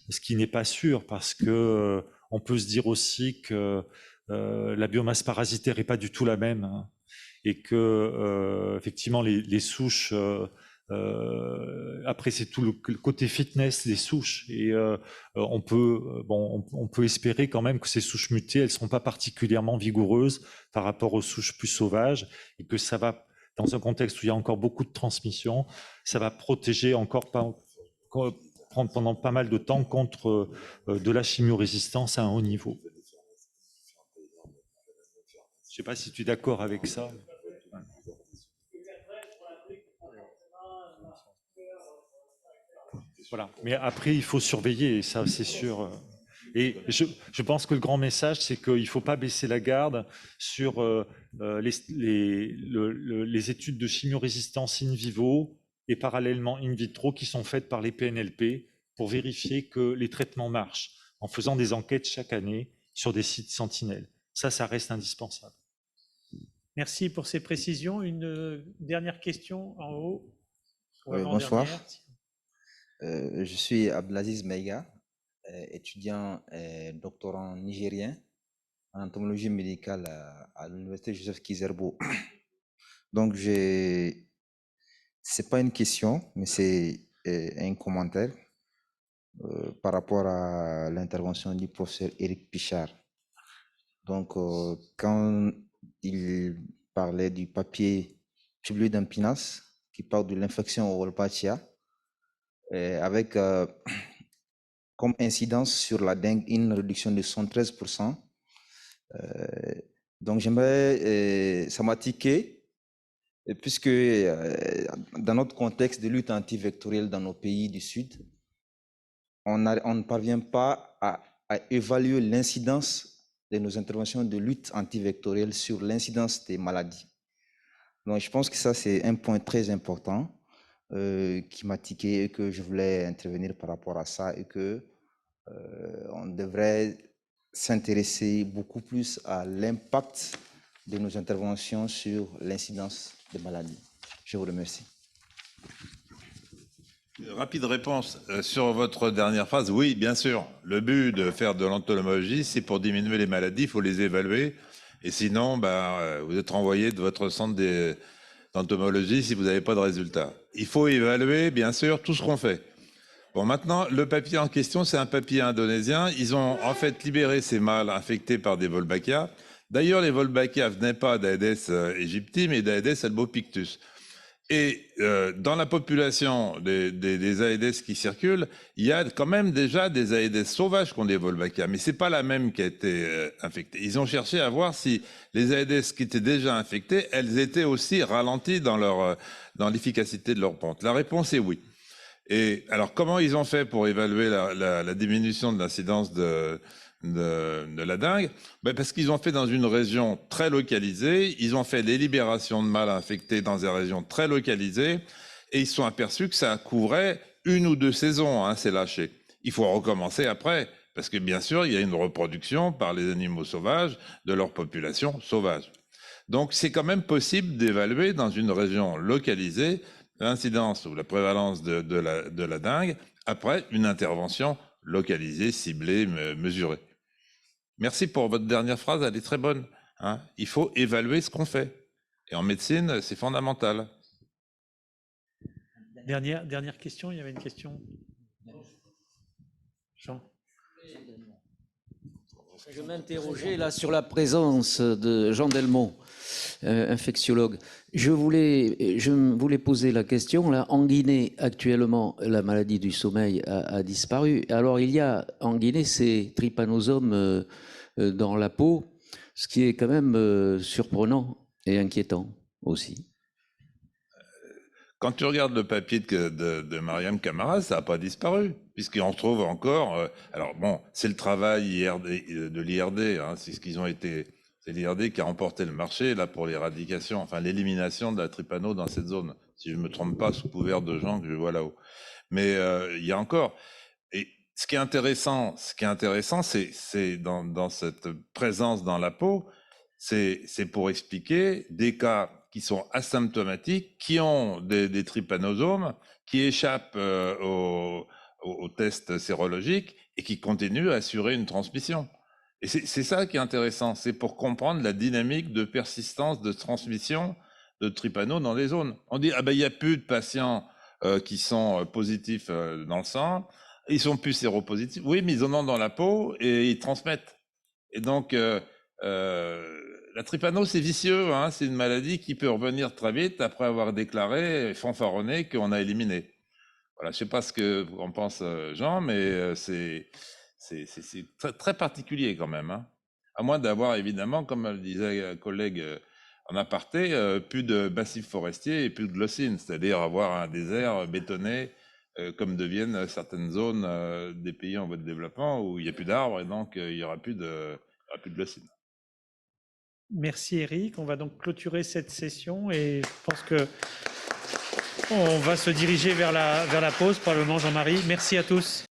Speaker 5: ce qui n'est pas sûr, parce que on peut se dire aussi que la biomasse parasitaire n'est pas du tout la même, et que effectivement les souches, après c'est tout le côté fitness des souches, et on peut espérer quand même que ces souches mutées, elles seront pas particulièrement vigoureuses par rapport aux souches plus sauvages, et que ça va, dans un contexte où il y a encore beaucoup de transmission, ça va protéger encore pendant pas mal de temps contre de la chimiorésistance à un haut niveau. Je ne sais pas si tu es d'accord avec ça. Voilà. Mais après, il faut surveiller, ça c'est sûr. Et je pense que le grand message, c'est qu'il ne faut pas baisser la garde sur les études de chimiorésistance in vivo et parallèlement in vitro qui sont faites par les PNLP pour vérifier que les traitements marchent, en faisant des enquêtes chaque année sur des sites sentinelles. Ça reste indispensable.
Speaker 2: Merci pour ces précisions. Une dernière question en haut.
Speaker 8: Oui, bonsoir. Je suis Abdelaziz Meiga, étudiant et doctorant nigérien en entomologie médicale à l'université Joseph Kizerbo. Donc, c'est pas une question, mais c'est un commentaire par rapport à l'intervention du professeur Éric Pichard. Donc, quand il parlait du papier publié dans PNAS qui parle de l'infection au Wolbachia, avec comme incidence sur la dengue une réduction de 113%. Donc j'aimerais, ça m'a tiqué, puisque dans notre contexte de lutte antivectorielle dans nos pays du Sud, on ne parvient pas à évaluer l'incidence de nos interventions de lutte antivectorielle sur l'incidence des maladies. Donc je pense que ça c'est un point très important qui m'a tiqué et que je voulais intervenir par rapport à ça, et que on devrait s'intéresser beaucoup plus à l'impact de nos interventions sur l'incidence des maladies. Je vous remercie.
Speaker 3: Rapide réponse sur votre dernière phrase. Oui, bien sûr. Le but de faire de l'entomologie, c'est pour diminuer les maladies, il faut les évaluer. Et sinon, vous êtes renvoyé de votre centre d'entomologie si vous n'avez pas de résultat. Il faut évaluer, bien sûr, tout ce qu'on fait. Bon, maintenant, le papier en question, c'est un papier indonésien. Ils ont en fait libéré ces mâles infectés par des Wolbachia. D'ailleurs, les Wolbachia ne venaient pas d'Aedes aegypti, mais d'Aedes albopictus. Et dans la population des Aedes qui circulent, il y a quand même déjà des Aedes sauvages qui ont des Wolbachia, mais c'est pas la même qui a été infectée. Ils ont cherché à voir si les Aedes qui étaient déjà infectées, elles étaient aussi ralenties dans l'efficacité de leur ponte. La réponse est oui. Et alors, comment ils ont fait pour évaluer la diminution de l'incidence de la dengue? Parce qu'ils ont fait dans une région très localisée, ils ont fait les libérations de mâles infectés dans des régions très localisées, et ils se sont aperçus que ça couvrait 1 ou 2 saisons, hein, c'est lâché. Il faut recommencer après, parce que bien sûr, il y a une reproduction par les animaux sauvages de leur population sauvage. Donc, c'est quand même possible d'évaluer dans une région localisée l'incidence ou la prévalence de la dengue après une intervention localisée, ciblée, mesurée. Merci pour votre dernière phrase, elle est très bonne. Hein. Il faut évaluer ce qu'on fait. Et en médecine, c'est fondamental.
Speaker 2: Dernière question, il y avait une question. Jean.
Speaker 9: Je m'interrogeais là sur la présence de Jean Delmont, infectiologue. Je voulais poser la question. Là, en Guinée, actuellement, la maladie du sommeil a disparu. Alors, il y a en Guinée ces trypanosomes dans la peau, ce qui est quand même surprenant et inquiétant aussi.
Speaker 3: Quand tu regardes le papier de Mariam Camara, ça n'a pas disparu, puisqu'on trouve encore... alors bon, c'est le travail de l'IRD, hein, c'est ce qu'ils ont été... C'est l'IRD qui a remporté le marché là pour l'éradication, enfin l'élimination de la trypano dans cette zone, si je ne me trompe pas, sous couvert de gens que je vois là-haut. Mais il y a encore... Et ce qui est intéressant, c'est dans cette présence dans la peau, c'est pour expliquer des cas qui sont asymptomatiques, qui ont des trypanosomes, qui échappent aux tests sérologiques et qui continuent à assurer une transmission. Et c'est ça qui est intéressant, c'est pour comprendre la dynamique de persistance de transmission de trypano dans les zones. On dit, ah ben il n'y a plus de patients qui sont positifs dans le sang, ils sont plus séropositifs. Oui, mais ils en ont dans la peau et ils transmettent. Et donc, la trypano, c'est vicieux, hein, c'est une maladie qui peut revenir très vite après avoir déclaré, fanfaronné qu'on a éliminé. Voilà, je ne sais pas ce que vous en pense Jean, mais c'est très, très particulier quand même. Hein. À moins d'avoir évidemment, comme le disait un collègue en aparté, plus de massifs forestiers et plus de glossines, c'est-à-dire avoir un désert bétonné comme deviennent certaines zones des pays en voie de développement où il n'y a plus d'arbres et donc il n'y aura plus de glossines.
Speaker 2: Merci Eric. On va donc clôturer cette session et je pense que on va se diriger vers la pause, probablement Jean-Marie. Merci à tous.